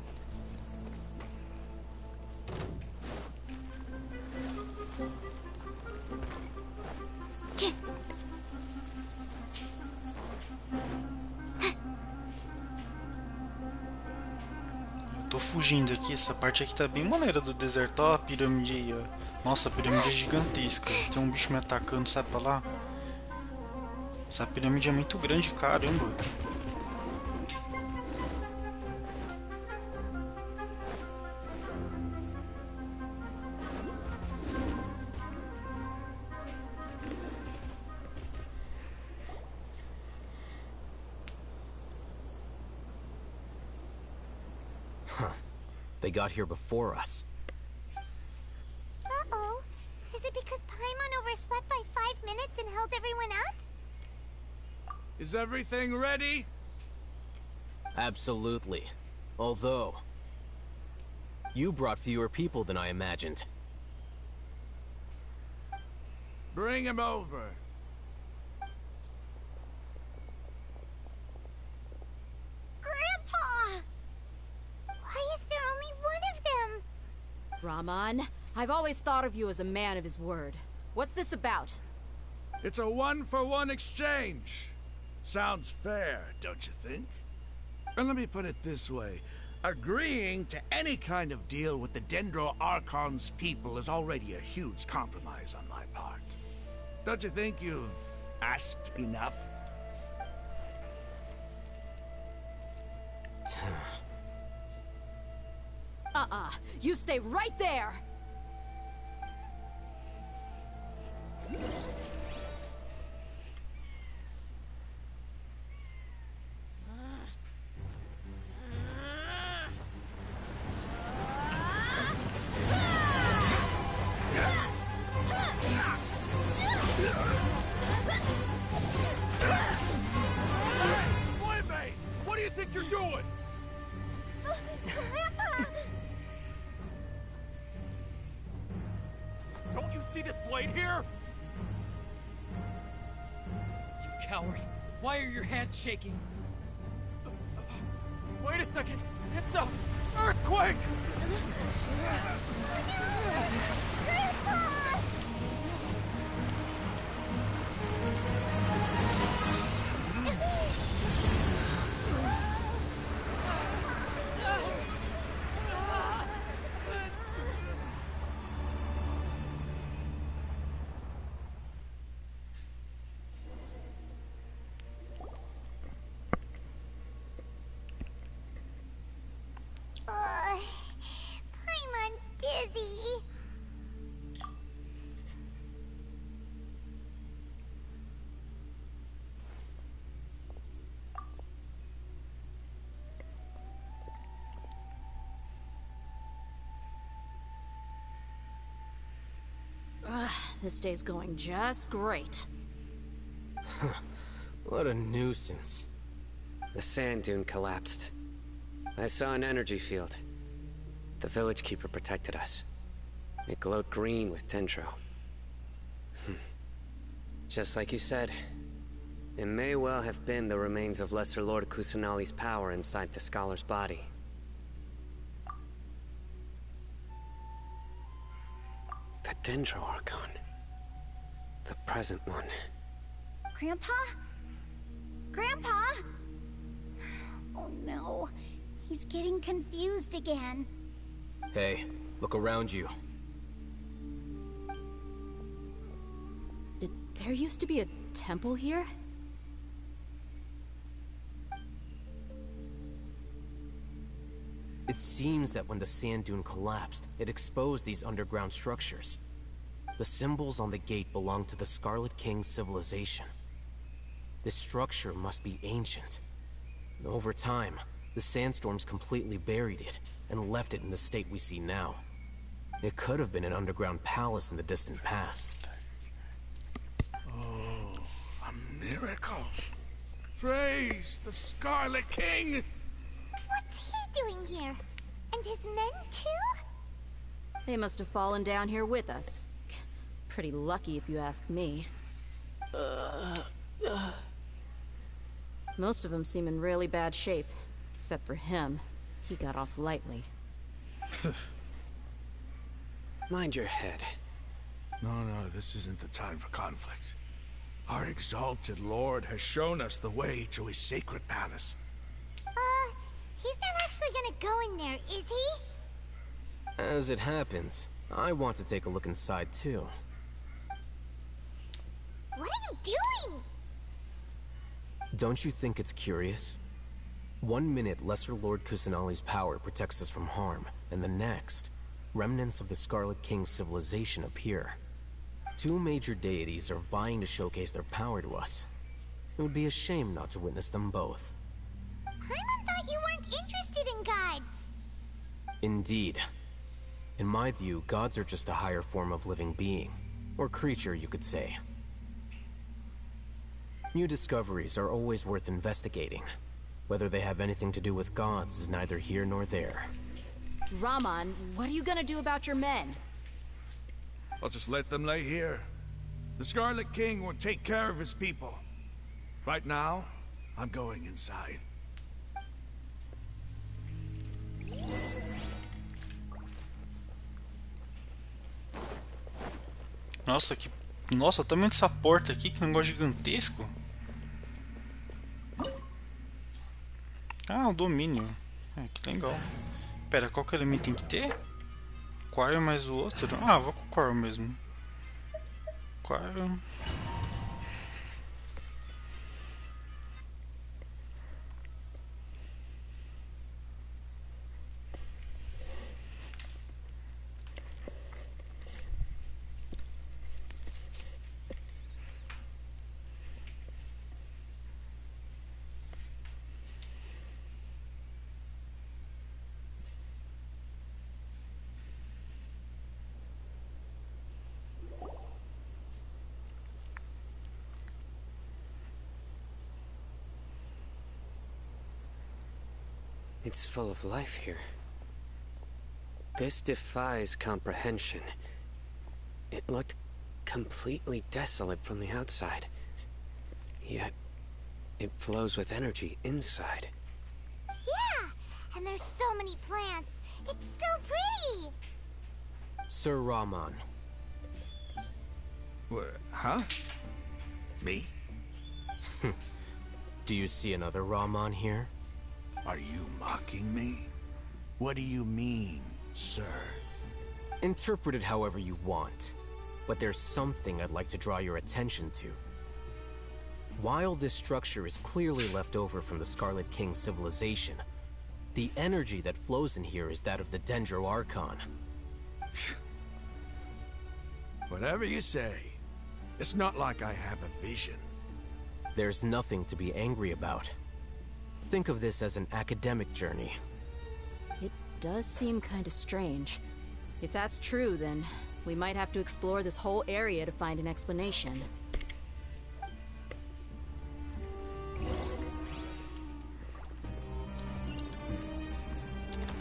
fugindo aqui. Essa parte aqui tá bem maneira do deserto. Ó a pirâmide aí, ó. Nossa, a pirâmide é gigantesca. Tem um bicho me atacando, sai pra lá. Essa pirâmide é muito grande, caramba. They got here before us. Uh-oh. Is it because Paimon overslept by 5 minutes and held everyone up? Is everything ready? Absolutely. Although, you brought fewer people than I imagined. Bring him over. Grandpa! Why is there only one of them? Rahman, I've always thought of you as a man of his word. What's this about? It's a one-for-one exchange. Sounds fair, don't you think? And let me put it this way. Agreeing to any kind of deal with the Dendro Archon's people is already a huge compromise on my part. Don't you think you've asked enough? You stay right there! What do you think you're doing? Grandpa! Don't you see this blade here? You coward! Why are your hands shaking? Wait a second! It's a earthquake! Grandpa! Paimon's dizzy. This day's going just great. What a nuisance. The sand dune collapsed. I saw an energy field. The village keeper protected us. It glowed green with dendro. Just like you said, it may well have been the remains of Lesser Lord Kusanali's power inside the scholar's body. The Dendro Archon. The present one. Grandpa? Grandpa? Oh no. He's getting confused again. Hey, look around you. Did there used to be a temple here? It seems that when the sand dune collapsed, it exposed these underground structures. The symbols on the gate belong to the Scarlet King's civilization. This structure must be ancient. Over time, the sandstorms completely buried it and left it in the state we see now. It could have been an underground palace in the distant past. Oh, a miracle. Praise the Scarlet King! What's he doing here? And his men too? They must have fallen down here with us. Pretty lucky if you ask me. Most of them seem in really bad shape. Except for him. He got off lightly. Mind your head. No, this isn't the time for conflict. Our exalted lord has shown us the way to his sacred palace. He's not actually gonna go in there, is he? As it happens, I want to take a look inside too. What are you doing? Don't you think it's curious? 1 minute, Lesser Lord Kusanali's power protects us from harm, and the next, remnants of the Scarlet King's civilization appear. 2 major deities are vying to showcase their power to us. It would be a shame not to witness them both. Paimon thought you weren't interested in gods. Indeed. In my view, gods are just a higher form of living being, or creature, you could say. New discoveries are always worth investigating. Whether they have anything to do with gods is neither here nor there. Raman, what are you gonna do about your men? I'll just let them lay here. The Scarlet King will take care of his people. Right now, I'm going inside. Nossa, o tamanho dessa porta aqui, que negócio gigantesco. Ah, o domínio. Que legal. Pera, qual que elemento tem que ter? Qual mais o outro? Ah, vou com o qual mesmo. Qual? It's full of life here. This defies comprehension. It looked completely desolate from the outside. Yet, it flows with energy inside. Yeah, and there's so many plants. It's so pretty. Sir Raman. What? Huh? Me? Do you see another Raman here? Are you mocking me? What do you mean, sir? Interpret it however you want, but there's something I'd like to draw your attention to. While this structure is clearly left over from the Scarlet King's civilization, the energy that flows in here is that of the Dendro Archon. Whatever you say. It's not like I have a vision. There's nothing to be angry about. Think of this as an academic journey. It does seem kind of strange. If that's true, then we might have to explore this whole area to find an explanation.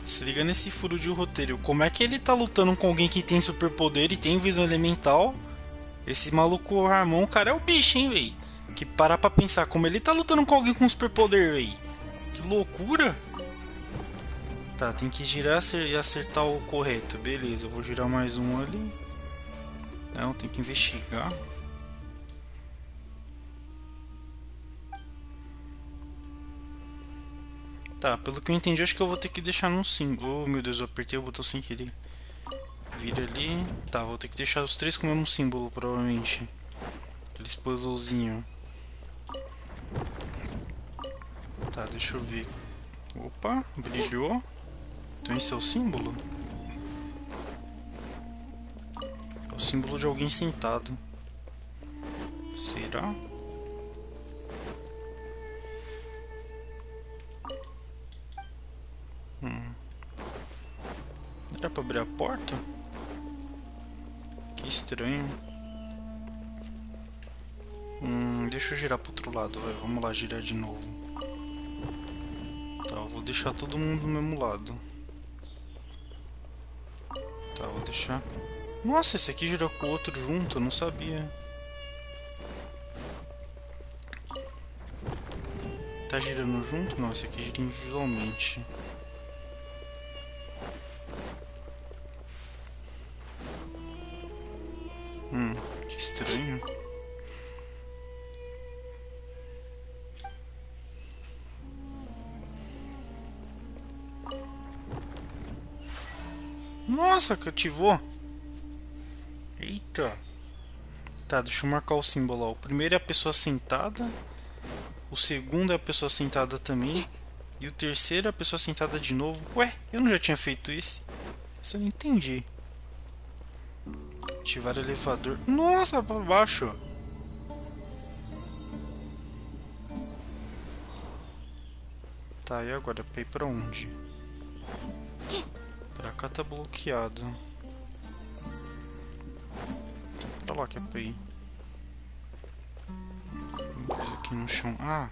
Se liga nesse furo de roteiro. Como é que ele tá lutando com alguém que tem superpoder e tem visão elemental? Esse maluco Ramon, o cara é o bicho, hein, véi? Que parar pra pensar, como ele tá lutando com alguém com superpoder, véi? Que loucura! Tá, tem que girar e acertar o correto. Beleza, eu vou girar mais um ali. Não, tem que investigar. Tá, pelo que eu entendi, acho que eu vou ter que deixar num símbolo. Oh, meu Deus, eu apertei o botão sem querer. Vira ali. Tá, vou ter que deixar os três com o mesmo símbolo, provavelmente. Aqueles puzzlezinho. Tá, deixa eu ver. Opa, brilhou. Então esse é o símbolo? É o símbolo de alguém sentado. Será? Era pra abrir a porta? Que estranho. Deixa eu girar pro outro lado, vai. Vamos lá, girar de novo. Tá, eu vou deixar todo mundo do mesmo lado. Tá, vou deixar... Nossa, esse aqui girou com o outro junto, eu não sabia. Tá girando junto? Não, esse aqui gira individualmente. Que estranho. Nossa, que ativou. Eita. Tá, deixa eu marcar o símbolo, ó. O primeiro é a pessoa sentada. O segundo é a pessoa sentada também. E o terceiro é a pessoa sentada de novo. Ué, eu não já tinha feito isso? Isso eu não entendi. Ativar elevador. Nossa, pra baixo. Tá, e agora? Pra ir pra onde? Pra cá tá bloqueado. Pra lá que é pra ir. Tem coisa aqui no chão. Ah!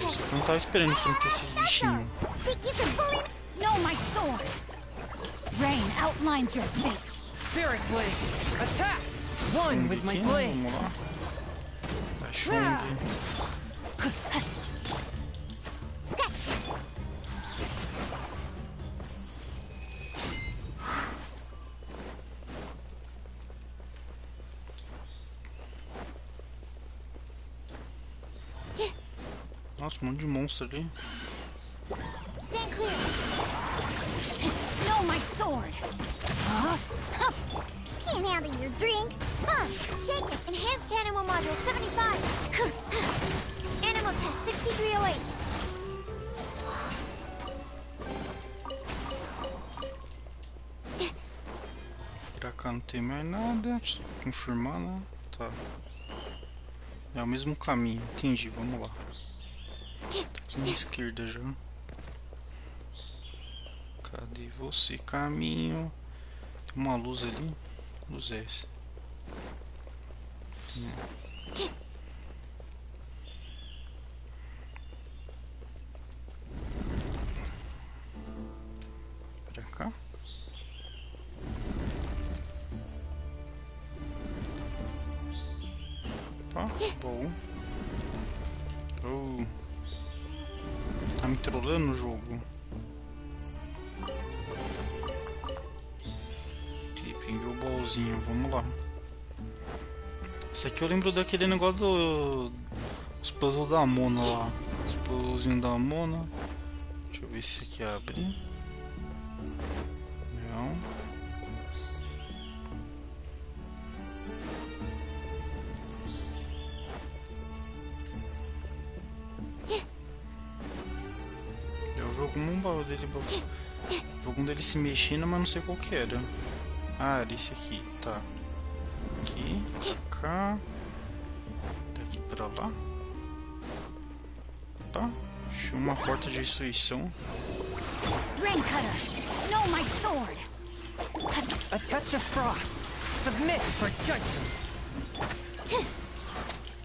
Isso que eu não tava esperando enfrentar esses bichinhos. No, my sword. Rain outlines your fate. Spirit blade, attack! One with my blade. Vamos lá. Baixando. Nossa, um monte de monstro ali. Stand clear. No, my sword. Can't handle your drink. Shake it. Enhanced animal module 75. Animal test 6308. Pra cá não tem mais nada. Só confirmar, né? Tá. É o mesmo caminho. Entendi, vamos lá. Tá aqui na esquerda já. Cadê você, caminho? Tem uma luz ali. Luz é essa? Tem. Pra cá. Opa, bom. Oh. Tá me trollando o jogo. Pinguei o bolzinho, vamos lá. Esse aqui eu lembro daquele negócio os puzzles da Mona lá. Os puzzlezinhos da Mona. Deixa eu ver se esse aqui abre. Não. Eu vi algum baú dele. Vi algum dele se mexendo, mas não sei qual que era. Ah, era esse aqui, tá. Aqui, pra cá. Daqui pra lá. Tá. Achei uma porta de ressurreição. Rain cutter. No, my sword. A touch of frost. Submit for judgment.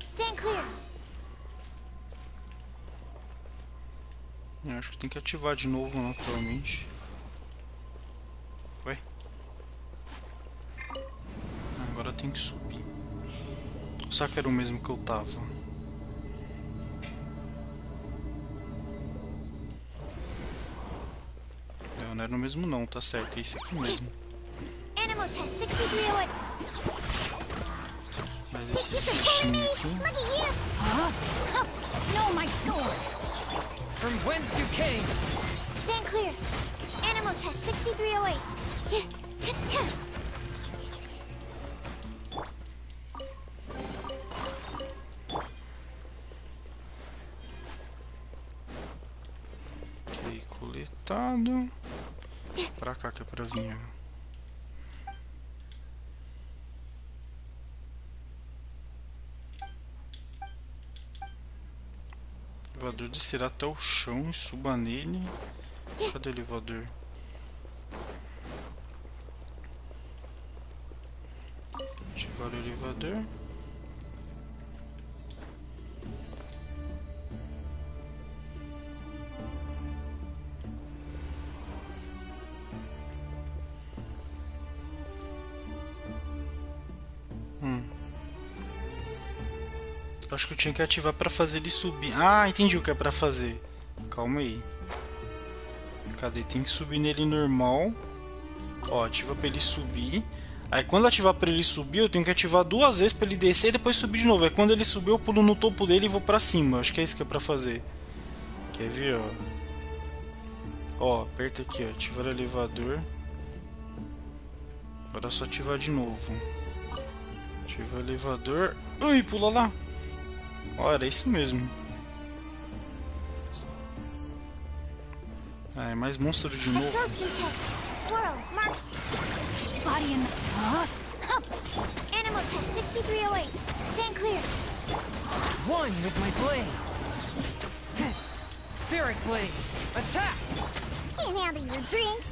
Stand clear. Eu acho que tem que ativar de novo, naturalmente. Ué? Agora tem que subir. Só que era o mesmo que eu tava. Não era o mesmo não, tá certo, é esse aqui mesmo. Animal test 6308. Mas esses bichinhos aqui. No, my sword. From whence you came. Stand clear. Animal test 6308. Ok, coletado. Pra cá que é pra vir. O elevador descerá até o chão e suba nele. Cadê o elevador? Ativar o elevador. Acho que eu tinha que ativar pra fazer ele subir. Ah, entendi o que é pra fazer. Calma aí. Cadê? Tem que subir nele normal. Ó, ativa pra ele subir. Aí quando ativar pra ele subir, eu tenho que ativar duas vezes pra ele descer e depois subir de novo. Aí quando ele subir, eu pulo no topo dele e vou pra cima. Acho que é isso que é pra fazer. Quer ver, ó? Ó, aperta aqui, ó. Ativar o elevador. Agora é só ativar de novo. Ativa o elevador. Ui, pula lá. Ó, era isso mesmo. Ah, é mais monstro de novo. Absorption test. Swirl. Mark. Body in. Hump. Animal test 6308. Stand clear. One with my blade. Spirit blade. Attack! Can't handle your drink.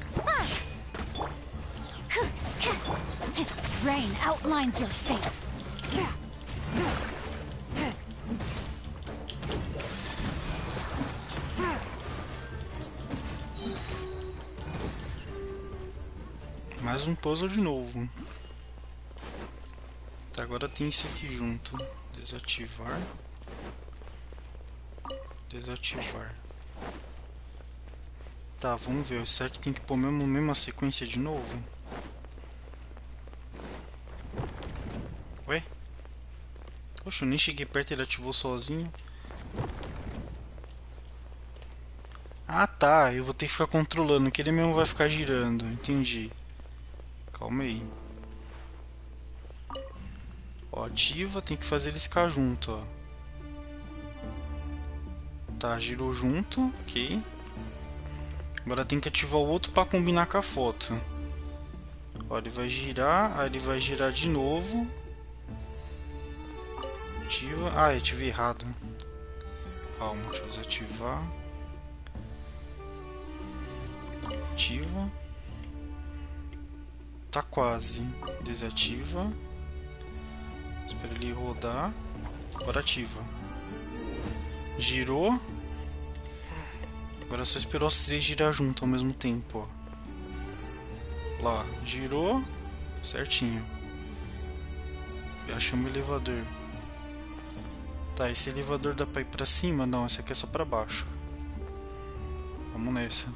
Rain outlines your fate. Mais um puzzle de novo. Tá, agora tem isso aqui junto. Desativar. Desativar. Tá, vamos ver. Será que tem que pôr mesma sequência de novo? Ué? Poxa, eu nem cheguei perto e ele ativou sozinho. Ah tá, eu vou ter que ficar controlando, que ele mesmo vai ficar girando. Entendi. Calma aí. Ó, ativa, tem que fazer eles ficar junto, ó. Tá, girou junto, ok. Agora tem que ativar o outro para combinar com a foto. Ó, ele vai girar, aí ele vai girar de novo. Ativa. Ah, eu ativei errado. Calma, deixa eu desativar. Ativa. Tá quase. Desativa. Espera ele rodar. Agora ativa. Girou. Agora é só esperar os três girar junto ao mesmo tempo, ó. Lá, girou. Certinho. Já chama o elevador. Tá, esse elevador dá pra ir pra cima? Não, esse aqui é só pra baixo. Vamos nessa.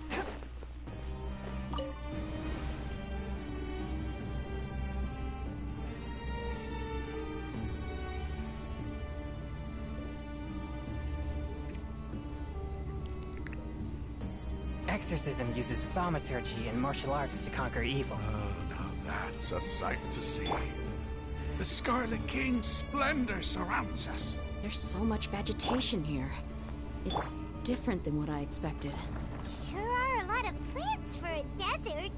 Exorcism uses thaumaturgy and martial arts to conquer evil. Oh, now that's a sight to see. The Scarlet King's splendor surrounds us. There's so much vegetation here. It's different than what I expected. Sure are a lot of plants for a desert.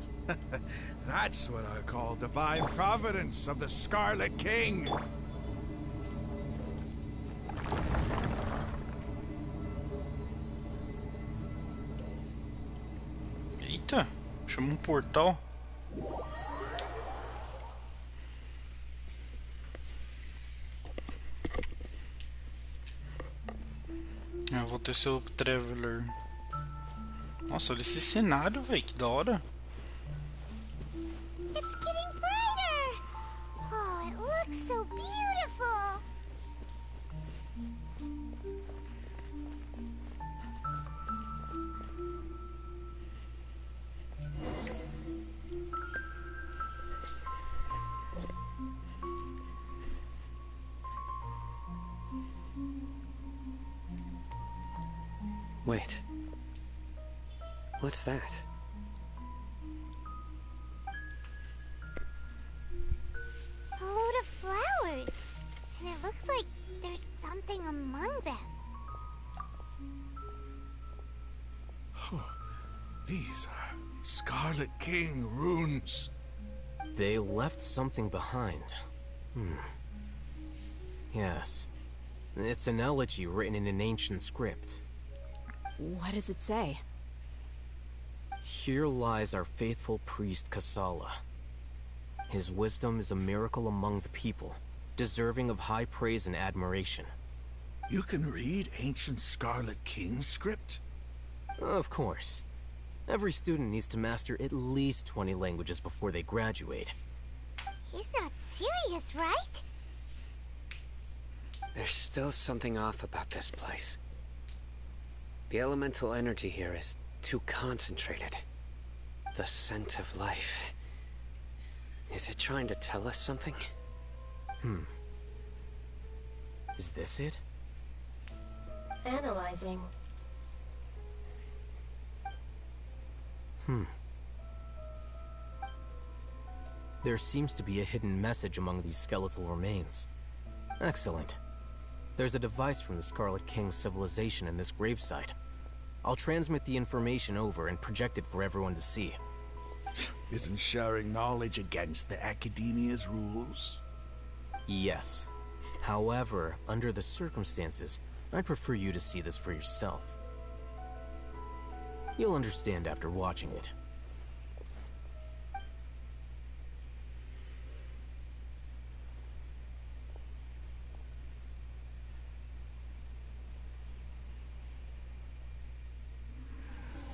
That's what I call divine providence of the Scarlet King. Eita, chama um portal. Eu vou ter seu Traveler. Nossa, olha esse cenário, velho, que da hora. It's getting brighter. Oh, it looks so beautiful. Wait. What's that? A load of flowers. And it looks like there's something among them. These are Scarlet King runes. They left something behind. Yes. It's an elegy written in an ancient script. What does it say? Here lies our faithful priest Kasala. His wisdom is a miracle among the people, deserving of high praise and admiration. You can read ancient Scarlet King script? Of course. Every student needs to master at least 20 languages before they graduate. He's not serious, right? There's still something off about this place. The elemental energy here is too concentrated. The scent of life. Is it trying to tell us something? Is this it? Analyzing. There seems to be a hidden message among these skeletal remains. Excellent. There's a device from the Scarlet King's civilization in this gravesite. I'll transmit the information over and project it for everyone to see. Isn't sharing knowledge against the Academia's rules? Yes. However, under the circumstances, I'd prefer you to see this for yourself. You'll understand after watching it.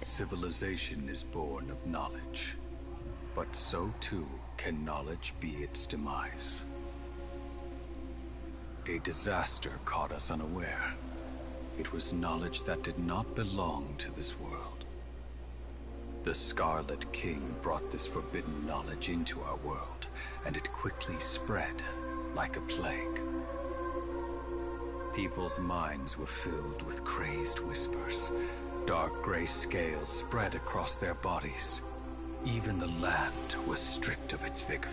Civilization is born of knowledge, but so too can knowledge be its demise. A disaster caught us unaware. It was knowledge that did not belong to this world. The Scarlet King brought this forbidden knowledge into our world, and it quickly spread like a plague. People's minds were filled with crazed whispers. Dark gray scales spread across their bodies. Even the land was stripped of its vigor.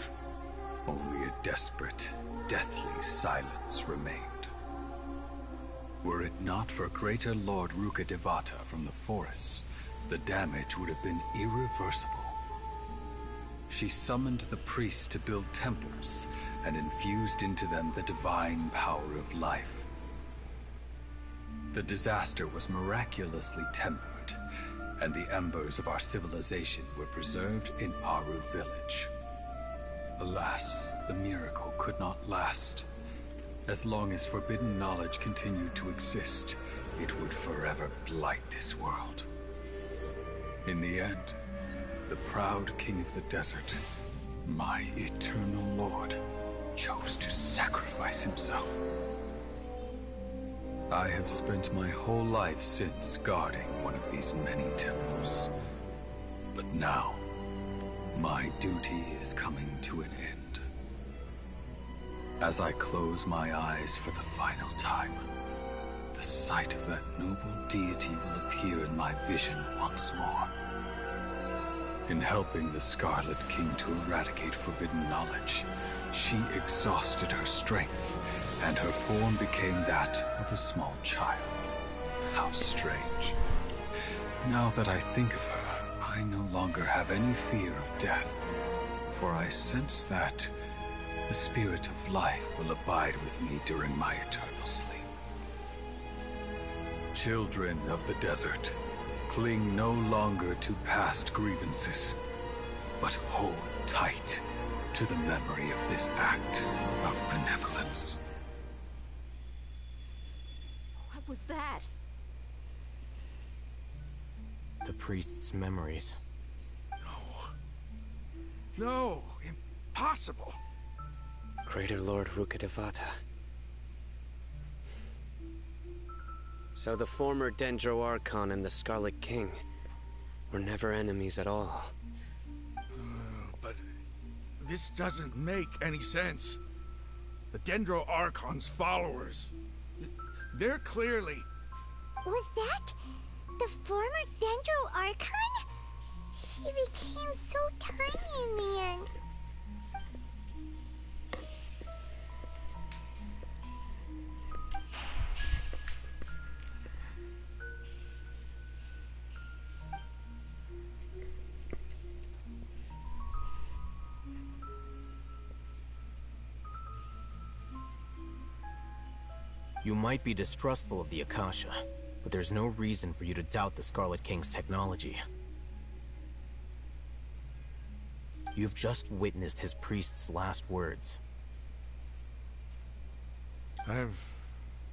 Only a desperate, deathly silence remained. Were it not for greater Lord Rukkhadevata from the forests, the damage would have been irreversible. She summoned the priests to build temples and infused into them the divine power of life. The disaster was miraculously tempered, and the embers of our civilization were preserved in Aru village. Alas, the miracle could not last. As long as forbidden knowledge continued to exist, it would forever blight this world. In the end, the proud king of the desert, my eternal lord, chose to sacrifice himself. I have spent my whole life since guarding one of these many temples. But now, my duty is coming to an end. As I close my eyes for the final time, the sight of that noble deity will appear in my vision once more. In helping the Scarlet King to eradicate forbidden knowledge, she exhausted her strength, and her form became that of a small child. How strange. Now that I think of her, I no longer have any fear of death, for I sense that the spirit of life will abide with me during my eternal sleep. Children of the desert, cling no longer to past grievances, but hold tight to the memory of this act of benevolence. What was that? The priest's memories. No, impossible. Greater Lord Rukkhadevata. So the former Dendro Archon and the Scarlet King were never enemies at all. But this doesn't make any sense. The Dendro Archon's followers, they're clearly... Was that the former Dendro Archon? He became so tiny in the end. You might be distrustful of the Akasha, but there's no reason for you to doubt the Scarlet King's technology. You've just witnessed his priest's last words. I've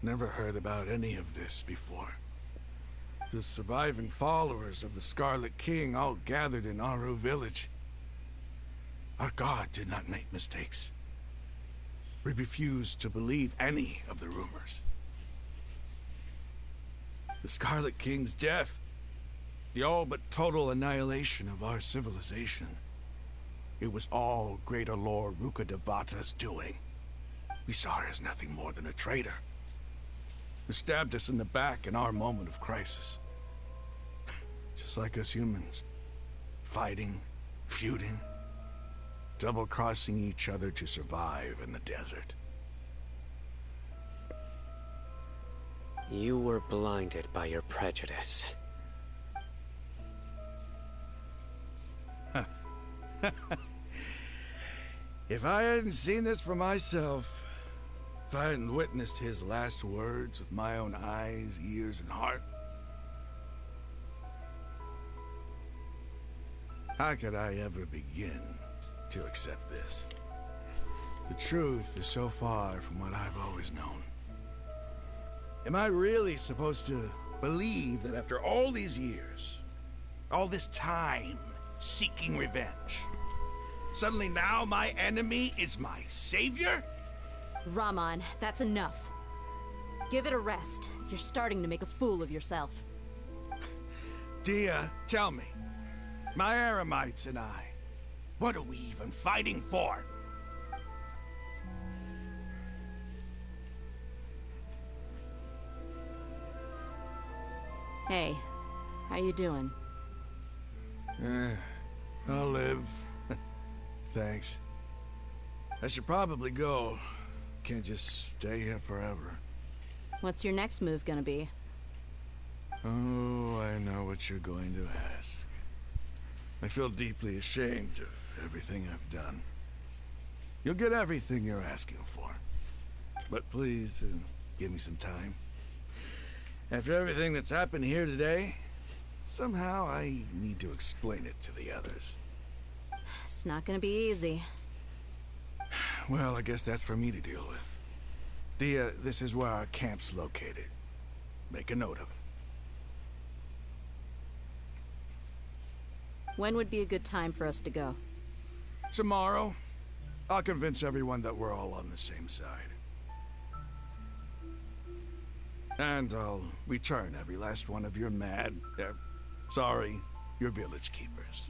never heard about any of this before. The surviving followers of the Scarlet King all gathered in Aru village. Our god did not make mistakes. We refused to believe any of the rumors. The Scarlet King's death, the all but total annihilation of our civilization, it was all Greater Lord Rukkhadevata's doing. We saw her as nothing more than a traitor, who stabbed us in the back in our moment of crisis. Just like us humans, fighting, feuding. double-crossing each other to survive in the desert. You were blinded by your prejudice. If I hadn't seen this for myself, if I hadn't witnessed his last words with my own eyes, ears, and heart, how could I ever begin to accept this? The truth is so far from what I've always known. Am I really supposed to believe that after all these years, all this time seeking revenge, suddenly now my enemy is my savior? Rahman, that's enough. Give it a rest. You're starting to make a fool of yourself. Dia, tell me, my Eremites and I, what are we even fighting for? Hey, how you doing? I'll live. Thanks. I should probably go. Can't just stay here forever. What's your next move gonna be? Oh, I know what you're going to ask. I feel deeply ashamed of everything I've done. You'll get everything you're asking for. But please, give me some time. After everything that's happened here today, somehow I need to explain it to the others. It's not gonna be easy. Well, I guess that's for me to deal with. Dia, this is where our camp's located. Make a note of it. When would be a good time for us to go? Tomorrow. I'll convince everyone that we're all on the same side. And I'll return every last one of your your village keepers.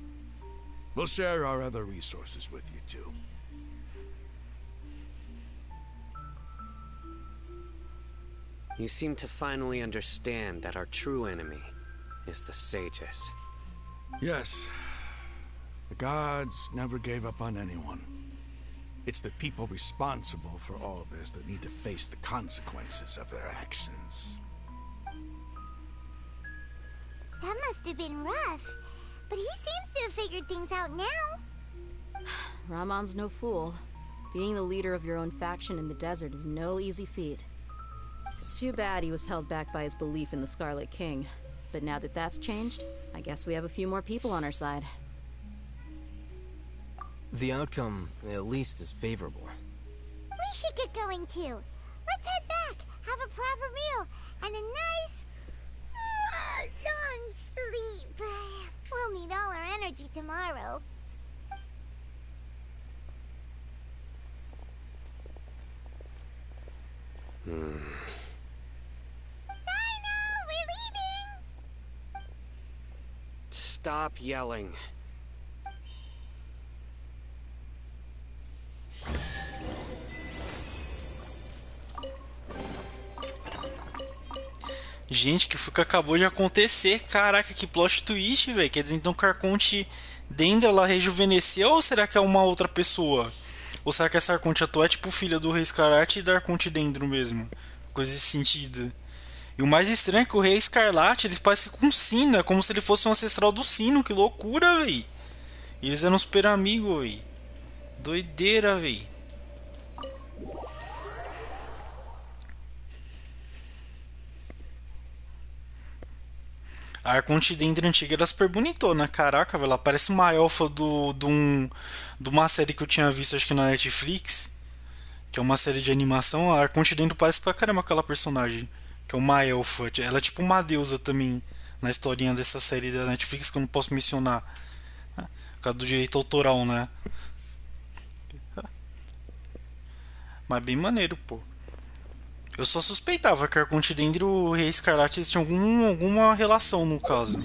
We'll share our other resources with you too. You seem to finally understand that our true enemy is the sages. Yes. The gods never gave up on anyone. It's the people responsible for all this that need to face the consequences of their actions. That must have been rough, but he seems to have figured things out now. Rahman's no fool. Being the leader of your own faction in the desert is no easy feat. It's too bad he was held back by his belief in the Scarlet King. But now that that's changed, I guess we have a few more people on our side. The outcome, at least, is favorable. We should get going too. Let's head back, have a proper meal, and a nice, long sleep. We'll need all our energy tomorrow. We're leaving! Stop yelling. Gente, que foi que acabou de acontecer? Caraca, que plot twist, velho. Quer dizer então que a Arconte Dendra ela rejuvenesceu ou será que é uma outra pessoa? Ou será que essa Arconte atual é tipo filha do Rei Escarlate e da Arconte Dendro mesmo? Coisa desse sentido. E o mais estranho é que o Rei Escarlate eles parecem com um sino, é como se ele fosse um ancestral do sino. Que loucura, véi. Eles eram super amigos, véi. Doideira, véi. A Arconte Dendro antiga era super bonitona. Caraca, velho. Ela parece uma elfa de uma série que eu tinha visto, acho que na Netflix. Que é uma série de animação. A Arconte Dendro parece pra caramba aquela personagem. Que é uma elfa. Ela é tipo uma deusa também. Na historinha dessa série da Netflix que eu não posso mencionar. Por causa do direito autoral, né? Mas bem maneiro, pô. Eu só suspeitava que a Arconte Dendro e o Rei Escarlate tinham alguma relação no caso.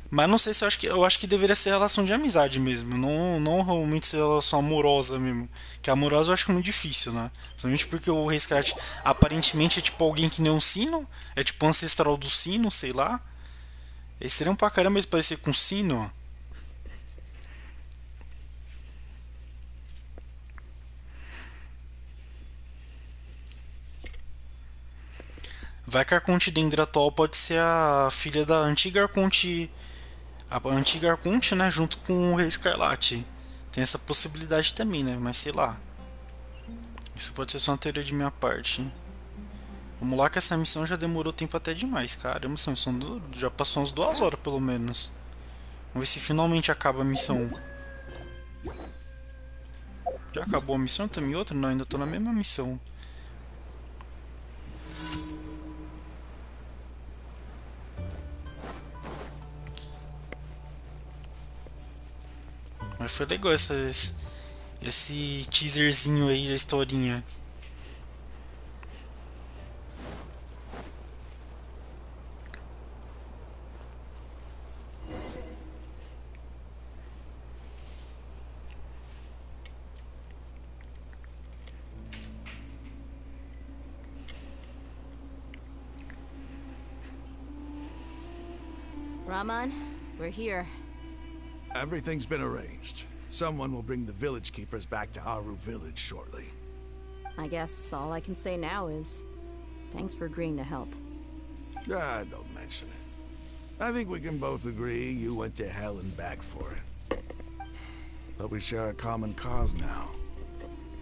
Mas não sei se eu acho que deveria ser relação de amizade mesmo. Não realmente ser relação amorosa mesmo. Que amorosa eu acho que é muito difícil, né? Principalmente porque o Rei Escarlate aparentemente é tipo alguém que nem um sino. É tipo ancestral do sino, sei lá. Eles teriam pra caramba eles parecer com sino. Vai que a Arconte Dendra atual pode ser a filha da antiga Arconte. A antiga Arconte, né? Junto com o Rei Escarlate. Tem essa possibilidade também, né? Mas sei lá. Isso pode ser só uma teoria de minha parte. Hein? Vamos lá que essa missão já demorou tempo até demais, cara. Já passou umas 2 horas pelo menos. Vamos ver se finalmente acaba a missão. Já acabou a missão? Tem outra? Não, ainda tô na mesma missão. Mas foi legal esse teaserzinho aí da historinha. Rahman, we're here. Everything's been arranged. Someone will bring the village keepers back to Aru village shortly. I guess all I can say now is thanks for agreeing to help. Don't mention it. I think we can both agree you went to hell and back for it. But we share a common cause now.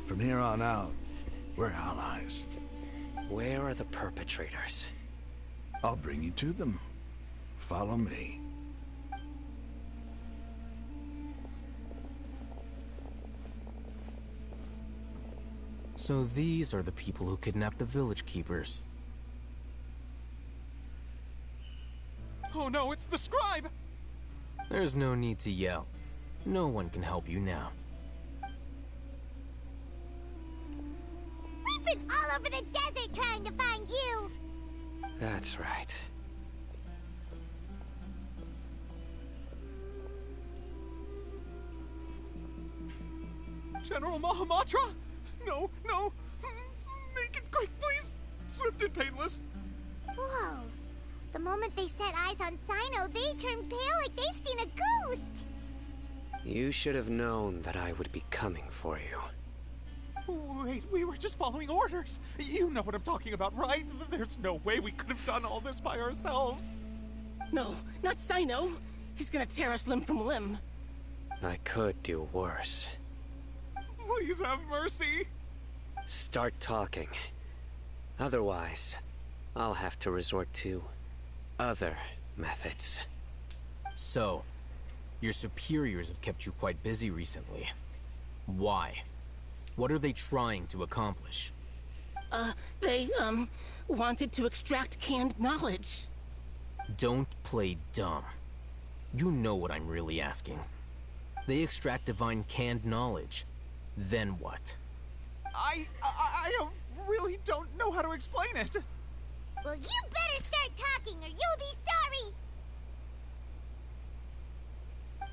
From here on out, we're allies. Where are the perpetrators? I'll bring you to them. Follow me. So these are the people who kidnapped the village keepers. Oh no, it's the scribe! There's no need to yell. No one can help you now. We've been all over the desert trying to find you! That's right. General Mahamatra? No, no. Make it quick, please. Swift and painless. Whoa. The moment they set eyes on Sino, they turned pale like they've seen a ghost. You should have known that I would be coming for you. Wait, we were just following orders. You know what I'm talking about, right? There's no way we could have done all this by ourselves. No, not Sino. He's gonna tear us limb from limb. I could do worse. Please have mercy. Start talking. Otherwise, I'll have to resort to other methods. So, your superiors have kept you quite busy recently. Why? What are they trying to accomplish? They wanted to extract canned knowledge. Don't play dumb. You know what I'm really asking. They extract divine canned knowledge. Then what? I really don't know how to explain it. Well, you better start talking or you'll be sorry.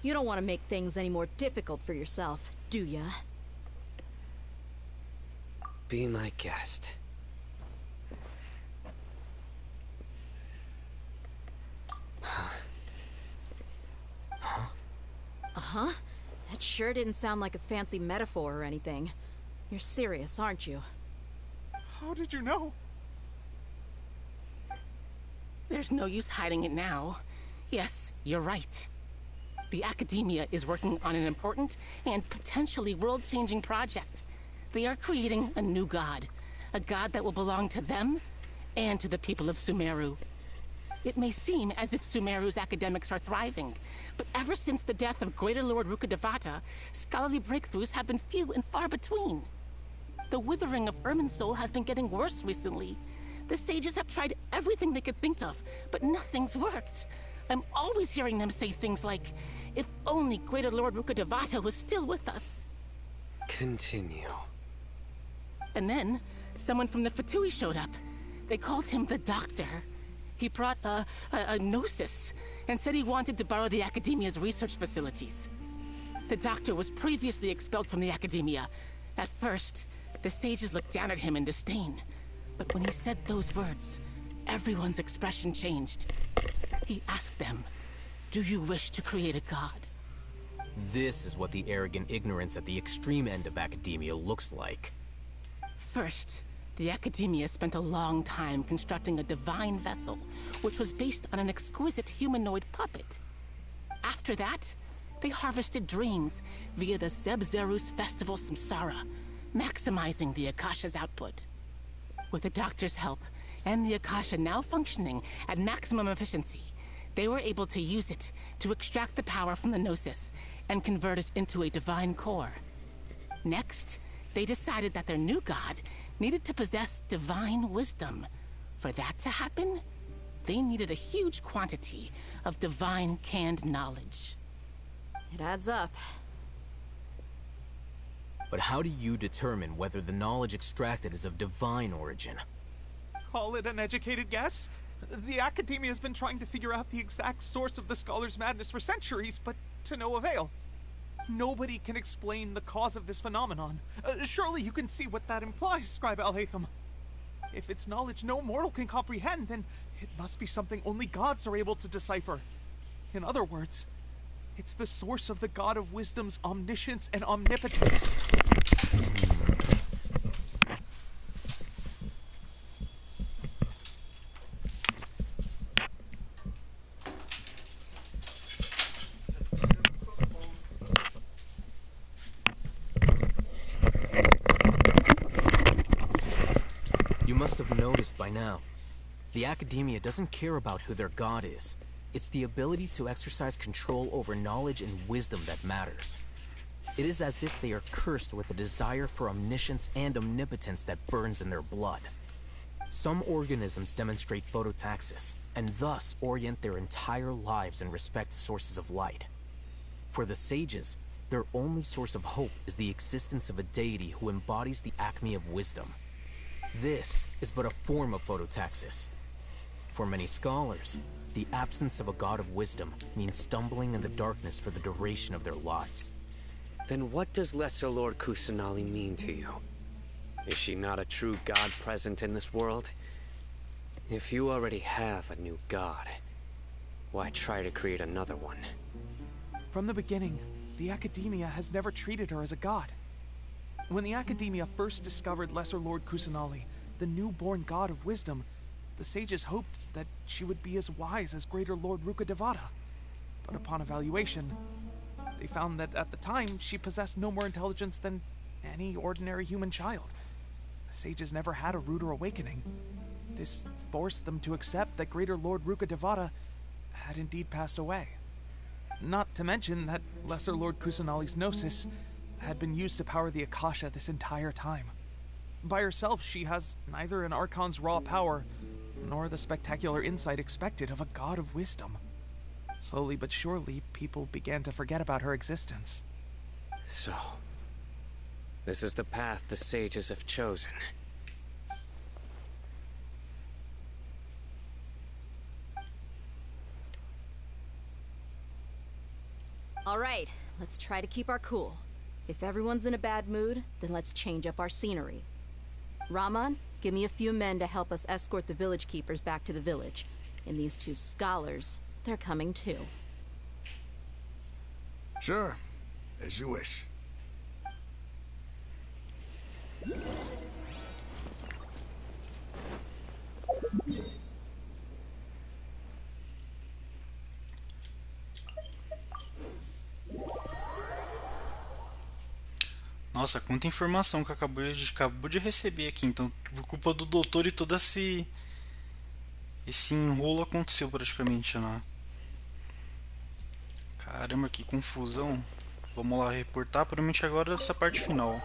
You don't want to make things any more difficult for yourself, do ya? Be my guest. Uh-huh. That sure didn't sound like a fancy metaphor or anything. You're serious, aren't you? How did you know? There's no use hiding it now. Yes, you're right. The Academia is working on an important and potentially world-changing project. They are creating a new god. A god that will belong to them and to the people of Sumeru. It may seem as if Sumeru's academics are thriving, but ever since the death of Greater Lord Rukkhadevata, scholarly breakthroughs have been few and far between. The withering of Irminsul has been getting worse recently. The sages have tried everything they could think of, but nothing's worked. I'm always hearing them say things like, if only Greater Lord Rukkhadevata was still with us. Continue. And then, someone from the Fatui showed up. They called him the Doctor. He brought a gnosis and said he wanted to borrow the Academia's research facilities. The Doctor was previously expelled from the Academia. At first, the sages looked down at him in disdain. But when he said those words, everyone's expression changed. He asked them, do you wish to create a god? This is what the arrogant ignorance at the extreme end of academia looks like. First, The Academia spent a long time constructing a divine vessel, which was based on an exquisite humanoid puppet. After that, they harvested dreams via the Zeb-Zerus Festival Samsara, maximizing the Akasha's output. With the Doctor's help, and the Akasha now functioning at maximum efficiency, they were able to use it to extract the power from the Gnosis and convert it into a divine core. Next, they decided that their new god needed to possess divine wisdom. For that to happen, they needed a huge quantity of divine canned knowledge. It adds up. But how do you determine whether the knowledge extracted is of divine origin? Call it an educated guess? The Academia has been trying to figure out the exact source of the scholar's madness for centuries, but to no avail. Nobody can explain the cause of this phenomenon. Surely you can see what that implies, Scribe Al-Haytham. If it's knowledge no mortal can comprehend, then it must be something only gods are able to decipher. In other words, it's the source of the God of Wisdom's omniscience and omnipotence. You must have noticed by now. The Academia doesn't care about who their god is. It's the ability to exercise control over knowledge and wisdom that matters. It is as if they are cursed with a desire for omniscience and omnipotence that burns in their blood. Some organisms demonstrate phototaxis, and thus orient their entire lives in respect to sources of light. For the sages, their only source of hope is the existence of a deity who embodies the acme of wisdom. This is but a form of phototaxis. For many scholars, the absence of a god of wisdom means stumbling in the darkness for the duration of their lives. Then what does Lesser Lord Kusanali mean to you? Is she not a true god present in this world? If you already have a new god, why try to create another one? From the beginning, the Academia has never treated her as a god. When the Academia first discovered Lesser Lord Kusanali, the newborn god of wisdom, the sages hoped that she would be as wise as Greater Lord Rukkhadevata. But upon evaluation, they found that at the time she possessed no more intelligence than any ordinary human child. The sages never had a ruder awakening. This forced them to accept that Greater Lord Rukkhadevata had indeed passed away. Not to mention that Lesser Lord Kusanali's gnosis had been used to power the Akasha this entire time. By herself, she has neither an Archon's raw power, nor the spectacular insight expected of a god of wisdom. Slowly but surely, people began to forget about her existence. So, this is the path the sages have chosen. All right, let's try to keep our cool. If everyone's in a bad mood, then let's change up our scenery. Rahman, give me a few men to help us escort the village keepers back to the village. And these two scholars, they're coming too. Sure, as you wish. Nossa, quanta informação que acabou de receber aqui. Então, por culpa do doutor e todo esse enrolo aconteceu praticamente, né? Caramba, que confusão. Vamos lá reportar, provavelmente agora essa parte final.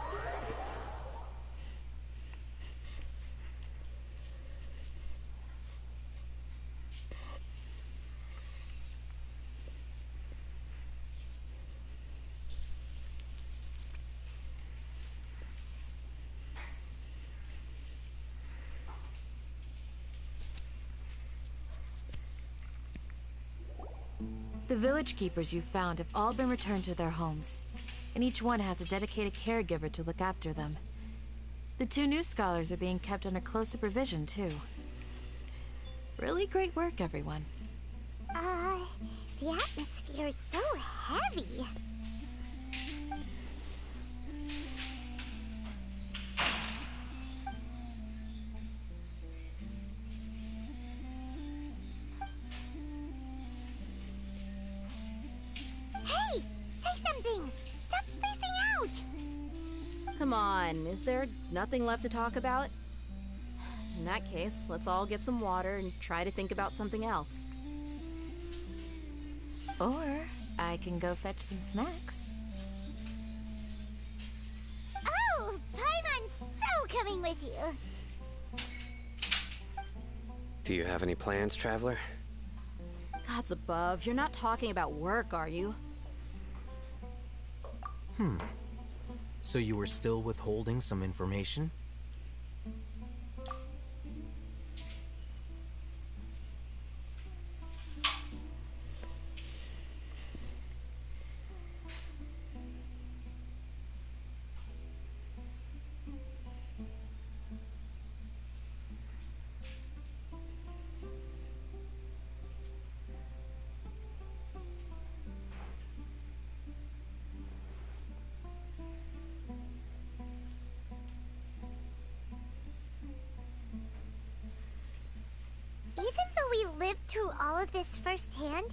The village keepers you found have all been returned to their homes, and each one has a dedicated caregiver to look after them. The two new scholars are being kept under close supervision, too. Really great work, everyone. The atmosphere is so heavy. Say something! Stop spacing out! Come on, is there nothing left to talk about? In that case, let's all get some water and try to think about something else. Or I can go fetch some snacks. Oh, Paimon's so coming with you! Do you have any plans, Traveler? Gods above, you're not talking about work, are you? So you were still withholding some information? Even though we lived through all of this firsthand,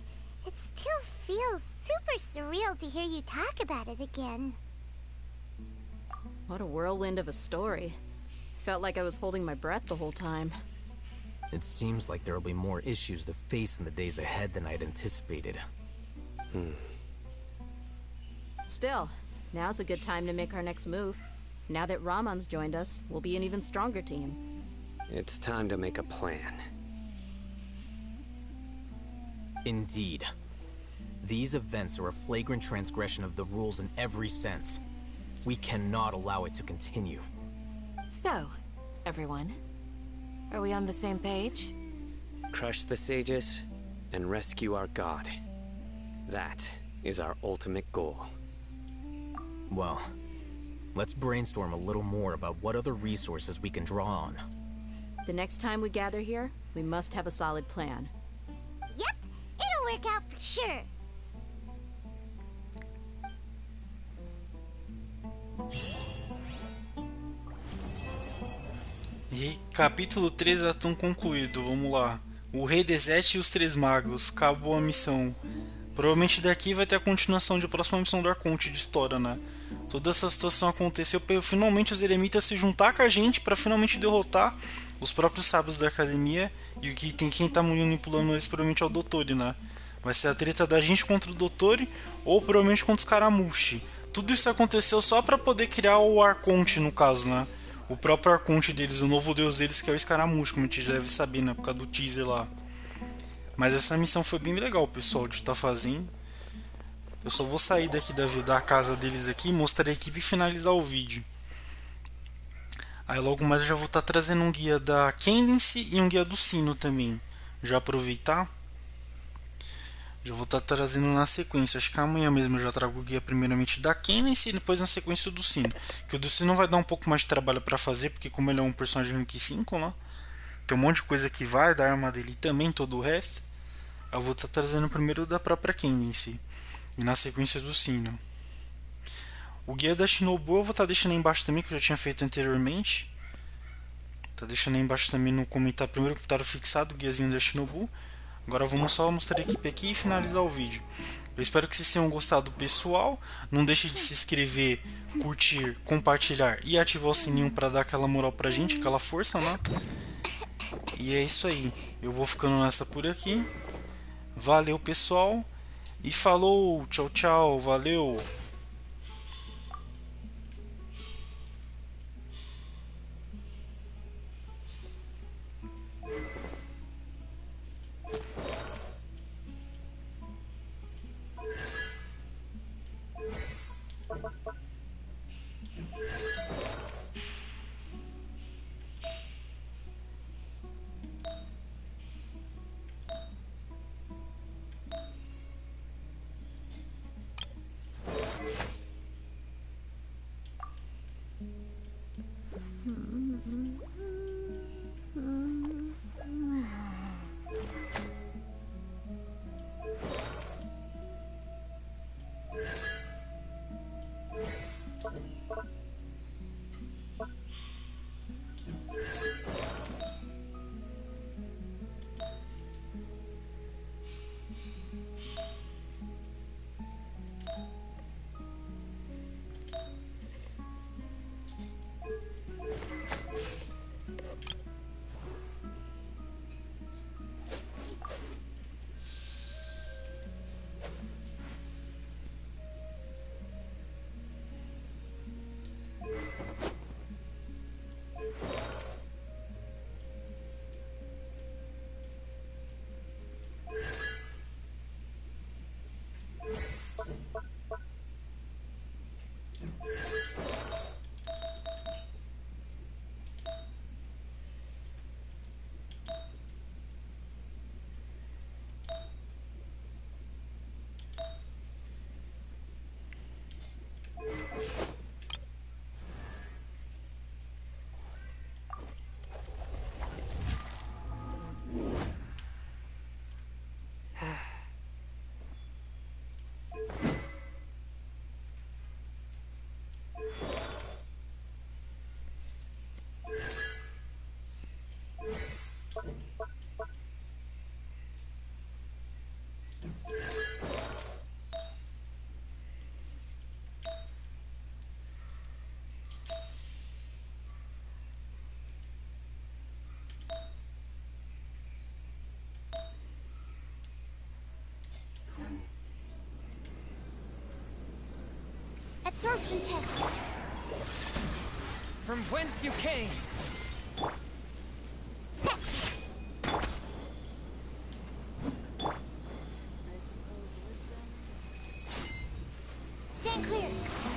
it still feels super surreal to hear you talk about it again. What a whirlwind of a story. Felt like I was holding my breath the whole time. It seems like there will be more issues to face in the days ahead than I'd anticipated. Still, now's a good time to make our next move. Now that Ramon's joined us, we'll be an even stronger team. It's time to make a plan. Indeed. These events are a flagrant transgression of the rules in every sense. We cannot allow it to continue. So, everyone, are we on the same page? Crush the sages and rescue our god. That is our ultimate goal. Well, let's brainstorm a little more about what other resources we can draw on. The next time we gather here, we must have a solid plan. Yep, it'll work out for sure. E capítulo 3 já estão concluído, vamos lá. O Rei Deshret e os Três Magos, acabou a missão. Provavelmente daqui vai ter a continuação de próxima missão do Arconte de história, né? Toda essa situação aconteceu para finalmente os eremitas se juntar com a gente para finalmente derrotar os próprios sábios da academia. E o que tem quem tá manipulando eles provavelmente é o Dottore, né? Vai ser a treta da gente contra o Dottore ou provavelmente contra os Caramushi. Tudo isso aconteceu só para poder criar o Arconte, no caso, né? O próprio Arconte deles, o novo deus deles, que é o Escaramujo, como a gente já deve saber, né? Por causa do teaser lá. Mas essa missão foi bem legal, pessoal, de estar fazendo. Eu só vou sair daqui da casa deles aqui, mostrar a equipe e finalizar o vídeo. Aí logo mais eu já vou estar trazendo um guia da Cadence e um guia do sino também. Já aproveitar. Já vou estar trazendo na sequência. Acho que amanhã mesmo eu já trago o guia primeiramente da Cadence e depois na sequência do sino. Que o do sino vai dar um pouco mais de trabalho para fazer, porque como ele é um personagem rank 5, né? Tem um monte de coisa que vai, da arma dele também, todo o resto. Eu vou estar trazendo primeiro da própria Cadence e na sequência do sino. O guia da Shinobu eu vou estar deixando aí embaixo também, que eu já tinha feito anteriormente. Tá deixando aí embaixo também no comentário, primeiro comentário fixado, o guiazinho da Shinobu. Agora vamos só mostrar a equipe aqui e finalizar o vídeo. Eu espero que vocês tenham gostado, pessoal. Não deixe de se inscrever, curtir, compartilhar e ativar o sininho para dar aquela moral pra gente, aquela força, né? E é isso aí. Eu vou ficando nessa por aqui. Valeu, pessoal. E falou. Tchau, tchau. Valeu. Absorption test. From whence you came? Stand clear.